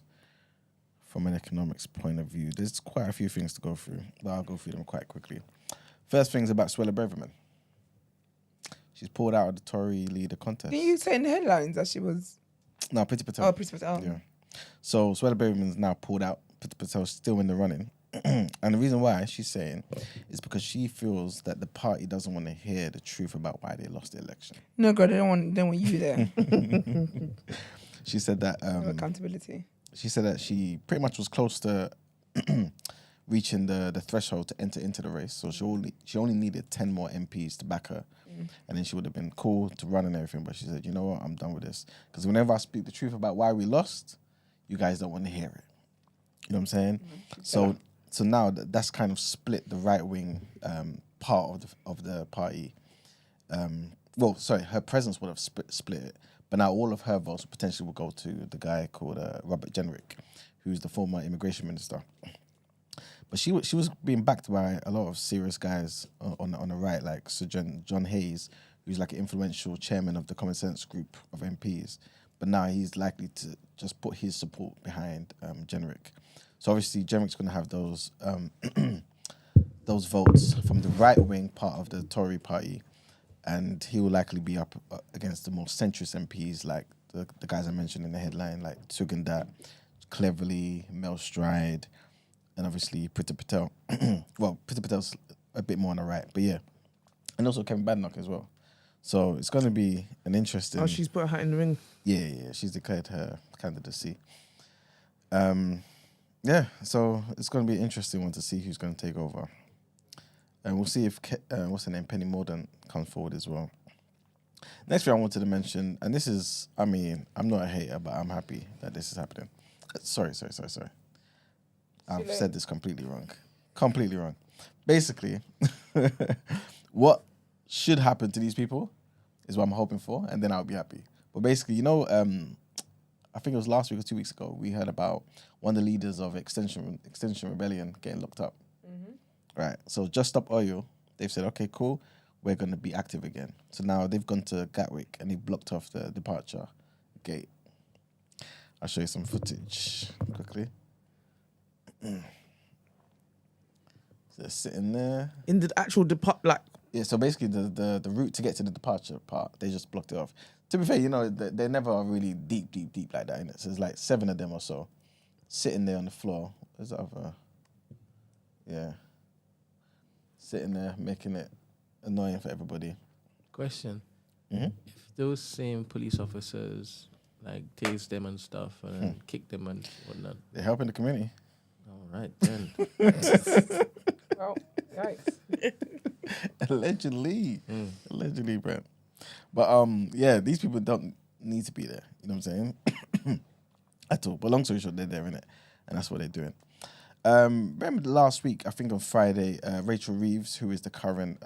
from an economics point of view. There's quite a few things to go through, but I'll go through them quite quickly. First thing's about Suella Braverman. She's pulled out of the Tory leader contest. Didn't you say in the headlines that she was... No, Priti Patel. Oh, Priti Patel. Yeah. So Suella Braverman's now pulled out. Priti Patel's still in the running. And the reason why she's saying is because she feels that the party doesn't want to hear the truth about why they lost the election. No, God, they don't want you there. She said that... No accountability. She said that she pretty much was close to reaching the threshold to enter into the race. So she only needed 10 more MPs to back her. And then she would have been cool to run and everything. But she said, you know what, I'm done with this. Because whenever I speak the truth about why we lost, you guys don't want to hear it. You know what I'm saying? So now that's kind of split the right-wing part of the party. Her presence would have split it. But now all of her votes potentially will go to the guy called Robert Jenrick, who's the former immigration minister. But she was being backed by a lot of serious guys on the right, like Sir John Hayes, who's like an influential chairman of the Common Sense group of MPs. But now he's likely to just put his support behind Jenrick. So obviously Jenrick's going to have those those votes from the right-wing part of the Tory party, and he will likely be up against the more centrist MPs, like the guys I mentioned in the headline, like Tugandat, Cleverly, Mel Stride, and obviously Priti Patel. Well, Priti Patel's a bit more on the right, but yeah. And also Kevin Badenoch as well. So it's going to be an interesting... Oh, she's put her hat in the ring. Yeah. She's declared her candidacy. So it's going to be an interesting one to see who's going to take over. And we'll see if, what's her name, Penny Mordaunt comes forward as well. Next thing I wanted to mention, and this is, I mean, I'm not a hater, but I'm happy that this is happening. Sorry. I've said this completely wrong. Basically, what should happen to these people is what I'm hoping for, and then I'll be happy. But basically, I think it was last week or 2 weeks ago, we heard about one of the leaders of Extinction Rebellion getting locked up. Mm-hmm. Right. So Just Stop Oil, they've said, okay, cool, we're going to be active again. So now they've gone to Gatwick and they've blocked off the departure gate. I'll show you some footage quickly. So they're sitting there. In the actual Yeah, so basically the route to get to the departure part, they just blocked it off. To be fair, they're never really deep like that, innit? So there's like 7 of them or so sitting there on the floor. There's the other, yeah. Sitting there, making it annoying for everybody. Question. Mm-hmm. If those same police officers like tase them and stuff and kick them and whatnot. They're helping the community. All right, then. Well, yikes. Allegedly, Brent. But these people don't need to be there. You know what I'm saying? At all. But long story short, they're there, innit? And that's what they're doing. Remember last week, I think on Friday, Rachel Reeves, who is the current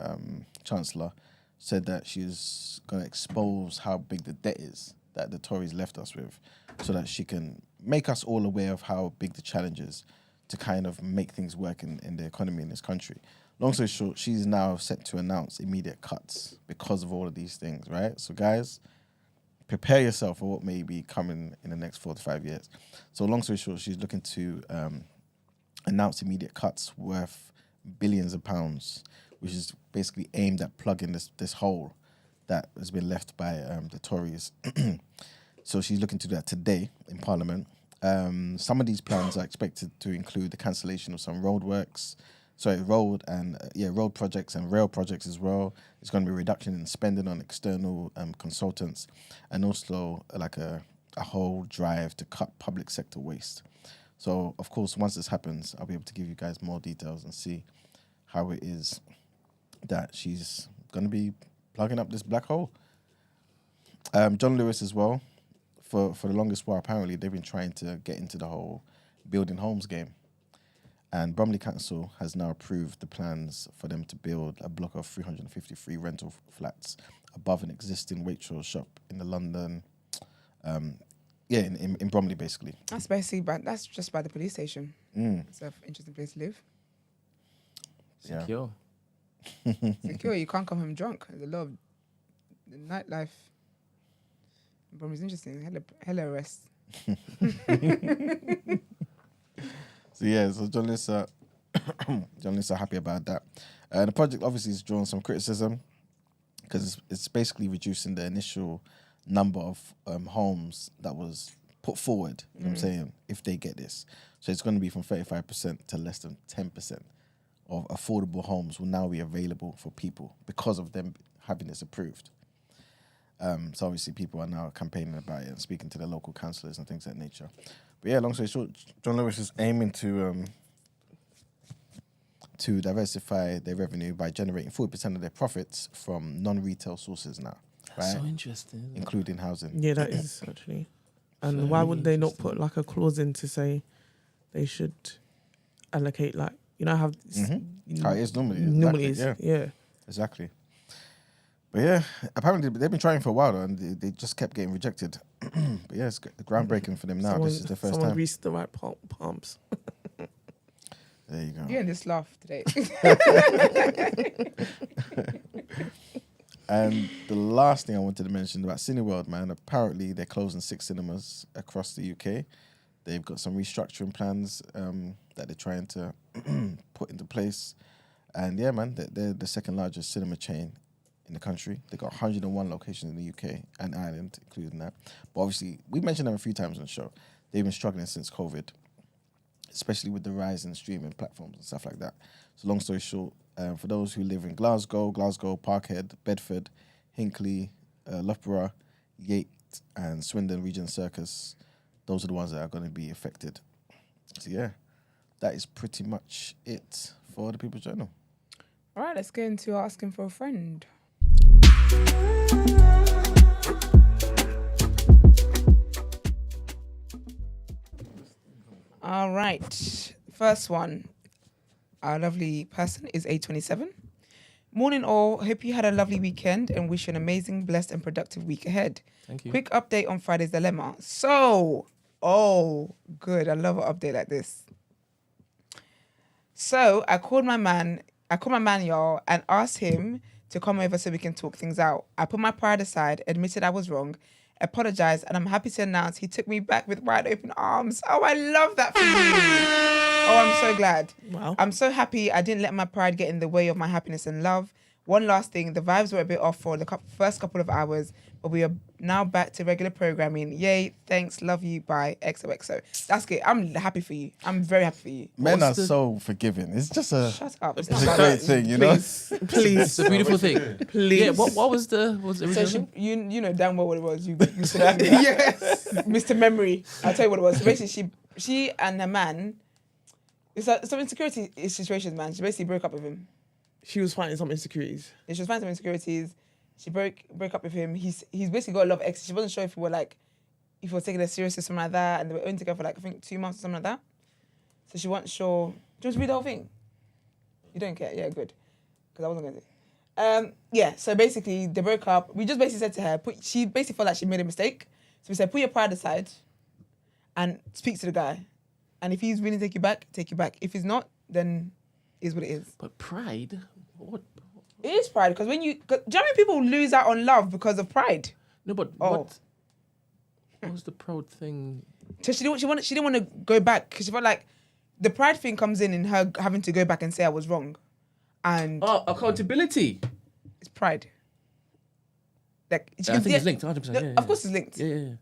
Chancellor, said that she's going to expose how big the debt is that the Tories left us with, so that she can make us all aware of how big the challenge is to kind of make things work in the economy in this country. Long story short, she's now set to announce immediate cuts because of all of these things, right? So guys, prepare yourself for what may be coming in the next 4 to 5 years. So long story short, she's looking to announce immediate cuts worth billions of pounds, which is basically aimed at plugging this hole that has been left by the Tories. So she's looking to do that today in Parliament. Some of these plans are expected to include the cancellation of some road projects and rail projects as well. There's going to be a reduction in spending on external consultants, and also like a whole drive to cut public sector waste. So, of course, once this happens, I'll be able to give you guys more details and see how it is that she's going to be plugging up this black hole. John Lewis as well. For the longest while, apparently, they've been trying to get into the whole building homes game. And Bromley Council has now approved the plans for them to build a block of 353 rental flats above an existing Waitrose shop in the London, in Bromley, basically. That's basically, that's just by the police station. It's an interesting place to live. Secure. Secure. You can't come home drunk. There's a lot of the nightlife. Bromley's interesting. Hella arrests. So John Lewis are happy about that. The project obviously has drawn some criticism because it's basically reducing the initial number of homes that was put forward, you know what I'm saying, if they get this. So it's going to be from 35% to less than 10% of affordable homes will now be available for people because of them having this approved. So obviously people are now campaigning about it and speaking to their local councillors and things of that nature. But yeah, long story short, John Lewis is aiming to diversify their revenue by generating 40% of their profits from non-retail sources now. That's right? so interesting. Including housing. Yeah, that is actually. And why would they not put like a clause in to say they should allocate how how it is normally. Normally Exactly, is, yeah. Exactly. But yeah, apparently they've been trying for a while though, and they just kept getting rejected. But yeah, it's groundbreaking for them now. This is the first someone time. greased the right palms. There you go. You're in this laugh today. And the last thing I wanted to mention about Cineworld, man, apparently they're closing 6 cinemas across the UK. They've got some restructuring plans that they're trying to put into place. And yeah, man, they're the second largest cinema chain in the country. They've got 101 locations in the UK and Ireland, including that. But obviously, we mentioned them a few times on the show. They've been struggling since COVID, especially with the rise in streaming platforms and stuff like that. So long story short, for those who live in Glasgow, Parkhead, Bedford, Hinckley, Loughborough, Yate and Swindon Region Circus, those are the ones that are going to be affected. So yeah, that is pretty much it for the People's Journal. All right, let's get into asking for a friend. All right, first one. Our lovely person is A27. Morning all, hope you had a lovely weekend and wish you an amazing, blessed and productive week ahead. Thank you. Quick update on Friday's dilemma. Good. I love an update like this. So I called my man, y'all, and asked him to come over so we can talk things out. I put my pride aside, admitted I was wrong, apologized, and I'm happy to announce he took me back with wide open arms. Oh, I love that for you. Oh, I'm so glad. Wow. I'm so happy I didn't let my pride get in the way of my happiness and love. One last thing, the vibes were a bit off for the first couple of hours, but we are now back to regular programming. Yay, thanks, love you, bye, XOXO. That's good. I'm happy for you. I'm very happy for you. Men are so forgiving. It's just a... Shut up. It's a great thing, you know? Please. It's a beautiful thing. Please. Yeah, what was the So original? you know damn well what it was. You Mr. Yes, Mr. Memory. I'll tell you what it was. So basically, she and her man. It's some insecurity situations, man. She basically broke up with him. She was fighting some insecurities. Yeah, she was finding some insecurities. She broke up with him. He's basically got a lot of exes. She wasn't sure if he was taking her serious or something like that. And they were only together for I think 2 months or something like that. So she wasn't sure. Do you want to read the whole thing? You don't care? Yeah, good. Because I wasn't going to. Yeah, so basically they broke up. We just basically said to her, she basically felt like she made a mistake. So we said, put your pride aside and speak to the guy. And if he's willing to take you back, take you back. If he's not, then it is what it is. But pride? What? It is pride because do you know how many people lose out on love because of pride? No, but what was the proud thing? So she didn't want to go back because she felt like the pride thing comes in her having to go back and say I was wrong, and accountability. it's pride. Like I think it's linked 100%. Yeah, of course it's linked. Yeah.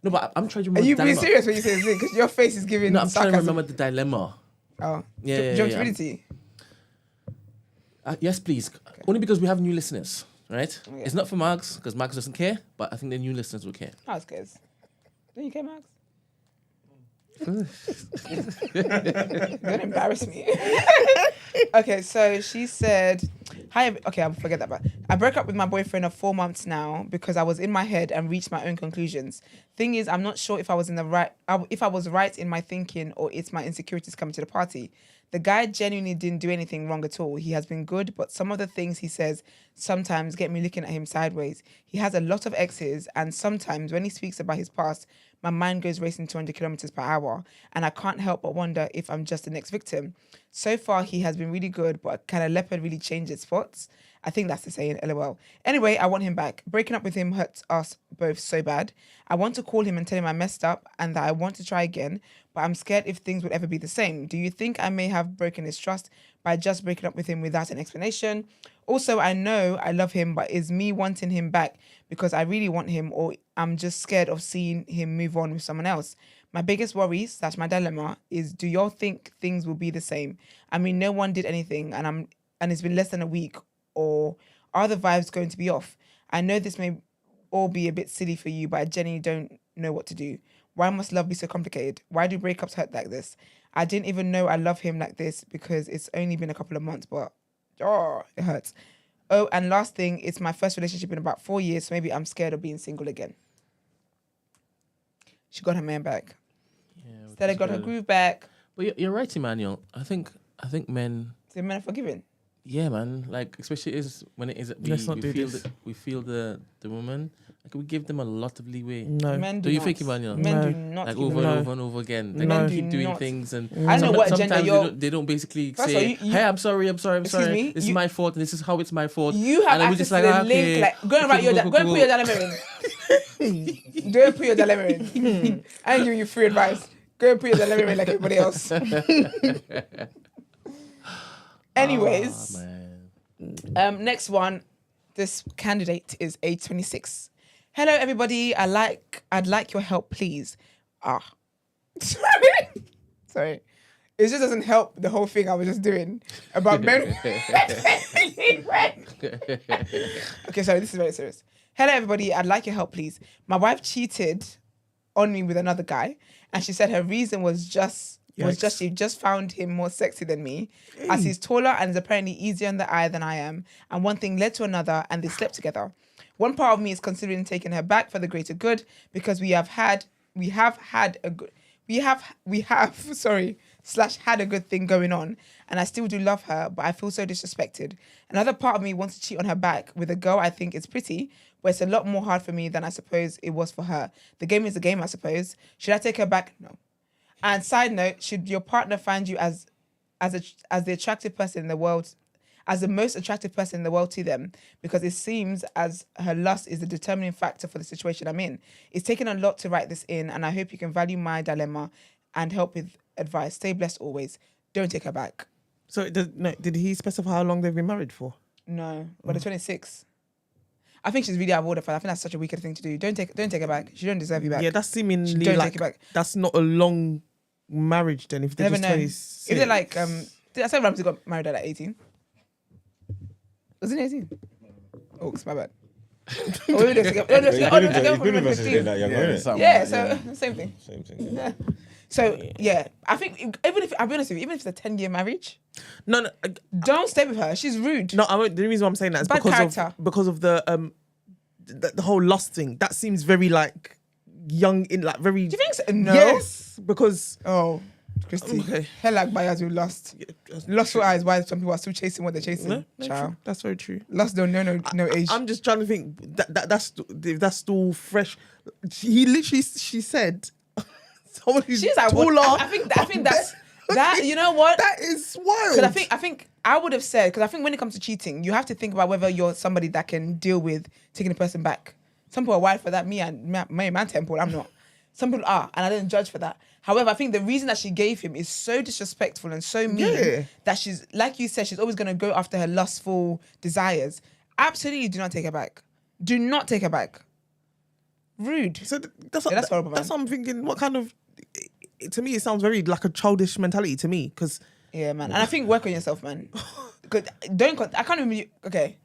No, but I'm trying to Are remember. you the being dilemma. serious when you say it's linked? Because your face is giving. No, I'm trying to sarcasm. remember the dilemma. Oh, Yeah. accountability. Yes, please. Okay. Only because we have new listeners, right? Okay. It's not for Max because Max doesn't care, but I think the new listeners will care. Max cares. Don't you care, Max? Don't embarrass me. Okay, so she said, "Hi." Okay, I'll forget that. But I broke up with my boyfriend of 4 months now because I was in my head and reached my own conclusions. Thing is, I'm not sure if I was if I was right in my thinking or it's my insecurities coming to the party. The guy genuinely didn't do anything wrong at all. He has been good, but some of the things he says sometimes get me looking at him sideways. He has a lot of exes, and sometimes when he speaks about his past, my mind goes racing 200 kilometers per hour, and I can't help but wonder if I'm just the next victim. So far, he has been really good, but can a leopard really change its spots? I think that's the saying, LOL. Anyway, I want him back. Breaking up with him hurts us both so bad. I want to call him and tell him I messed up and that I want to try again, but I'm scared if things would ever be the same. Do you think I may have broken his trust by just breaking up with him without an explanation? Also, I know I love him, but is me wanting him back because I really want him, or I'm just scared of seeing him move on with someone else? My biggest worry / my dilemma is, do y'all think things will be the same? I mean, no one did anything and it's been less than a week, or are the vibes going to be off? I know this may all be a bit silly for you, but I genuinely don't know what to do. Why must love be so complicated? Why do breakups hurt like this? I didn't even know I love him like this because it's only been a couple of months, but it hurts. Oh, and last thing, it's my first relationship in about 4 years, so maybe I'm scared of being single again. She got her man back. Yeah, Stella got her groove back. But you're right, Emmanuel. I think men. So men are forgiving. Yeah, man. Like, especially when it is we feel the woman. Like, we give them a lot of leeway. No. Men Do you think, Emmanuel? Men do not. Like give over them- and over and over again. They Men keep do doing not. things, and I don't know what agenda sometimes they don't basically First say, of all, "Hey, I'm sorry. Excuse Sorry. me? This is my fault, and this is how it's my fault." You have and then we access just to like, the link. okay, Like, go and write your, go and put your dilemma in. Go and put your dilemma in. I ain't giving you free advice. Go and put your dilemma in like everybody else. Anyways, next one. This candidate is age 26. Hello, everybody. I'd like your help, please. Sorry. It just doesn't help the whole thing I was just doing about men. Okay, sorry, this is very serious. Hello, everybody. I'd like your help, please. My wife cheated on me with another guy, and she said her reason was just she just found him more sexy than me, as he's taller and is apparently easier on the eye than I am. And one thing led to another, and they slept together. One part of me is considering taking her back for the greater good, because we have had a good thing going on, and I still do love her, but I feel so disrespected. Another part of me wants to cheat on her back with a girl I think is pretty, but it's a lot more hard for me than I suppose it was for her. The game is the game, I suppose. Should I take her back? No. And side note, should your partner find you as the attractive person in the world, as the most attractive person in the world to them, because it seems as her lust is the determining factor for the situation I'm in. It's taken a lot to write this in, and I hope you can value my dilemma and help with advice. Stay blessed always. Don't take her back. So did he specify how long they've been married for? No, but they're 26. I think she's really out of order for that. I think that's such a wicked thing to do. Don't take her back. She don't deserve you back. Yeah, that's seemingly Don't like take it back. that's not a long marriage then. If they're Never just know. 26. If they're like, I said Ramsey got married at like 18. Wasn't it 18? Oh, it's my bad. He's been versus that young, isn't it? Yeah, so same thing. Same thing. Yeah. So yeah, I think even if I'll be honest with you, even if it's a 10-year marriage, No, don't stay with her. She's rude. no. I won't, the reason why I'm saying that is Bad character. because of the whole lust thing. That seems very like young in like very. Do you think so? No. Yes, because Oh, Christy. Okay. Hell like buyers who lost. Lustful eyes. Why some people are still chasing what they're chasing? no, Child. true. That's very true. Lust don't know no age. I'm just trying to think that's still fresh. She said someone who's She's like, taller. I think that's that. You know what? That is wild. Because I think I would have said, because I think when it comes to cheating, you have to think about whether you're somebody that can deal with taking a person back. Some people are wild for that. Me and my man temple, I'm not. Some people are, and I don't judge for that. However, I think the reason that she gave him is so disrespectful and so mean that she's, like you said, she's always going to go after her lustful desires. Absolutely do not take her back. Do not take her back. Rude. So that's horrible, That's man. what I'm thinking. What kind of? To me, it sounds very like a childish mentality to me. Because Yeah, man. And I think work on yourself, man. Because I can't even. Okay.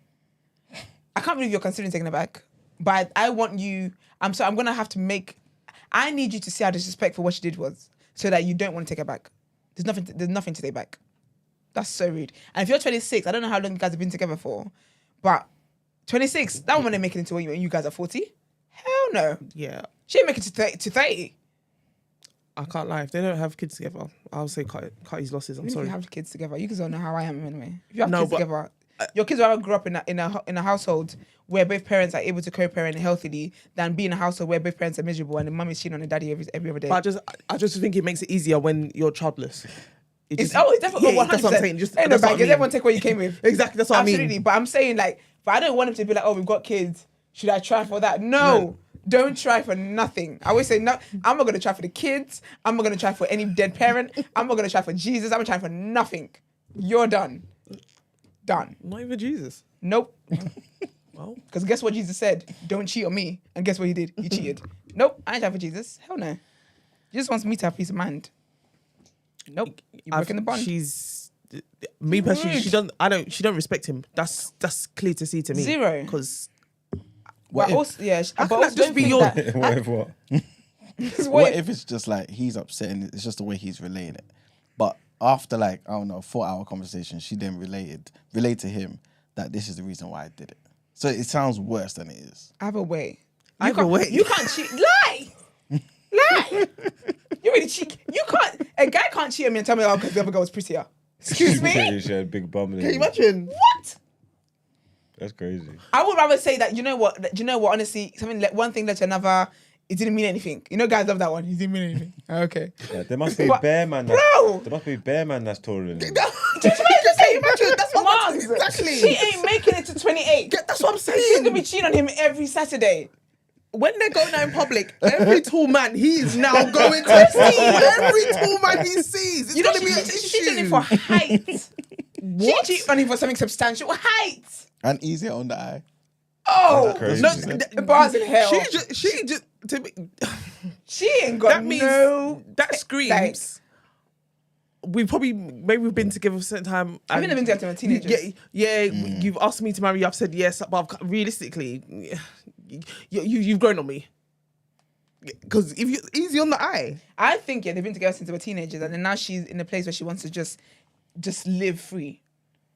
I can't believe you're considering taking it back. But I want you. I'm gonna have to make. I need you to see how disrespectful what she did was. so that you don't want to take her back. There's nothing to take back. That's so rude. And if you're 26, I don't know how long you guys have been together for, but 26, that woman ain't making it to when you guys are 40. Hell no. Yeah. She ain't making it to 30. I can't lie. If they don't have kids together, I'll say cut his losses. I'm Even sorry. if you have kids together, you guys don't know how I am anyway. If you have No, kids but- together, your kids will rather grow up in a household where both parents are able to co-parent healthily than be in a household where both parents are miserable and the mum is cheating on the daddy every other day. But I just think it makes it easier when you're childless. It's definitely 100%. That's what I'm saying. Just, Ain't no that's what I baggage. mean. Everyone take what you came with. Exactly, that's what I mean. Absolutely. But I'm saying but I don't want him to be like, oh, we've got kids. Should I try for that? No. Don't try for nothing. I always say, no, I'm not going to try for the kids. I'm not going to try for any dead parent. I'm not going to try for Jesus. I'm going to try for nothing. You're done. Done. Not even Jesus. Nope. Well, Because guess what Jesus said? Don't cheat on me. And guess what he did? He cheated. Nope. I ain't trying for Jesus. Hell no. He just wants me to have peace of mind. Nope. You're breaking the bond. She's me personally. She don't respect him. That's clear to see to me. Zero. Because But also, yeah. How But can that also just don't be think your- that- Whatever. What if it's just like he's upset and it's just the way he's relaying it? But after like, I don't know, a 4-hour conversation, she then relayed to him that this is the reason why I did it. So it sounds worse than it is. Either way. Either way. You can't cheat. Lie! Lie! You really cheat. You can't. A guy can't cheat on me and tell me, oh, because the other girl was prettier. Excuse me? She had a big bum. can you imagine? What? That's crazy. I would rather say that, you know what, honestly, one thing led to another, it didn't mean anything. You know, guys love that one. It didn't mean anything. Okay. Yeah, there must be But- bear man. Bro! There must be bear man that's taller than him. Imagine, that's what I'm Mars, exactly. She ain't making it to 28. That's what I'm She's gonna saying. be cheating on him every Saturday. When they're going out in public, every tall man he's now going to see. Every tall man he sees, it's You know, gonna be an she's cheating on him issue. for height. What? She cheating on him for something substantial. Height. And easier on the eye. Oh, That's crazy. No, the bars in hell. She just to me, She ain't got that means no. that screams. We've been together for a certain time. I think they've been together when teenagers. Yeah. You've asked me to marry you. I've said yes, but realistically, you've grown on me. Because if you're easy on the eye, I think they've been together since they were teenagers, and then now she's in a place where she wants to just live free.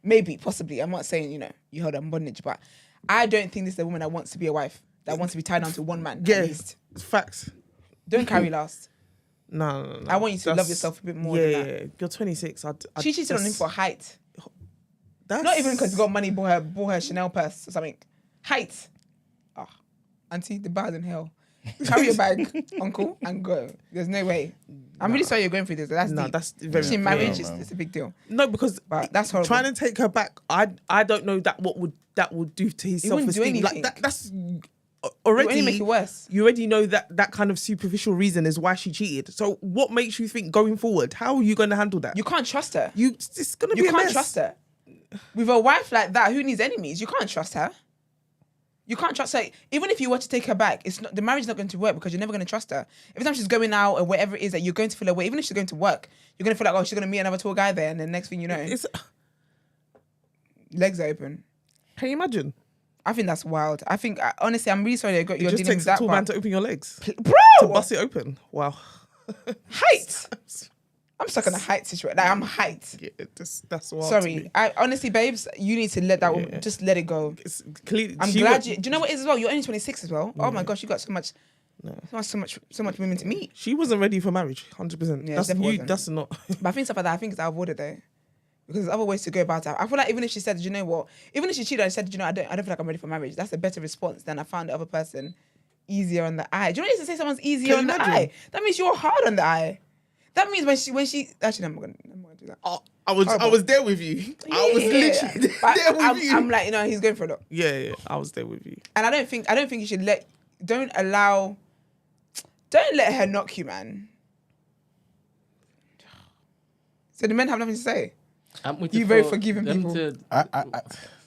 Maybe, possibly. I'm not saying you hold her in bondage, but I don't think this is a woman that wants to be a wife, that wants to be tied down to one man. yeah, At least. it's facts. Don't carry last. No. I want you to love yourself a bit more than that. Yeah, you're 26. She cheated on him for height. That's Not even because he got money, bought her Chanel purse or something. Height. Ah, auntie, the bar's in hell. Carry your bag, uncle, and go. There's no way. I'm really sorry you're going through this. That's No, deep. that's very Actually, deep. marriage Yeah, is man. it's a big deal. No, because But that's horrible. trying to take her back, I don't know what would do to his It wouldn't do self-esteem. Like anything. that's It already will only make it worse. You already know that kind of superficial reason is why she cheated. So what makes you think going forward, how are you going to handle that? You can't trust her. It's going to be You a can't mess. trust her. With a wife like that, who needs enemies? You can't trust her. You can't trust her. Even if you were to take her back, the marriage is not going to work because you're never going to trust her. Every time she's going out or wherever it is that you're going to feel away, even if she's going to work, you're going to feel like, oh, she's going to meet another tall guy there, and then next thing you know, legs are open. Can you imagine? I think that's wild. I think, honestly, I'm really sorry you're It just dealing takes with a that tall man part. to open your legs. To Bro! bust it open. Wow. Height! I'm stuck on a height situation. Like, I'm height. Yeah, that's wild. to Sorry. me. I honestly, babes, you need to let that woman, just let it go. It's clearly, I'm she glad went- you. Do you know what it is as well? You're only 26 as well. Oh my gosh, you got so much women to meet. She wasn't ready for marriage, 100%. Yeah, That's definitely you. wasn't. That's not. But I think stuff like that, I think it's out of order though, because there's other ways to go about it. I feel like even if she said, you know what, even if she cheated and said, I don't feel like I'm ready for marriage, that's a better response than I found the other person easier on the eye. Do you know what it is to say someone's easier Can on you the imagine? eye? That means you're hard on the eye. That means when she actually, I'm not gonna do that. I was there with you. I was literally But there with you. I'm like, he's going for a lot. Yeah, I was there with you. And I don't think you should don't let her knock you, man. So the men have nothing to say. I'm with You very for forgiving them people. to-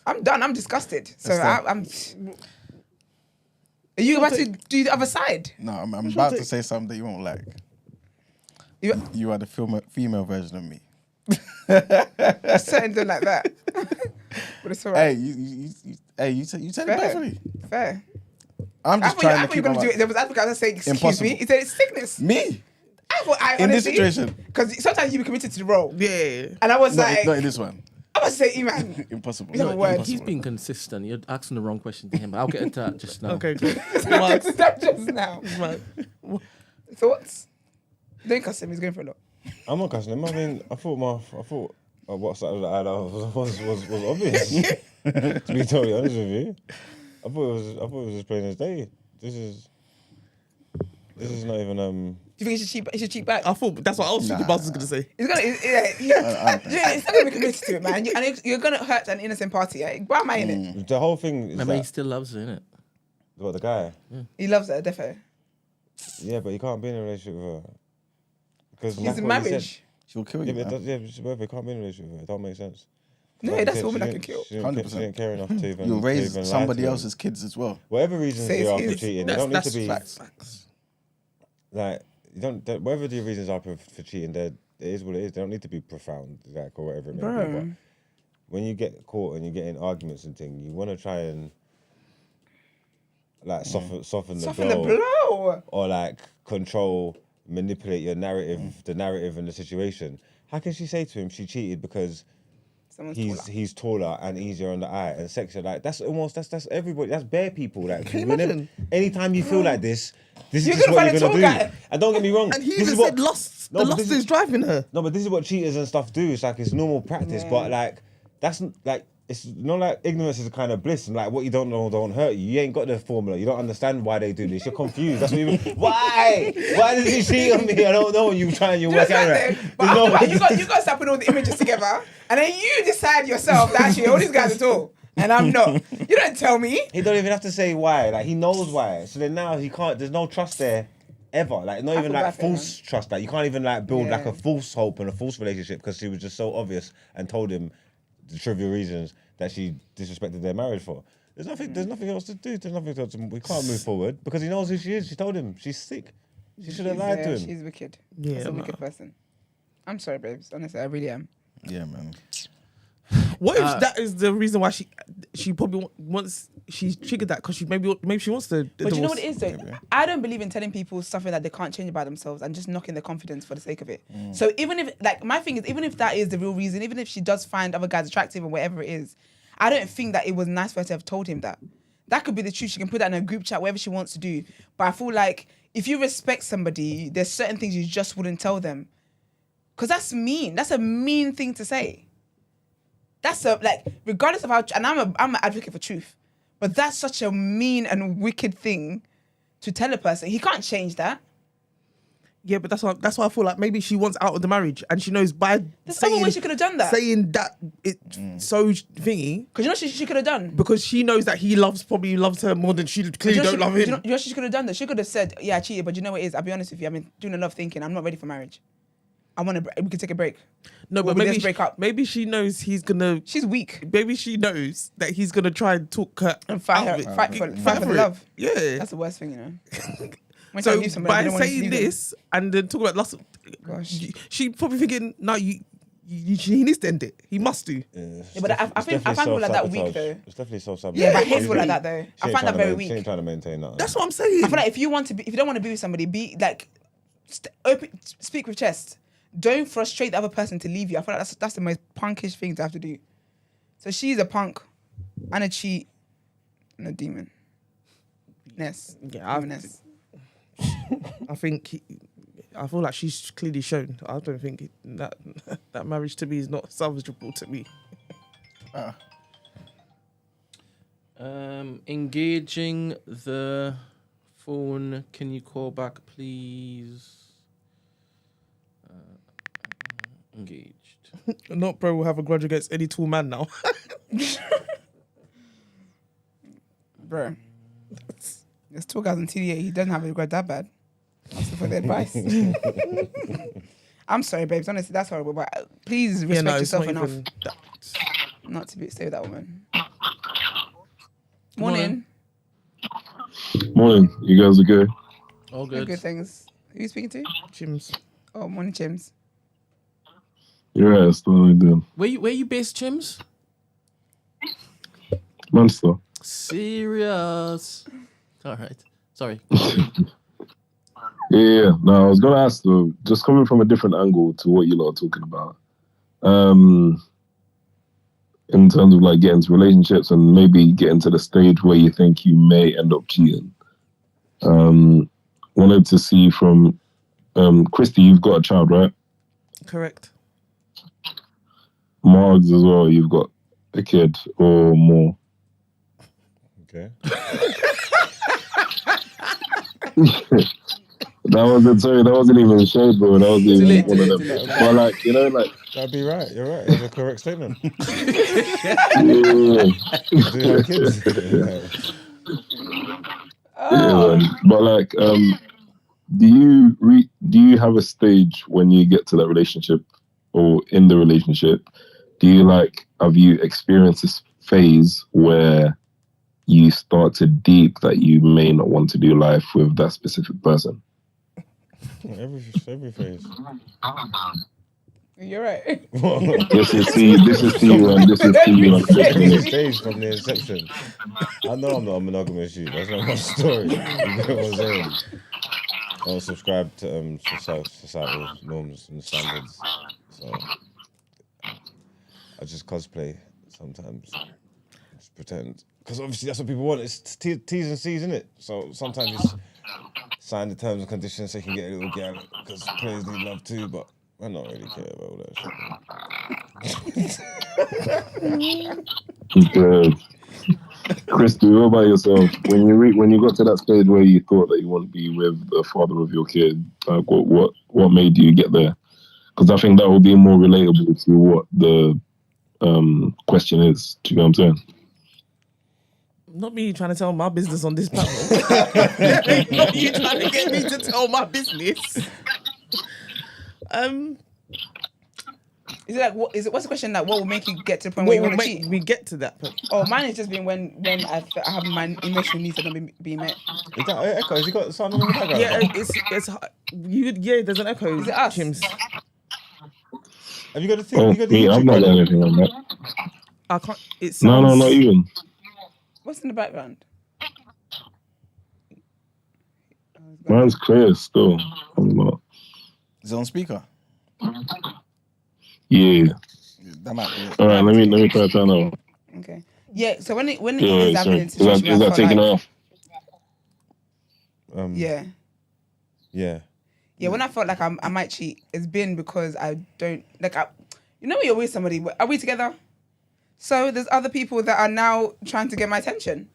I'm done. I'm disgusted. So That's I'm. Are you about to do the other side? No, I'm about to say something that you won't like. You are the female version of me. Certain don't like that. But it's alright. Hey, you said it Fair. perfectly. Fair. I'm I just thought trying to you keep were gonna my do it. There was Africa saying, "Excuse Impossible. me." He said, "It's sickness." Me? I thought In this situation. because sometimes you be committed to the role, Yeah. and I was Not like, in this one. I was saying, man, Impossible. No, No, word. impossible. He's being consistent. You're asking the wrong question to him. I'll get into that just now. Okay, cool. that just now. Right. Thoughts? Don't cuss him. He's going for a lot. I'm not cussing him. I mean, I thought what side of the aisle was obvious. To be totally honest with you, I thought it was as plain as day. This is not even Do you think he should cheat back? I thought that's what I was thinking. Buzz was gonna say. He's gonna, it's not gonna be committed to it, man. And you're gonna hurt an innocent party. Yeah? Why am I in it? the whole thing. Is Remember, he that, still loves her, innit? what, the guy? He loves her, definitely. Yeah, but he can't be in a relationship with her because He's like in what he said- marriage. She'll kill Yeah, you. but man. she's birthday. Can't be in a relationship with her. It don't make sense. No, Like you that's said, a woman she that can didn't- kill. She didn't 100%. care enough to even. You'll to raise even lie somebody to him. else's kids as well. Whatever reasons Say they are it's for his. cheating, they don't need to be Facts. like you don't. Whatever the reasons are for cheating, it is what it is. They don't need to be profound, like or whatever it may be. Bro. But when you get caught and you get in arguments and things, you want to try and like soften the Soften blow, the blow. or like manipulate your narrative, the narrative and the situation. How can she say to him she cheated because Someone's taller. he's taller and easier on the eye and sexier? Like that's everybody. That's bare people. Like Can you whenever- imagine? anytime you feel like this is You're just gonna what find you're a gonna tall do. guy. And don't get me wrong. And he this even is what said lust. No, The but lust this is driving her. No, but this is what cheaters and stuff do. It's like it's normal practice, but like that's like it's not like ignorance is a kind of bliss, and like what you don't know don't hurt you. You ain't got the formula. You don't understand why they do this. You're confused. That's what you mean. Why? Why does he cheat on me? I don't know. You try and you work out. Right. But after that, you got to start putting all the images together, and then you decide yourself that actually all these guys are tall, and I'm not. You don't tell me. He don't even have to say why. Like he knows why. So then now he can't. There's no trust there. Ever, like not even feel like bad for him, false trust. Like you can't even like build like Yeah. a false hope and a false relationship because she was just so obvious and told him the trivial reasons that she disrespected their marriage for. There's nothing else to do. There's nothing else. We can't move forward because he knows who she is. She told him she's sick. She should have lied to him. She's wicked. Yeah, She's a man. wicked person. I'm sorry, babes. Honestly, I really am. Yeah, man. What if that is the reason why she probably wants she's triggered that because maybe she wants to. But you know what it is though? I don't believe in telling people something that they can't change about themselves and just knocking their confidence for the sake of it. So even if like my thing is even if that is the real reason, even if she does find other guys attractive or whatever it is, I don't think that it was nice for her to have told him that. That could be the truth. She can put that in a group chat, whatever she wants to do. But I feel like if you respect somebody, there's certain things you just wouldn't tell them. Because that's mean. That's a mean thing to say. That's regardless of how, and I'm an advocate for truth, but that's such a mean and wicked thing to tell a person. He can't change that. Yeah, but that's why I feel like maybe she wants out of the marriage and she knows by There's saying, other ways she could have done that. saying that it's so thingy Because you know what she could have done? because she knows that he probably loves her more than she clearly don't love him. You know what she could have done? Though? She could have said, yeah, I cheated, but you know what it is? I'll be honest with you. I've been doing a lot of thinking. I'm not ready for marriage. We can take a break. No, Or but we maybe just break up. maybe she knows he's gonna. She's weak. Maybe she knows that he's gonna try and talk her And fight out her, of it. fight for the it. love. Yeah. That's the worst thing, you know. When So you leave somebody, by you don't want to saying leave them. this and then talk about lust, Gosh. she probably thinking, no, he needs to end it. He must do. Yeah, but I find people like that weak though. It's definitely self-sabotage. Yeah, but I hate She people like ain't- that though. she I ain't find that trying to very She ain't weak. trying to maintain that. That's what I'm saying. I feel like if you don't want to be with somebody, be like, speak with chest. Don't frustrate the other person to leave you. I feel like that's the most punkish thing to have to do. So she's a punk and a cheat and a demon. Ness. Yeah, Ness. I think I feel like she's clearly shown. I don't think that marriage to me is not salvageable to me. Engaging the phone. Can you call back, please? Engaged. Not bro will have a grudge against any tall man now. Bro. There's two guys on TDA. He doesn't have a regret that bad. Asking for the advice. I'm sorry, babes. Honestly, that's horrible. But please respect it's yourself not enough even that. not to stay with that woman. Morning. Morning, you guys are good? All Good. good. Things. Who are you speaking to? Chims. Oh, morning, Chims. Yeah, still doing. Where you based, Chims? Munster. Serious. All right. Sorry. Yeah. No, I was gonna ask though, just coming from a different angle to what you lot are talking about. In terms of like getting to relationships and maybe getting to the stage where you think you may end up cheating. Wanted to see from Christy, you've got a child, right? Correct. Margs as well, you've got a kid or more. Okay. That wasn't even shade, bro. That was even one of them. But like, you know, like That'd be right. You're right. It's a correct statement. yeah. Do you have kids? Yeah, man. But like, do you have a stage when you get to that relationship or in the relationship? Do you have you experienced this phase where you start to deep that you may not want to do life with that specific person? Every phase. You're right. This is T1. Every stage from the inception. I know I'm not a monogamous you. That's not my story. You know what I'm saying? I don't subscribe to societal norms and standards. So I just cosplay sometimes. Just pretend. Because obviously that's what people want. It's T's and C's, isn't it? So sometimes it's sign the terms and conditions so you can get a little gal. Because players need love too, but I don't really care about all that shit. Good. Christy, what about yourself? When you got to that stage where you thought that you want to be with the father of your kid, what made you get there? Because I think that will be more relatable to what the question is. Do you know what I'm saying? Not me trying to tell my business on this panel. Not you trying to get me to tell my business. Is it like what is it? What's the question? Like, what will make you get to the point where you want to cheat? We get to that point? Oh, mine has just been when I have my emotional needs that don't being met. Is that an echo? Has he got something in the background? Yeah, it's you. Yeah, there's an echo. Is it us? Chims. Have you got the thing? Oh, Have you got the me, I've YouTube not on? got anything on that. I can't. It sounds. No, not even. What's in the background? Mine's clear still. I'm not. Is it on speaker? Yeah. That might be it. All right, let me try to turn on. Okay. Yeah. So when it Yeah, is sorry. happening, Is that taking off? Yeah. Yeah. Yeah, when I felt like I might cheat, it's been because I don't you know when you're with somebody, are we together? So there's other people that are now trying to get my attention.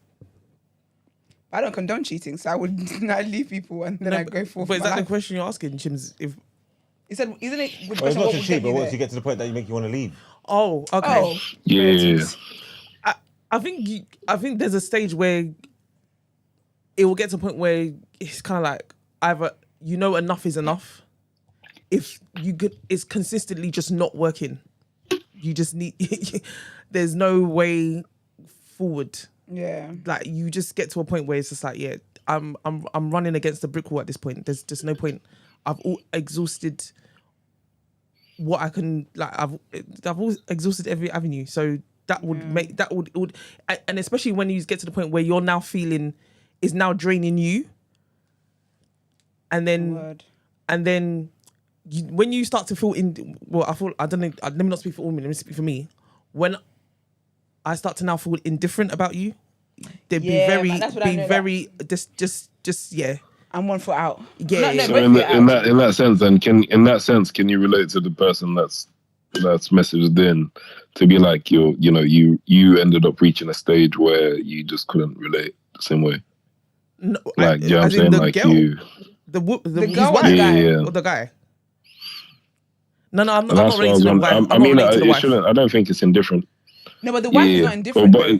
I don't condone cheating, so I would not leave people and then I go for. But is that the question you're asking, Chims? If he said, isn't it? With the Well, it's question, not what to would cheat, get but you once there? you get to the point that you make you want to leave. oh, okay. Oh, Yeah. I think there's a stage where it will get to a point where it's kind of like either enough is enough. If it's consistently just not working. You just need. There's no way forward. Yeah. Like you just get to a point where it's just like, yeah, I'm running against the brick wall at this point. There's just no point. I've exhausted what I can. Like I've exhausted every avenue. So that would make it would, and especially when you get to the point where you're now feeling is now draining you, and then when you start to feel I don't know. Let me not speak for all men. Let me speak for me. When I start to now feel indifferent about you, they'd be very, just yeah. I'm 1 foot out. Yeah. So in that sense, then can you relate to the person that's messaged in to be like you ended up reaching a stage where you just couldn't relate the same way? No, like, do you know what I'm saying? Like girl, you, the girl his or wife, the guy? or the guy. No, I'm that's not related to the wife. I mean, it shouldn't. I don't think it's indifferent. No, but the wife is Yeah. not indifferent. But though.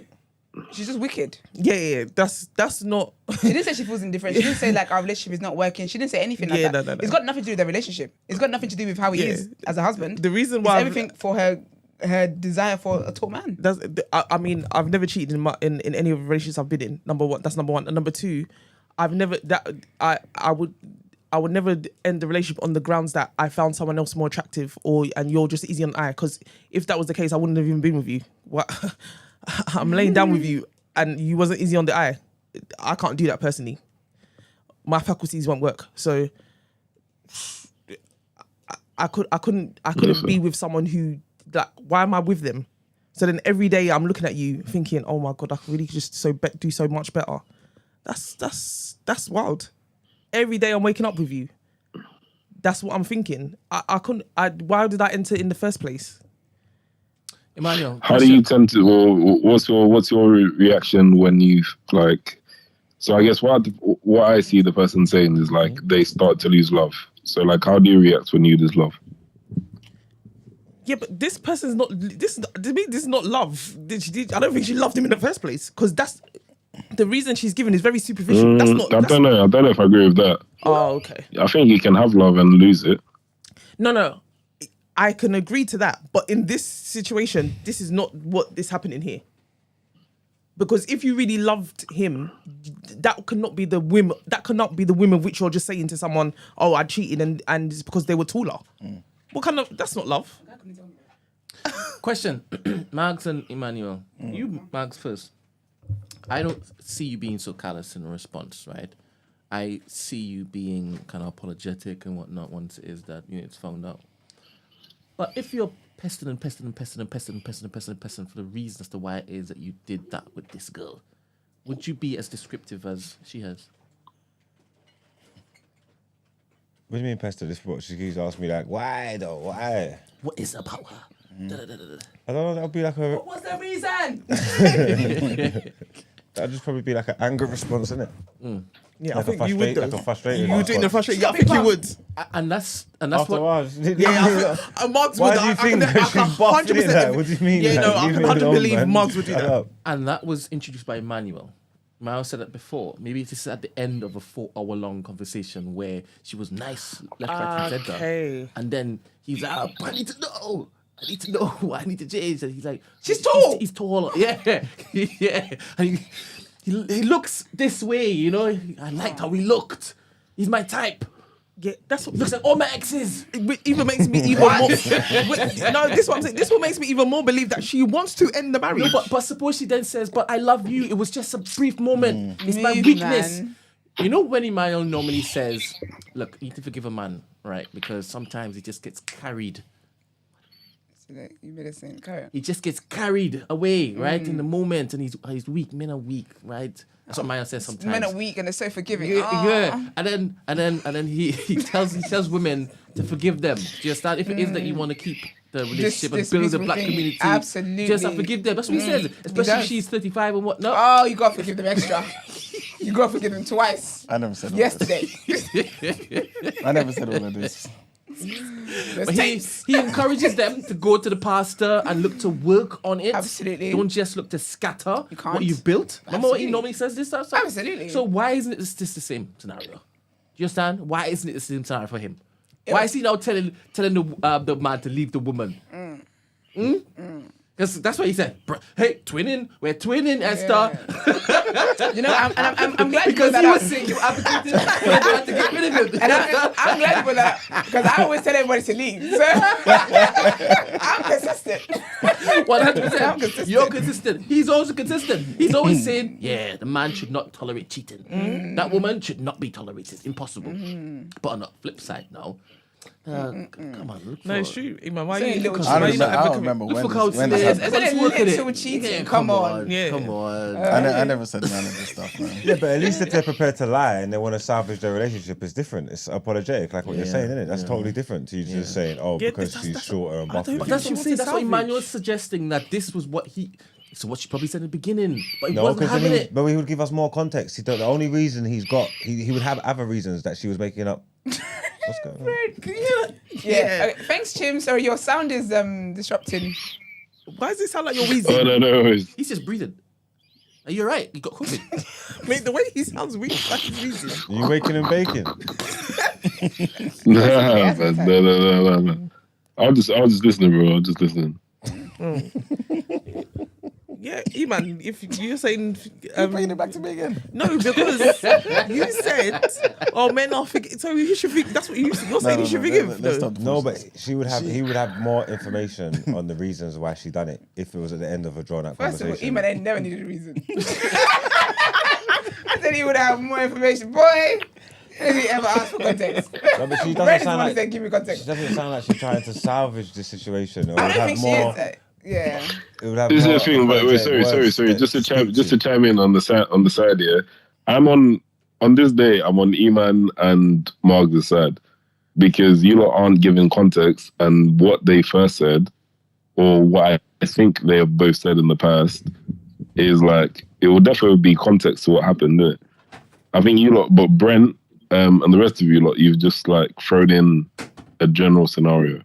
She's just wicked. Yeah. That's not. She didn't say she feels indifferent. She didn't say like our relationship is not working. She didn't say anything like that. No. It's got nothing to do with their relationship. It's got nothing to do with how he is as a husband. The reason It's why everything for her desire for a tall man. I mean, I've never cheated in any of the relationships I've been in. Number one, that's number one. And number two, I would never end the relationship on the grounds that I found someone else more attractive and you're just easy on the eye. Because if that was the case, I wouldn't have even been with you. What? I'm laying down with you and you wasn't easy on the eye. I can't do that personally. My faculties won't work. So I couldn't be with someone who, like, why am I with them? So then every day I'm looking at you thinking, oh my God, I could really just do so much better. That's wild. Every day I'm waking up with you. That's what I'm thinking. Why did I enter in the first place? Emmanuel, How do you tend to, or what's your reaction when you like? So I guess what I see the person saying is like they start to lose love. So like, how do you react when you lose love? Yeah, but this person's not. This is not love. I don't think she loved him in the first place, because that's the reason she's given is very superficial. That's not. I don't know if I agree with that. Oh, okay. I think you can have love and lose it. No. I can agree to that, but in this situation, this is not what is happening here. Because if you really loved him, that cannot be the whim. That cannot be the whim of which you're just saying to someone, "Oh, I cheated," and it's because they were taller. What kind of? That's not love. Question, Mags and Emmanuel. You, Mags, first. I don't see you being so callous in response, right? I see you being kind of apologetic and whatnot once it is that it's found out. But if you're pestering for the reason as to why it is that you did that with this girl, would you be as descriptive as she has? What do you mean, pester? This what she keeps asking me, like, why though? Why? What is about her? I don't know. That'll be like a. What's the reason? That'd just probably be like an anger response, isn't it? Yeah, Like I think you would. like a frustrated. You were doing the frustrated. Yeah, I think you would. And that's After a what. while, Mugs why would. do you think that she's buffing it that? What do you mean? Yeah, no, I Leave can me alone, believe man. Mugs would do Shut that. up. And that was introduced by Emmanuel. Emmanuel said that before. Maybe this is at the end of a 4-hour-long conversation where she was nice, left, right, and center. Okay. And then he's like, oh, I need to know what I need to change. And he's like, She's tall. He's taller. Yeah. Yeah. And he looks this way, I liked how he looked. He's my type. Yeah, that's what Looks like all my exes. it even makes me even more. No, this one makes me even more believe that she wants to end the marriage. No, but suppose she then says, but I love you. It was just a brief moment. It's my Move, weakness. man. You know when Emmanuel normally says, look, you need to forgive a man, right? Because sometimes he just gets carried. So that you better say, carry on. He just gets carried away, right? In the moment, and he's weak. Men are weak, right? That's what Maya says sometimes. Men are weak and they're so forgiving. Yeah. And then he tells women to forgive them. Just that if it is that you want to keep the relationship This and build a beautiful black thing. community, Absolutely. just forgive them. That's what he says. Especially does. if she's 35 and whatnot. Oh, you gotta forgive them extra. You gotta forgive them twice. I never said all Yesterday. this. I never said all of this. There's But tapes. he encourages them to go to the pastor and look to work on it. Absolutely. Don't just look to scatter You can't. what you've built. Remember what he Absolutely. normally says this stuff? Absolutely. So why isn't it this the same scenario? Do you understand? Why isn't it the same scenario for him? Why is he now telling the man to leave the woman? Because that's what he said. Hey, twinning. We're twinning, Esther. You know, I'm glad you Because brought he that was up. sick. You have to get rid of him. And I'm glad you brought that up because I always tell everybody to leave. So I'm consistent. 100%. I'm consistent. You're consistent. He's also consistent. He's always saying, yeah, the man should not tolerate cheating. That woman should not be tolerated. Impossible. But on the flip side now, come on, look No, for it's true. Iman, why Say you? little I why you don't, not I don't advocating? remember Look when for how this, when it's this there. happened. It's Everyone's a working little it. cheating. Yeah, Come on. Yeah. Come on. I never said none of this stuff, man. Yeah, but at least if they're prepared to lie and they want to salvage their relationship, it's different. It's apologetic, like what you're saying, isn't it? That's totally different to you just saying, oh, Yeah, because that's- she's shorter and I don't buffer. But that's what I'm saying. That's what Salvage. Emmanuel's suggesting, that this was what he. So what she probably said in the beginning, but he No, wasn't because having he it. but he would give us more context. The only reason he would have other reasons that she was making up. What's going on? Yeah. Okay, thanks, Chim. Sorry, your sound is disrupting. Why does it sound like you're wheezing? Oh, no. He's just breathing. Are you alright? You got COVID. Mate, the way he sounds weak, like he's wheezing. Are you waking and baking? Nah, man, no. I was just listening, bro. I was just listening. Yeah, Iman, if you're saying... Bringing it back to me again. No, because you said, "Oh, men are forgive." So you should forgive. That's what you're saying. You should forgive. Let's No. stop the No, foolishness. but he would have more information on the reasons why she done it if it was at the end of a drawn out First of all, conversation. Eman ain't never needed a reason. I said he would have more information. Boy, Has he ever asked for context? No, but she Brent doesn't is the sound one who like said, give me context. she doesn't sound like she's trying to salvage the situation. Or I would don't have think more. she is. Yeah. It would have This is more the thing, but wait, sorry. Just to chime in on the side here. I'm on this day. I'm on Eman and Marg's side because you lot aren't giving context and what they first said, or what I think they have both said in the past, is like it will definitely be context to what happened. Innit? I think you lot, but Brent and the rest of you lot, you've just like thrown in a general scenario.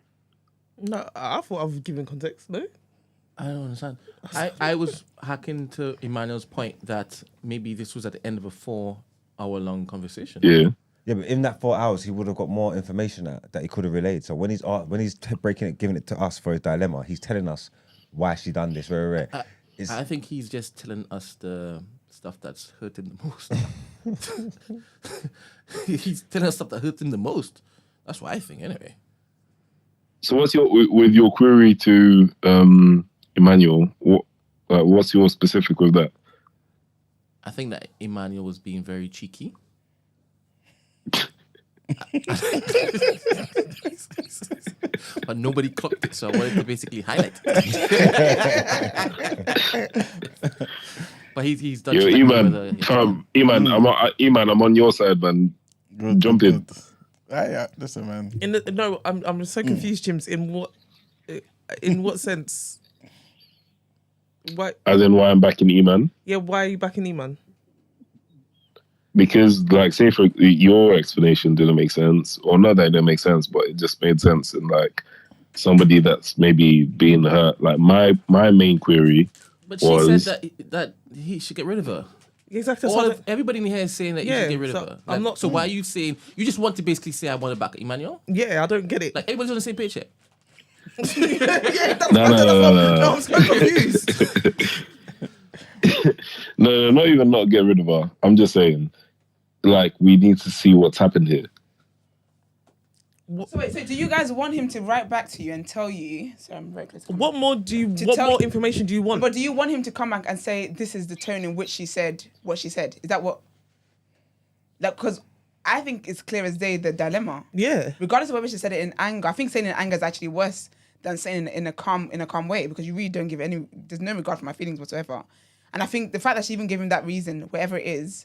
No, I thought I was giving context. No. I don't understand. I was hacking to Emmanuel's point that maybe this was at the end of a 4-hour-long conversation. Yeah. Yeah, but in that 4 hours, he would have got more information that he could have relayed. So when he's breaking it, giving it to us for his dilemma, he's telling us why she done this. I think he's just telling us the stuff that's hurting the most. He's telling us stuff that hurts him the most. That's what I think, anyway. So what's your query to Emmanuel? What's your specific with that? I think that Emmanuel was being very cheeky. But nobody clocked it, so I wanted to basically highlight it. But he's done. Yo, Eman, I'm on your side, man. Jump in. Yeah, listen, man. I'm so confused, Jims. In what sense? Why? As in why I'm backing Eman? Yeah, why are you backing Eman? Because, like, say for your explanation didn't make sense, or not that it didn't make sense, but it just made sense in like somebody that's maybe being hurt. Like my main query But was she said that he should get rid of her. Exactly. Everybody in here is saying that you should get rid of her. I'm not. So why are you saying you just want to basically say I want to back Emmanuel? Yeah, I don't get it. Like everybody's on the same page here. No, I'm so confused. no, not even not get rid of her. I'm just saying, like, we need to see what's happened here. So do you guys want him to write back to you and tell you? So I'm very close. What more information do you want? But do you want him to come back and say this is the tone in which she said what she said? Is that what? Like, because I think it's clear as day the dilemma. Yeah. Regardless of whether she said it in anger, I think saying it in anger is actually worse than saying it in a calm way because you really don't give there's no regard for my feelings whatsoever. And I think the fact that she even gave him that reason, whatever it is,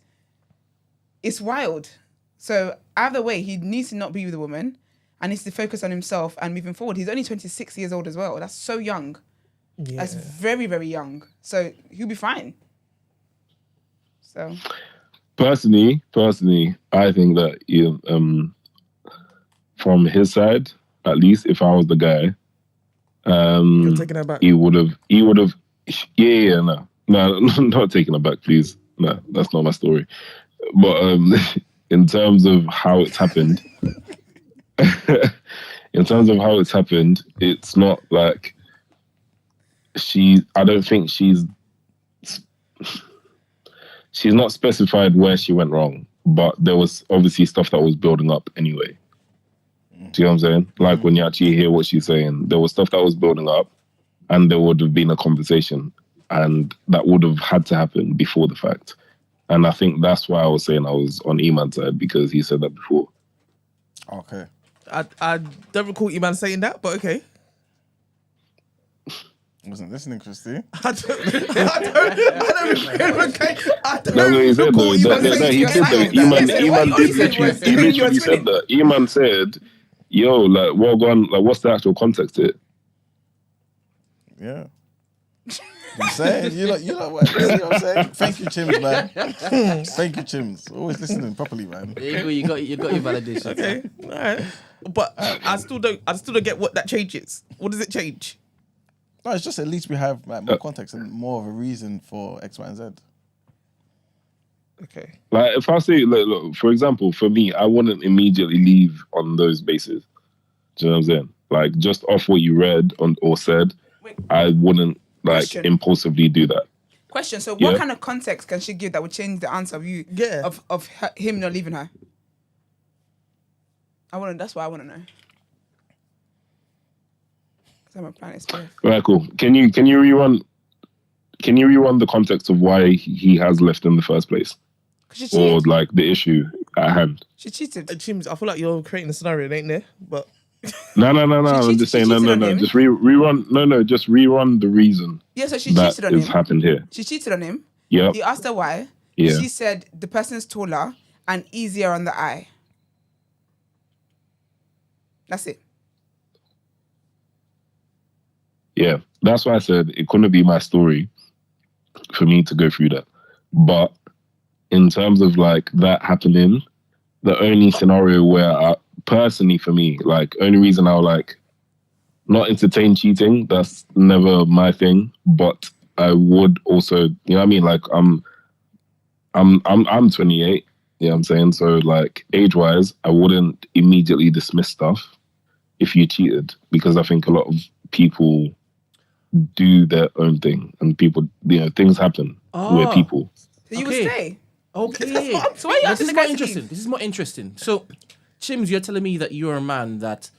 it's wild. So either way, he needs to not be with a woman and needs to focus on himself and moving forward. He's only 26 years old as well. That's so young. Yeah. That's very, very young. So he'll be fine. So personally, I think that from his side, at least if I was the guy, you're taking her back. He would have. No, not taking it back, please. No, that's not my story. But in terms of how it's happened, it's not like I don't think she's not specified where she went wrong, but there was obviously stuff that was building up anyway. Do you know what I'm saying? Like when you actually hear what she's saying, there was stuff that was building up and there would have been a conversation. And that would have had to happen before the fact. And I think that's why I was saying I was on Eman's side, because he said that before. Okay. I don't recall Eman saying that, but okay. Wasn't listening, Christy. I don't recall Eman saying that. He literally said that. Eman said, yo, like, well gone, like, what's the actual context here? Yeah. I'm saying, you know what I'm saying? Thank you, Chims, man. Thank you, Chims. Always listening properly, man. You got your validation. Okay, all right. But I still don't get what that changes. What does it change? No, it's just at least we have like, more context and more of a reason for X, Y, and Z. Okay. Like if I say, look, for example, for me, I wouldn't immediately leave on those bases. Do you know what I'm saying? Like just off what you read or said, I wouldn't impulsively do that. Question. So what kind of context can she give that would change the answer of you? Yeah. Of him not leaving her? That's what I want to know. Because I'm a planet spirit. Right, cool. Can you rerun the context of why he has left in the first place? She or cheated. like the issue at hand. She cheated. Chims, I feel like you're creating a scenario, ain't there? But No. She I'm just saying, cheated no. on him. Just rerun. No, just rerun the reason Yeah, so she that cheated on has him. happened here. She cheated on him. Yep. He asked her why. Yeah. She said the person's taller and easier on the eye. That's it. Yeah, that's why I said it couldn't be my story for me to go through that. But in terms of like that happening, the only scenario where personally for me, like only reason I'll like not entertain cheating, that's never my thing. But I would also, you know what I mean? Like I'm 28, you know what I'm saying? So like age wise, I wouldn't immediately dismiss stuff if you cheated, because I think a lot of people do their own thing, and people, you know, things happen where people. So you would stay. Okay. So why are you This asking is the more guy to interesting. leave? This is more interesting. So, Chims, you're telling me that you're a man that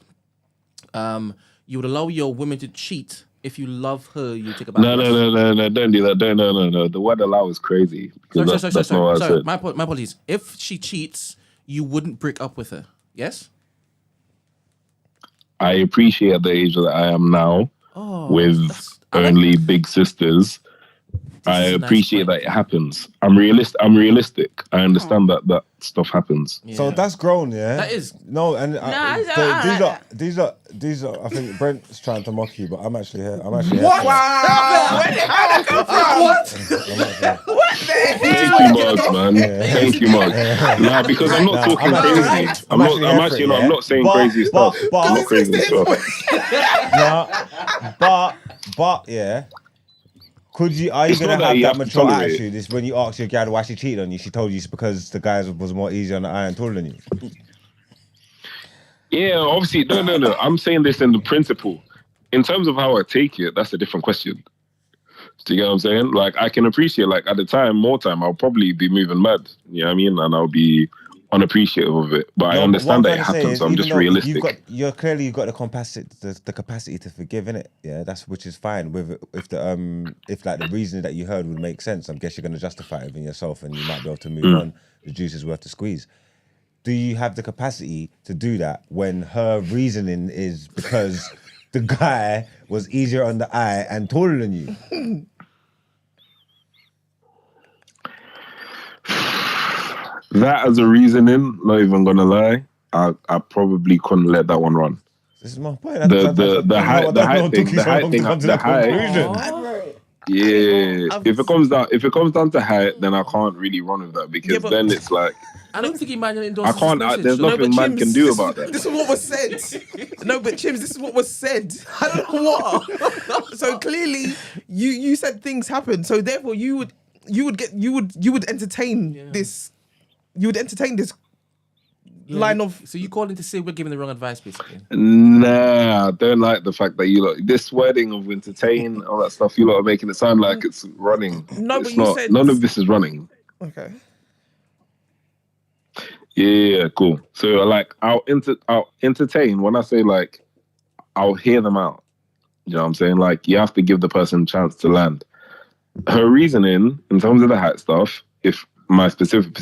you would allow your women to cheat if you love her, you take a back. No, don't do that. No. The word allow is crazy. Because that's not what I Sorry. said. My apologies. If she cheats, you wouldn't break up with her. Yes? I appreciate the age that I am now with I like- only big sisters. I is a nice appreciate point. that it happens. I'm realistic. I understand that stuff happens. So that's grown, yeah. That is. No, and I these are. I think Brent's trying to mock you, but I'm actually here. I'm actually here. Wow. Where did that come from? What? Thank you, Mark, man. Thank you, Mark. Nah, because I'm not talking crazy. I'm not saying crazy stuff. I'm not crazy stuff. But yeah. Are you It's gonna not that have you that have to mature tolerate. attitude? It's when you ask your gal why she cheated on you, she told you it's because the guy was more easy on the eye and taller than you. Yeah, obviously, no. I'm saying this in the principle. In terms of how I take it, that's a different question. Do you get what I'm saying? Like, I can appreciate, like, at the time, more time, I'll probably be moving mad. You know what I mean? And I'll be unappreciative of it. But I understand that it happens, so I'm just realistic. You've got the capacity to forgive, innit? Yeah, which is fine. If the reasoning that you heard would make sense, I guess you're gonna justify it within yourself, and you might be able to move on. The juice is worth the squeeze. Do you have the capacity to do that when her reasoning is because the guy was easier on the eye and taller than you? That as a reasoning, not even gonna lie, I probably couldn't let that one run. This is my point. The height. Yeah, if it comes down to height, then I can't really run with that, because then it's like I don't think Emmanuel I endorses can't. this message. There's so- nothing man can do about that. This is what was said. No, but Chims, this is what was said. I don't know what. So clearly, you said things happen. So therefore, you would entertain this. You would entertain this line of. So you calling to say we're giving the wrong advice, basically? Nah, I don't like the fact that you lot, this wording of entertain, all that stuff, you lot are making it sound like it's running. No, It's but you not. said- None of this is running. Okay. Yeah, cool. So like, I'll entertain. When I say like, I'll hear them out. You know what I'm saying? Like, you have to give the person a chance to land. Her reasoning in terms of the hat stuff, if my specific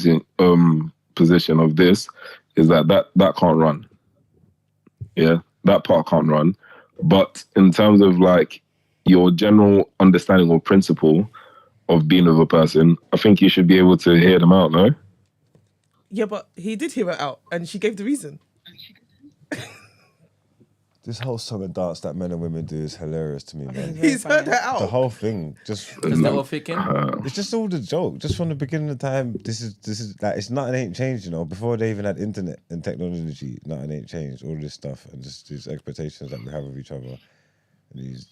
position of this is that can't run. Yeah, that part can't run. But in terms of like your general understanding or principle of being with a person, I think you should be able to hear them out, no? Yeah, but he did hear it out, and she gave the reason. This whole song and dance that men and women do is hilarious to me, man. He's heard her out. The whole thing, just Is that what faking? it's just all the joke. Just from the beginning of time, this is like it's nothing ain't changed, you know. Before they even had internet and technology, nothing ain't changed. All this stuff and just these expectations that we have of each other, and these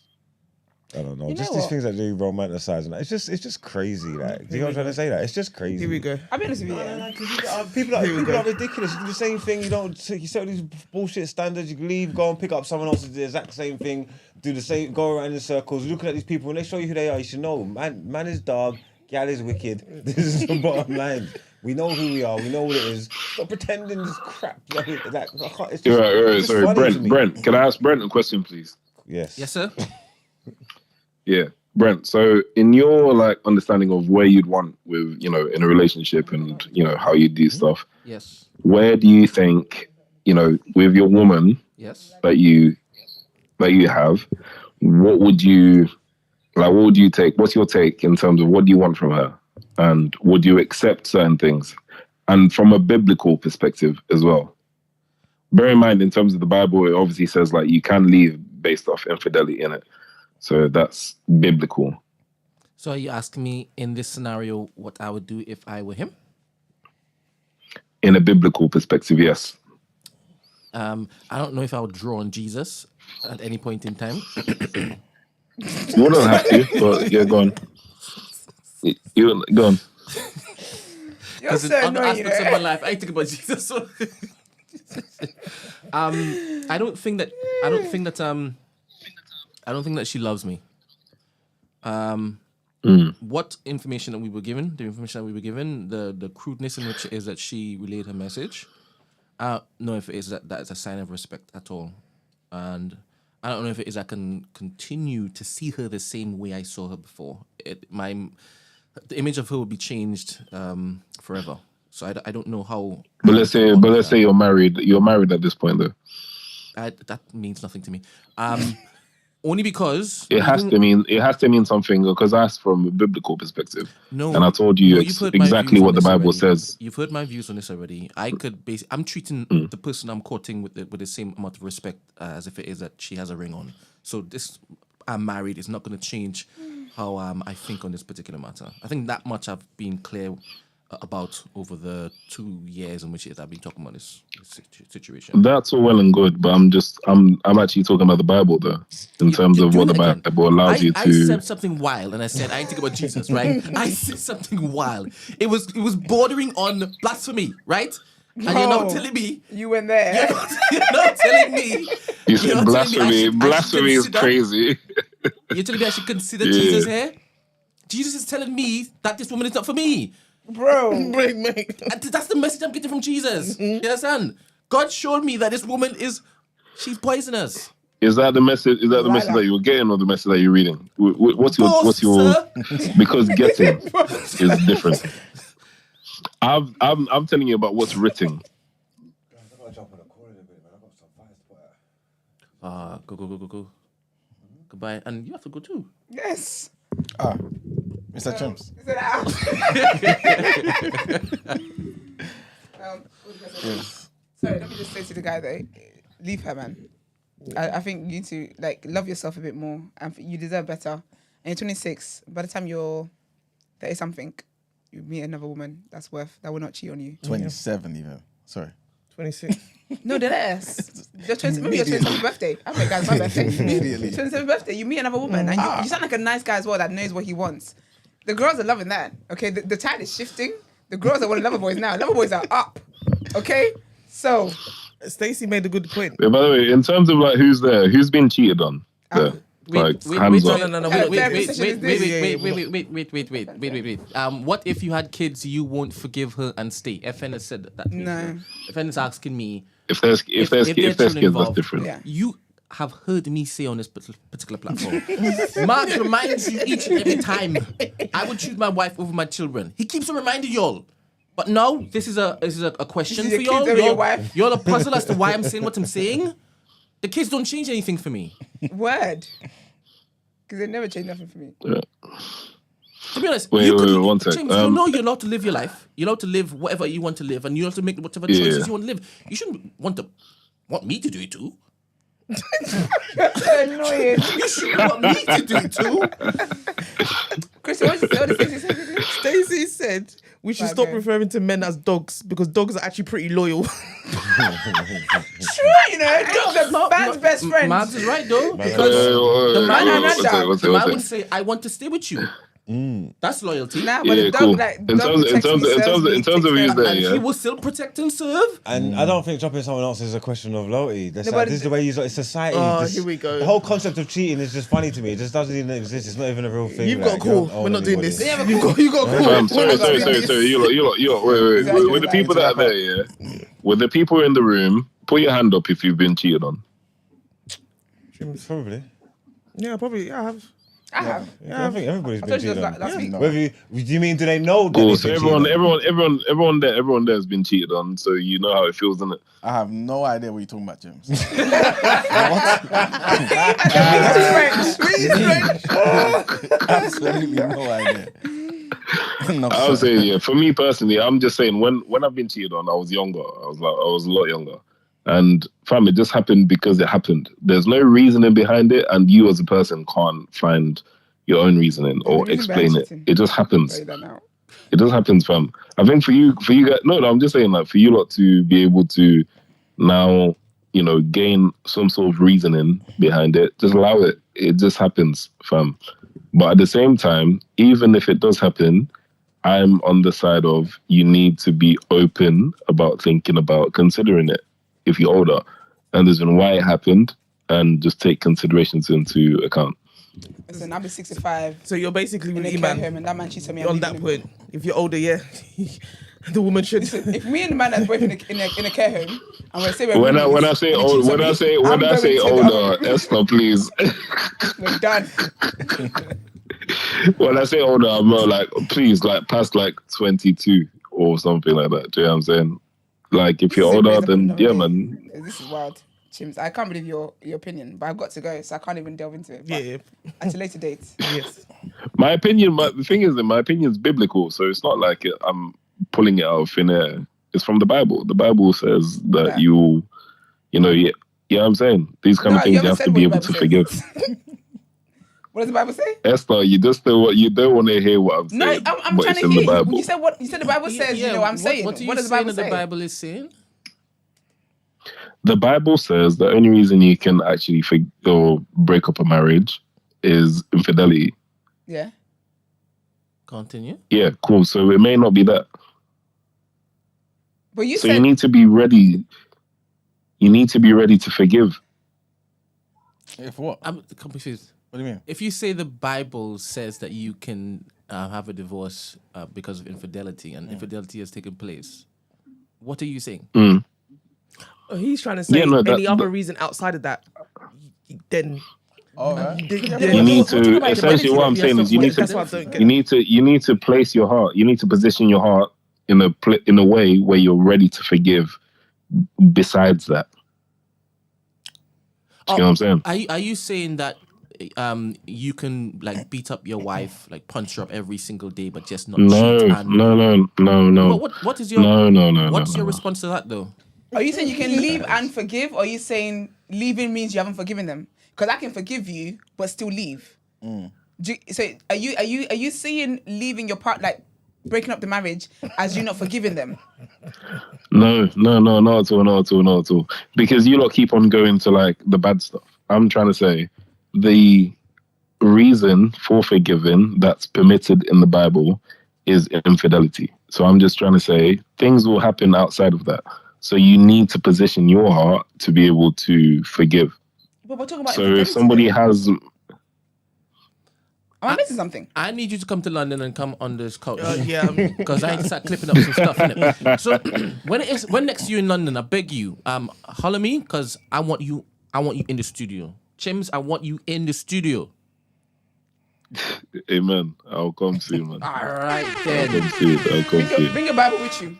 I don't know, You just know these what? things that they romanticize, and it's just crazy. Like, do you know what I'm trying to say? That it's just crazy. Here we go. I'll be honest with you. People are ridiculous. You do the same thing. You set these bullshit standards. You leave, go and pick up someone else who do the exact same thing. Do the same, go around in circles. Looking at these people, when they show you who they are, you should know. Man is dog. Gal is wicked. This is the bottom line. We know who we are. We know what it is. Stop pretending this crap. It's just, it's Sorry, funny to me. Brent. Can I ask Brent a question, please? Yes. Yes, sir. Yeah. Brent, so in your like understanding of where you'd want with, you know, in a relationship and, you know, how you do stuff, Yes. where do you think, you know, with your woman Yes. that you have, what would you take? What's your take in terms of what do you want from her? And would you accept certain things? And from a biblical perspective as well. Bear in mind, in terms of the Bible, it obviously says like you can leave based off infidelity in it. So that's biblical. So are you asking me in this scenario what I would do if I were him? In a biblical perspective, yes. I don't know if I would draw on Jesus at any point in time. You don't have to, but yeah, go on. You go on. You're Because in so other annoying, aspects of my life, I think about Jesus. So I don't think that she loves me. What information that we were given, the crudeness in which is that she relayed her message, I don't know if it is that is a sign of respect at all. And I don't know if it is I can continue to see her the same way I saw her before. The image of her will be changed forever. So I don't know how. But let's say you're married. You're married at this point, though. That means nothing to me. Only because it has to mean something, because that's from a biblical perspective. No, and I told you exactly what the Bible says. You've heard my views on this already. I'm treating the person I'm courting with the same amount of respect as if it is that she has a ring on. So I'm married. It's not going to change how I think on this particular matter. I think that much I've been clear about over the 2 years in which I've been talking about this situation. That's all well and good, but I'm actually talking about the Bible though, in terms of what the Bible allows you to. I said something wild, and I said I ain't think about Jesus, right? I said something wild. It was bordering on blasphemy, right? And you're not telling me you went there. You're not telling me. You said blasphemy. Blasphemy is crazy. You're telling me I should consider Jesus here? Jesus is telling me that this woman is not for me. Bro. Mate. That's the message I'm getting from Jesus. You understand? God showed me that this woman she's poisonous. Is that the message? Is that the message that you were getting, or the message that you're reading? What's your? Sir? Because getting is different. I'm telling you about what's written. Go. Goodbye, and you have to go too. Yes. Mr. Chumps. Sorry, let me just say to the guy though, leave her, man. I think you need to love yourself a bit more, and you deserve better. And you're 26. By the time you're 30 something, you meet another woman that will not cheat on you. 27 even. Sorry. 26. No, they're less. Maybe your 27th birthday. I'm like, guys, my birthday. Immediately. 27th birthday, you meet another woman, and you sound like a nice guy as well that knows what he wants. The girls are loving that. Okay, the tide is shifting. The girls are wanting lover boys now. Lover boys are up. Okay, so Stacey made a good point. Yeah, by the way, in terms of who's there, who's been cheated on? There? Hands up. No. Wait. What if you had kids, you won't forgive her and stay? FN has said that. No. FN is asking me. If there's kids, that's different. Yeah. You have heard me say on this particular platform. Mark reminds you each and every time I would choose my wife over my children. He keeps on reminding y'all. But now this is a question for y'all. Y'all a puzzle as to why I'm saying what I'm saying. The kids don't change anything for me. Word. Because they never change nothing for me. Yeah. To be honest, wait, one sec. James, you know you're allowed to live your life. You're allowed to live whatever you want to live, and you have to make whatever choices you want to live. You shouldn't want me to do it too. You're so annoying. You shouldn't want me to do it too. Christian, what did Stacey say? Stacey said we should stop referring to men as dogs because dogs are actually pretty loyal. True, dogs are man's best friend. Marx is right though, because the man would say, "I want to stay with you." That's loyalty. Nah, but the dog, cool. dog in terms of who's there, he will still protect and serve. And I don't think dropping someone else is a question of loyalty. This is the way it's society. Here we go. The whole concept of cheating is just funny to me. It just doesn't even exist. It's not even a real thing. You've got a call. We're not doing this. You got a call. Sorry. You lot. Wait. With the people that are there, yeah. With the people in the room, put your hand up if you've been cheated on. Probably. Yeah, probably. I have. I have. Yeah, I think everybody's I been told you cheated that on. last week. No. Whether do you mean do they know that Cool. they've So been everyone there has been cheated on. So you know how it feels, isn't it? I have no idea what you're talking about, James. Absolutely no idea. No, I would sir. say, yeah. For me personally, I'm just saying when I've been cheated on, I was younger. I was a lot younger, and fam, it just happened because it happened. There's no reasoning behind it, and you as a person can't find your own reasoning or There's a reason explain behind it. cheating. It just happens. Say that now. It just happens, fam. I think for you guys, no, I'm just saying, like, for you lot to be able to now, gain some sort of reasoning behind it, just allow it. It just happens, fam. But at the same time, even if it does happen, I'm on the side of you need to be open about thinking about considering it if you're older and there's been why it happened and just take considerations into account. Listen, I'll be 65 So you're basically in a with care E-Man home, and that man cheated on me. on that point. If you're older, yeah, the woman should. Listen, if me and the man that's both in a care home, and we say we're When I roommates, say and he old, cheats on when I me, say I'm when I going say to the other older, room. Esther, please. We're done. When I say older, I'm more like, please, like past like 22 or something like that. Do you know what I'm saying? Like if This you're is a older, raise up then another yeah, day. man. This is wild. Chims, I can't believe your opinion, but I've got to go, so I can't even delve into it. But Yeah. at a later date. Yes. My opinion, the thing is that my opinion is biblical, so it's not like I'm pulling it out of thin air. It's from the Bible. The Bible says that Yeah. you know, yeah, I'm saying these kind of No, you things you haven't have said to what be the able Bible to says. forgive. What does the Bible say? Esther, you don't want to hear what I'm saying. No, I'm but trying it's to in hear the you. Bible. You said what? You said the Bible says. You know what I'm saying. What are you What does the saying Bible that say? the Bible is saying? The Bible says the only reason you can actually or break up a marriage is infidelity. Yeah. Continue. Yeah, cool. So it may not be that. But you So said you need to be ready. You need to be ready to forgive. If what? I'm confused. What do you mean? If you say the Bible says that you can have a divorce because of infidelity and infidelity has taken place, what are you saying? Mm. Oh, he's trying to say Yeah, no, any that- other reason outside of that, then All right. You need to essentially what I'm saying is you need That's what I to don't get. you need to place your heart. You need to position your heart in a way where you're ready to forgive. Besides that, you know what I'm saying? Are you saying that you can like beat up your wife, like punch her up every single day, but just not No, cheat? And no. But what is your what's your response to that though? Are you saying you can leave and forgive, or are you saying leaving means you haven't forgiven them? Because I can forgive you, but still leave. So are you seeing leaving your part, like breaking up the marriage, as you not forgiving them? No, not at all. Because you lot keep on going to like the bad stuff. I'm trying to say the reason for forgiving that's permitted in the Bible is infidelity. So I'm just trying to say things will happen outside of that. So you need to position your heart to be able to forgive. But we're talking about So infidelity. if somebody has, Am I missing something? I need you to come to London and come on this couch. Yeah. Because I start clipping up some stuff innit? So when next you're in London, I beg you, holler me because I want you in the studio. Chims, I want you in the studio. amen, I'll come soon, man. All right I'll then. come soon. Bring your Bible with you. You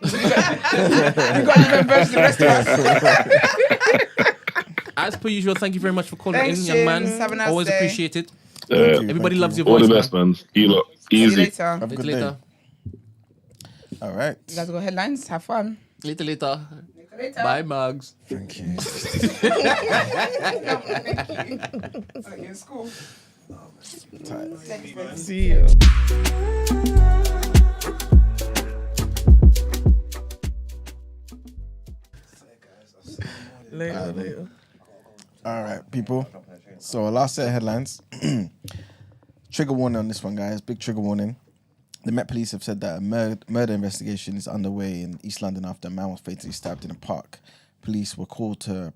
got different versions of the rest of us. As per usual, thank you very much for calling Thanks, in, young man. James. Have a nice Always day. appreciate it. All Everybody loves your voice. the best, man. You lot, See you easy. later. Have a Later, good day. later. All right. You guys go headlines. Have fun. Later. Bye, Mugs. Thank you. In school. See you. Later. All right, people. So, our last set of headlines. Trigger warning on this one, guys. Big trigger warning. The Met Police have said that a murder investigation is underway in East London after a man was fatally stabbed in a park. Police were called to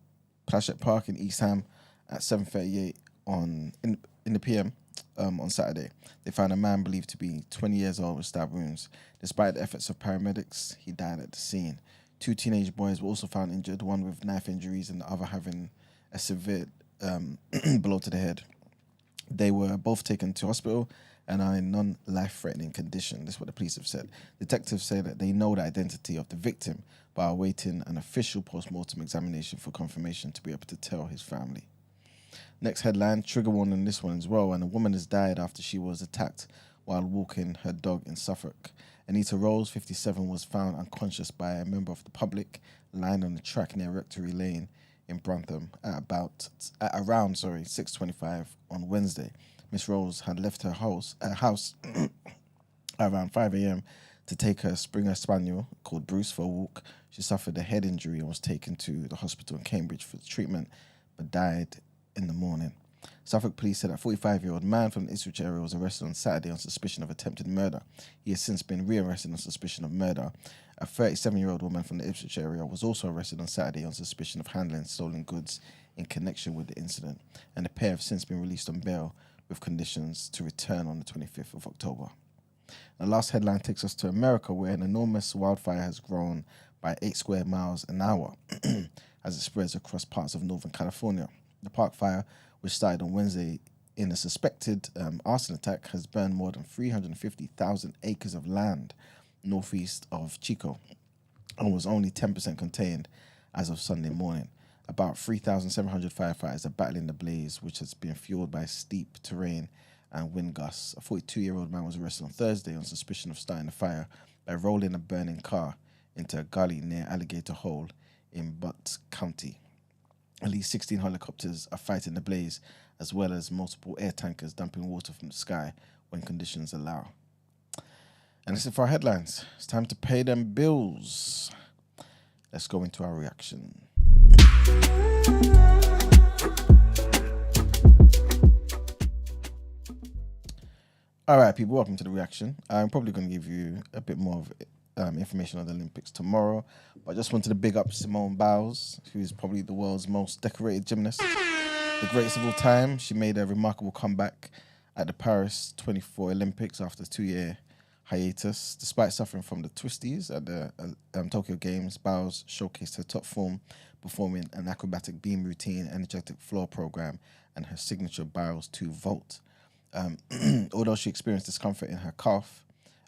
Plashett Park in East Ham at 7:38 in the PM on Saturday. They found a man believed to be 20 years old with stab wounds. Despite the efforts of paramedics, he died at the scene. 2 teenage boys were also found injured, one with knife injuries and the other having a severe blow to the head. They were both taken to hospital and are in non-life-threatening condition. This is what the police have said. Detectives say that they know the identity of the victim, but are awaiting an official post-mortem examination for confirmation to be able to tell his family. Next headline, trigger warning on this one as well, and a woman has died after she was attacked while walking her dog in Suffolk. Anita Rose, 57, was found unconscious by a member of the public lying on the track near Rectory Lane in Brantham at around 6:25 on Wednesday. Miss Rose had left her house around 5 a.m. to take her Springer Spaniel called Bruce for a walk. She suffered a head injury and was taken to the hospital in Cambridge for treatment, but died in the morning. Suffolk police said a 45-year-old man from the Ipswich area was arrested on Saturday on suspicion of attempted murder. He has since been rearrested on suspicion of murder. A 37-year-old woman from the Ipswich area was also arrested on Saturday on suspicion of handling stolen goods in connection with the incident, and the pair have since been released on bail with conditions to return on the 25th of October. The last headline takes us to America, where an enormous wildfire has grown by 8 square miles an hour as it spreads across parts of Northern California. The park fire, which started on Wednesday in a suspected arson attack, has burned more than 350,000 acres of land northeast of Chico and was only 10% contained as of Sunday morning. About 3,700 firefighters are battling the blaze, which has been fueled by steep terrain and wind gusts. A 42-year-old man was arrested on Thursday on suspicion of starting a fire by rolling a burning car into a gully near Alligator Hole in Butte County. At least 16 helicopters are fighting the blaze, as well as multiple air tankers dumping water from the sky when conditions allow. And that's it for our headlines. It's time to pay them bills. Let's go into our reaction. All right, people, welcome to the reaction. I'm probably going to give you a bit more of information on the Olympics tomorrow, but I just wanted to big up Simone Biles, who is probably the world's most decorated gymnast, the greatest of all time. She made a remarkable comeback at the Paris 24 Olympics after a 2-year hiatus. Despite suffering from the twisties at the Tokyo Games, Biles showcased her top form, performing an acrobatic beam routine, energetic floor program, and her signature Biles 2 vault. Although she experienced discomfort in her calf,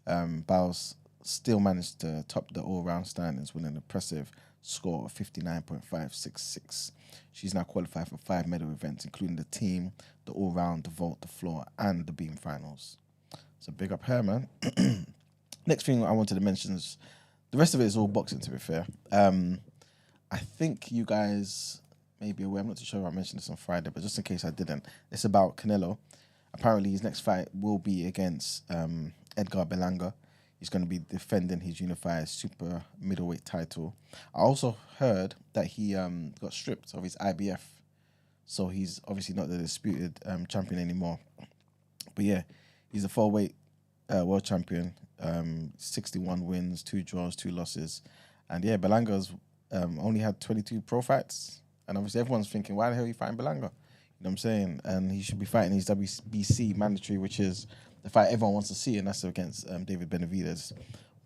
Biles still managed to top the all-round standings with an impressive score of 59.566. She's now qualified for 5 medal events, including the team, the all-round, the vault, the floor, and the beam finals. So big up her, man. Next thing I wanted to mention is, the rest of it is all boxing, to be fair. I think you guys may be aware, I'm not too sure if I mentioned this on Friday, but just in case I didn't, it's about Canelo. Apparently his next fight will be against Edgar Berlanga. He's going to be defending his unified super-middleweight title. I also heard that he got stripped of his IBF, so he's obviously not the disputed champion anymore. But yeah, he's a 4-weight world champion, 61 wins, 2 draws, 2 losses. And yeah, Berlanga's only had 22 pro fights. And obviously everyone's thinking, why the hell are you fighting Berlanga? You know what I'm saying? And he should be fighting his WBC mandatory, which is the fight everyone wants to see, and that's against David Benavidez.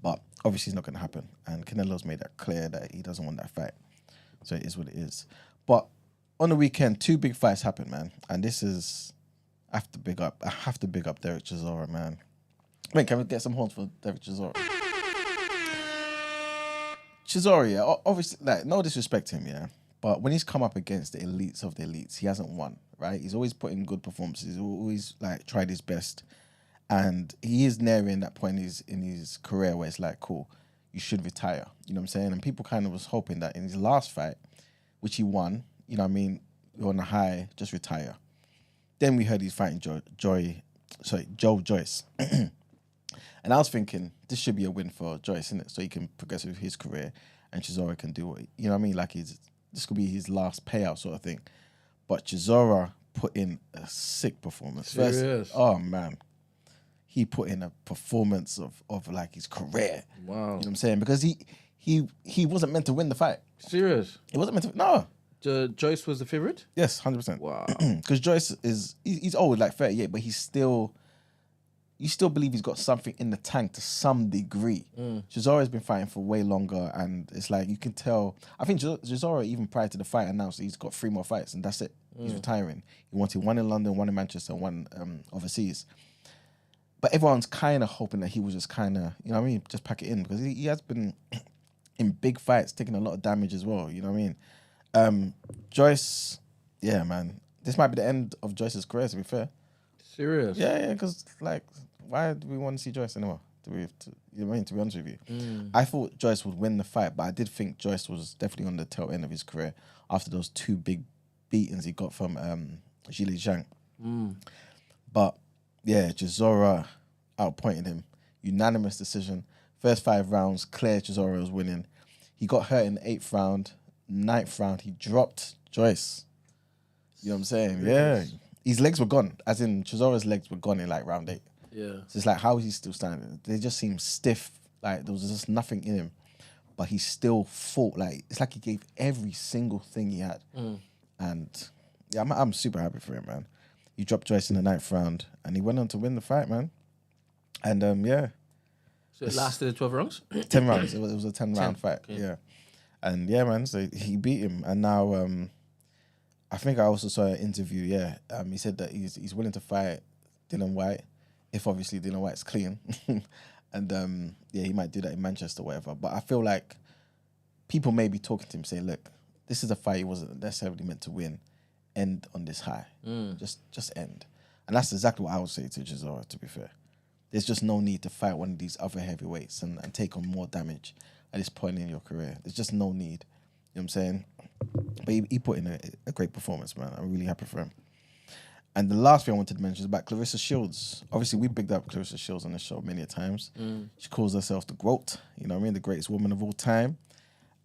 But obviously it's not going to happen. And Canelo's made that clear that he doesn't want that fight. So it is what it is. But on the weekend, 2 big fights happened, man. And this is, I have to big up Derek Chisora, man. Wait, can we get some horns for Derek Chisora? Chisora, yeah, obviously, like, no disrespect to him, yeah. But when he's come up against the elites of the elites, he hasn't won, right? He's always put in good performances. He's always like tried his best. And he is nearing that point in his career where it's like, cool, you should retire. You know what I'm saying? And people kind of was hoping that in his last fight, which he won, you know what I mean, you're on a high, just retire. Then we heard he's fighting Joe Joyce. And I was thinking, this should be a win for Joyce, innit? So he can progress with his career and Chisora can do it. You know what I mean? Like this could be his last payout sort of thing. But Chisora put in a sick performance. Serious? Oh, man. He put in a performance of like his career. Wow. You know what I'm saying? Because he wasn't meant to win the fight. Serious? He wasn't meant to. No. Joyce was the favorite? Yes, 100%. Wow. Because Joyce he's old, like 38, but he's still, you still believe he's got something in the tank to some degree. Chisora has been fighting for way longer, and it's like you can tell. I think Chisora, even prior to the fight, announced he's got 3 more fights, and that's it. He's retiring. He wanted 1 in London, 1 in Manchester, 1 overseas. But everyone's kind of hoping that he was just kind of, you know what I mean, just pack it in, because he has been in big fights, taking a lot of damage as well. You know what I mean? Joyce, yeah, man. This might be the end of Joyce's career, to be fair. Serious? Yeah, because, like, why do we want to see Joyce anymore? You know what I mean? To be honest with you. I thought Joyce would win the fight, but I did think Joyce was definitely on the tail end of his career after those 2 big beatings he got from Zhili Zhang. But, yeah, Chisora outpointed him. Unanimous decision. First 5 rounds, clear Chisora was winning. He got hurt in the 8th round. 9th round, he dropped Joyce. You know what I'm saying? Yeah. His legs were gone. As in, Chisora's legs were gone in, like, round 8. Yeah. So it's like, how is he still standing? They just seem stiff. Like, there was just nothing in him. But he still fought. Like, it's like he gave every single thing he had. And, yeah, I'm super happy for him, man. He dropped Joyce in the 9th round, and he went on to win the fight, man. And, yeah. So it lasted 12 rounds? 10 rounds. It was a 10-round fight. Okay. Yeah. And, yeah, man, so he beat him. And now, I think I also saw an interview, yeah. He said that he's willing to fight Dylan White, if obviously Dylan White's clean. And, yeah, he might do that in Manchester or whatever. But I feel like people may be talking to him saying, look, this is a fight he wasn't necessarily meant to win. End on this high. Just end. And that's exactly what I would say to Chisora, to be fair. There's just no need to fight one of these other heavyweights and take on more damage at this point in your career. There's just no need. You know what I'm saying? But he put in a great performance, man. I'm really happy for him. And the last thing I wanted to mention is about Claressa Shields. Obviously, we bigged up Claressa Shields on the show many a times. She calls herself the GOAT, you know what I mean? The greatest woman of all time.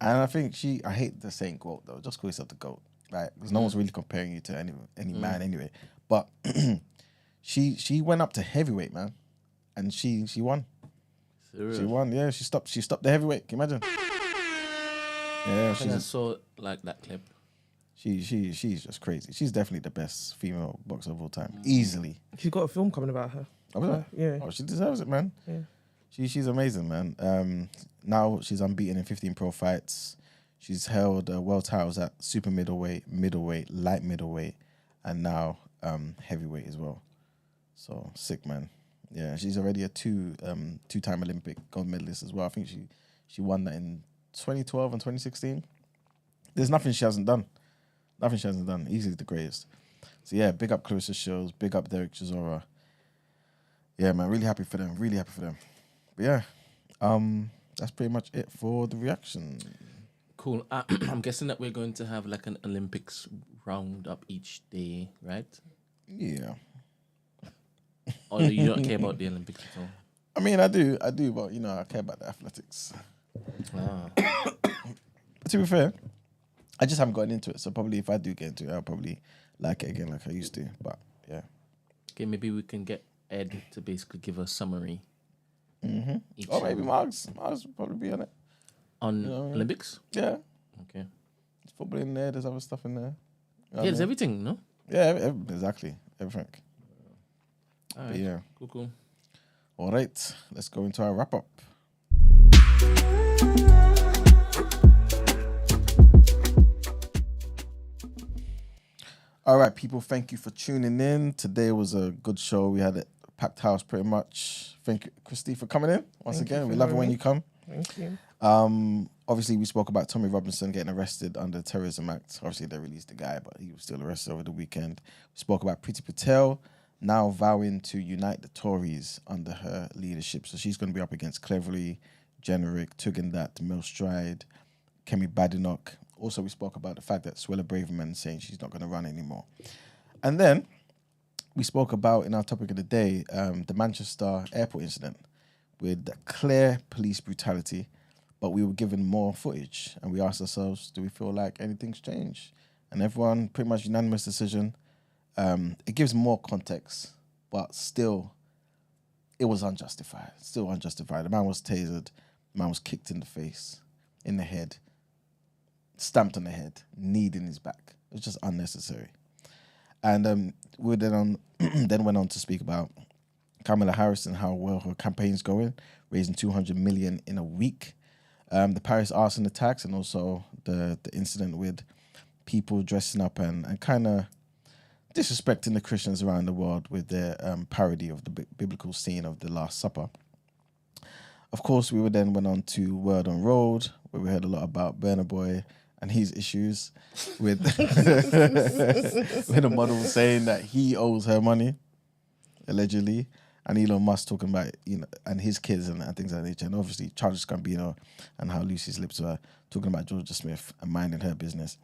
And I think I hate the saying GOAT, though. Just call yourself the GOAT, right? Because no one's really comparing you to any man anyway. But she went up to heavyweight, man. And she won. Serious? She won, yeah. She stopped the heavyweight. Can you imagine? Yeah, I think I saw like that clip. She's just crazy. She's definitely the best female boxer of all time. Easily. She's got a film coming about her. Oh, is it? Yeah. Oh, she deserves it, man. Yeah. She's amazing, man. Now she's unbeaten in 15 pro fights. She's held world titles at super middleweight, light middleweight, and now heavyweight as well. So sick, man. Yeah, she's already a two-time Olympic gold medalist as well. I think she won that in 2012 and 2016. There's nothing she hasn't done. Nothing she hasn't done. Easily the greatest. So yeah, big up Claressa Shields, big up Derek Chisora. Yeah, man, really happy for them. Really happy for them. But yeah, that's pretty much it for the reaction. Cool. I'm guessing that we're going to have like an Olympics roundup each day, right? Yeah. Or you don't care about the Olympics at all? I mean, I do, but you know, I care about the athletics. But to be fair, I just haven't gotten into it. So probably if I do get into it, I'll probably like it again like I used to. But yeah. Okay, maybe we can get Ed to basically give a summary. Or maybe Margs will probably be on it. On Olympics? Yeah. Okay. There's football in there. There's other stuff in there. You know Yeah, there's everything, no? Yeah, exactly. Everything. All right. But yeah. Cool. All right. Let's go into our wrap up. All right, people, thank you for tuning in. Today was a good show. We had a packed house pretty much. Thank you, Christy, for coming in once again. We love it when you come. Thank you. Obviously, we spoke about Tommy Robinson getting arrested under the Terrorism Act. Obviously, they released the guy, but he was still arrested over the weekend. We spoke about Priti Patel now vowing to unite the Tories under her leadership. So she's going to be up against Cleverly, Generic, Tugendhat, Mel Stride, Kemi Badenoch. Also, we spoke about the fact that Suella Braverman saying she's not going to run anymore. And then we spoke about, in our topic of the day, the Manchester airport incident with clear police brutality, but we were given more footage. And we asked ourselves, do we feel like anything's changed? And everyone, pretty much unanimous decision. It gives more context, but still, it was unjustified. Still unjustified. The man was tasered. The man was kicked in the face, in the head, stamped on the head, kneed in his back. It was just unnecessary. And we then went on to speak about Kamala Harris and how well her campaign's going, raising 200 million in a week. The Paris arson attacks and also the incident with people dressing up and kind of disrespecting the Christians around the world with their parody of the biblical scene of the Last Supper. Of course, we then went on to Word on Road, where we heard a lot about Burna Boy and his issues with with a model saying that he owes her money, allegedly, and Elon Musk talking about, and his kids and things like that, and obviously Childish Gambino and how loose his lips were, talking about Jorja Smith and minding her business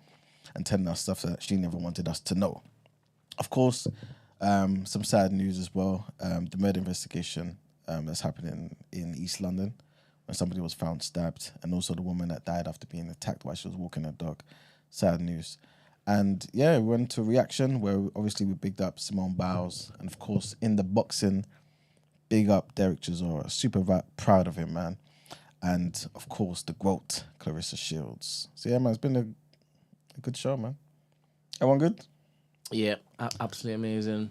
and telling us stuff that she never wanted us to know. Of course, some sad news as well. The murder investigation that's happening in East London when somebody was found stabbed, and also the woman that died after being attacked while she was walking her dog. Sad news. And yeah, we went to a reaction where obviously we bigged up Simone Biles, and of course in the boxing, big up Derek Chisora. Super proud of him, man. And of course the GOAT, Claressa Shields. So yeah, man, it's been a good show, man. Everyone good? Yeah, absolutely amazing.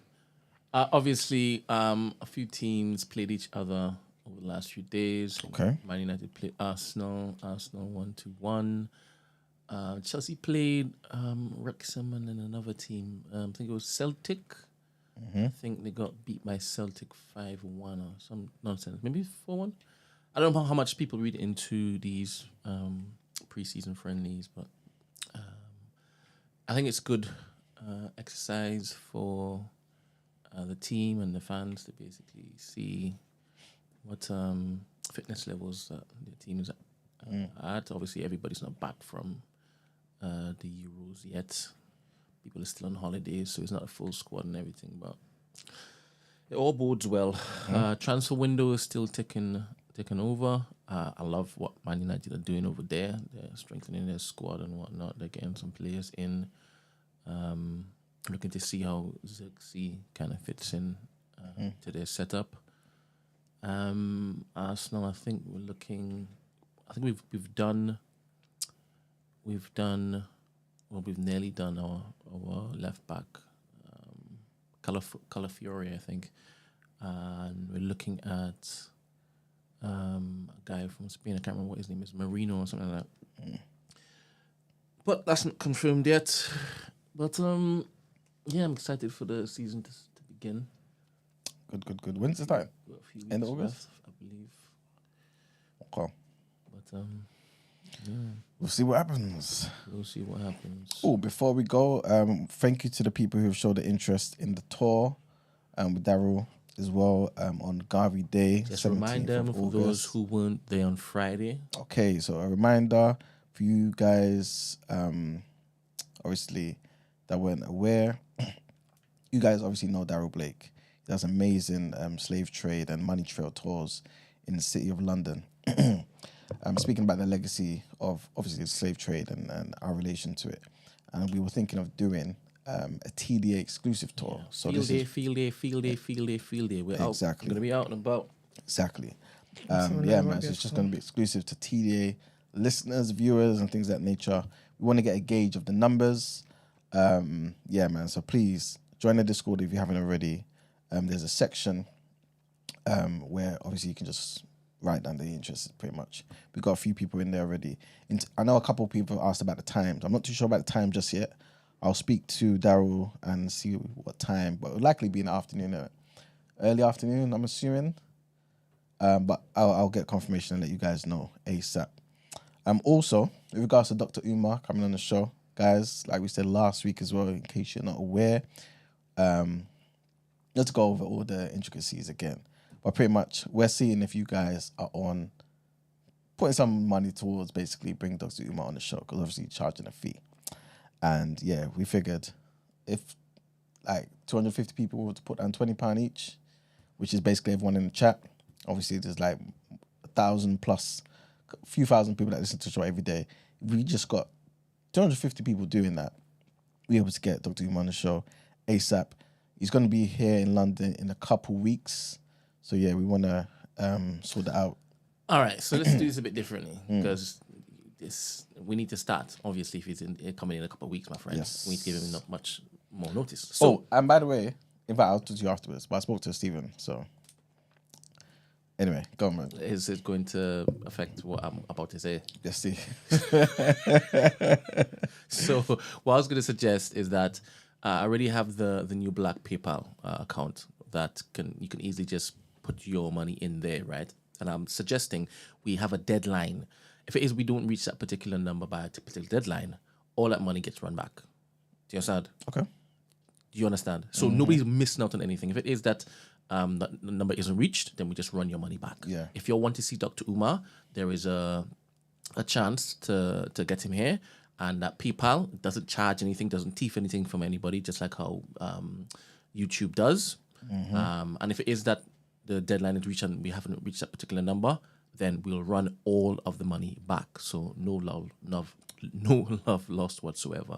Obviously, a few teams played each other over the last few days. Okay. Man United played Arsenal 1-1. Chelsea played Wrexham and then another team. I think it was Celtic. I think they got beat by Celtic 5-1 or some nonsense. Maybe 4-1. I don't know how much people read into these pre-season friendlies, but I think it's good exercise for the team and the fans to basically see what fitness levels the team is at. Obviously, everybody's not back from the Euros yet. People are still on holidays, so it's not a full squad and everything, but it all bodes well. Transfer window is still ticking over. I love what Man United are doing over there. They're strengthening their squad and whatnot. They're getting some players in. Looking to see how Zirkzee kind of fits in to their setup. Arsenal, I think we've nearly done our left back, Calafiore, I think, and we're looking at a guy from Spain. I can't remember what his name is, Marino or something like that. But that's not confirmed yet. But yeah, I'm excited for the season to begin. Good. When's it start? Got a few weeks End of August, left, I believe. Okay. But yeah, We'll see what happens. we'll see what happens. Oh, before we go, thank you to the people who have showed the interest in the tour with Daryl as well on Garvey Day. Just remind them of for August. those who weren't there on Friday. Okay, so a reminder for you guys, obviously, that weren't aware. You guys obviously know Daryl Blake. He does amazing slave trade and money trail tours in the city of London. I'm speaking about the legacy of obviously the slave trade and our relation to it. And we were thinking of doing a TDA exclusive tour. Yeah. So Field this day, is field day. We're Exactly. going to be out and about. exactly. Someone Yeah, that might man. be So a it's just tour. going to be exclusive to TDA listeners, viewers, and things of that nature. We want to get a gauge of the numbers. Yeah, man. So please join the Discord if you haven't already. There's a section where obviously you can just write down the interest, pretty much. We've got a few people in there already. I know a couple of people asked about the times. I'm not too sure about the time just yet. I'll speak to Daryl and see what time, but it'll likely be in the afternoon, early afternoon, I'm assuming. But I'll get confirmation and let you guys know ASAP. Also, with regards to Dr. Umar coming on the show, guys, like we said last week as well, in case you're not aware, let's go over all the intricacies again. But pretty much, we're seeing if you guys are on putting some money towards basically bring Dr. Umar on the show, because obviously you're charging a fee. And yeah, we figured if like 250 people were to put down £20 each, which is basically everyone in the chat, obviously there's like 1,000 plus, a few thousand people that listen to the show every day. If we just got 250 people doing that, we're able to get Dr. Umar on the show ASAP. He's going to be here in London in a couple weeks. So yeah, we want to sort that out. All right, so let's do this a bit differently because we need to start. Obviously, if he's coming in a couple of weeks, my friend, Yes. we need to give him not much more notice. So, And by the way, in fact, I'll talk to you afterwards, but I spoke to Stephen, so Anyway, go on, man. Is it going to affect what I'm about to say? Let's see. So what I was going to suggest is that I already have the new Black PayPal account that you can easily just put your money in there, right? And I'm suggesting we have a deadline. If it is we don't reach that particular number by a particular deadline, all that money gets run back. Do you understand? Okay. Do you understand? So nobody's missing out on anything. If it is that the number isn't reached, then we just run your money back. Yeah. If you want to see Dr. Umar, there is a chance to get him here. And that PayPal doesn't charge anything, doesn't thief anything from anybody, just like how YouTube does. And if it is that the deadline is reached and we haven't reached that particular number, then we'll run all of the money back. So no love lost whatsoever.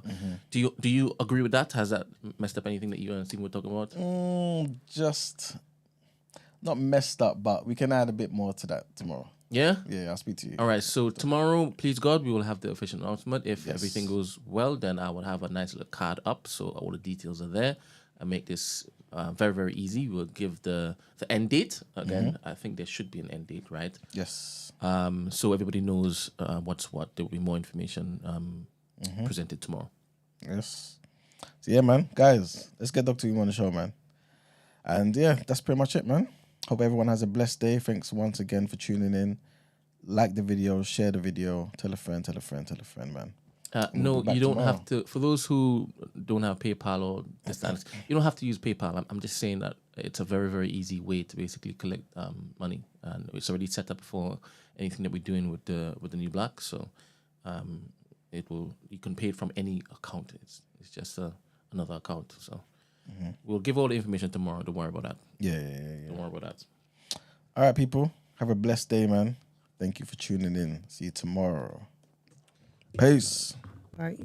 Do you agree with that? Has that messed up anything that you and Steve were talking about? Just not messed up, but we can add a bit more to that tomorrow. Yeah? Yeah, I'll speak to you. All right, so tomorrow, please God, we will have the official announcement. If everything goes well, then I will have a nice little card up, so all the details are there. I make this very, very easy. We'll give the end date. Again, I think there should be an end date, right? Yes. So everybody knows what's what. There will be more information presented tomorrow. Yes. So yeah, man. Guys, let's get Dr. Umar on the show, man. And yeah, that's pretty much it, man. Hope everyone has a blessed day. Thanks once again for tuning in. Like the video, share the video, tell a friend, man. No, back you don't tomorrow. have to. For those who don't have PayPal or this, you don't have to use PayPal. I'm just saying that it's a very, very easy way to basically collect money, and it's already set up for anything that we're doing with the new Black. So you can pay it from any account. It's just another account. So we'll give all the information tomorrow. Don't worry about that. Yeah. Don't worry about that. All right, people. Have a blessed day, man. Thank you for tuning in. See you tomorrow. Peace. Right.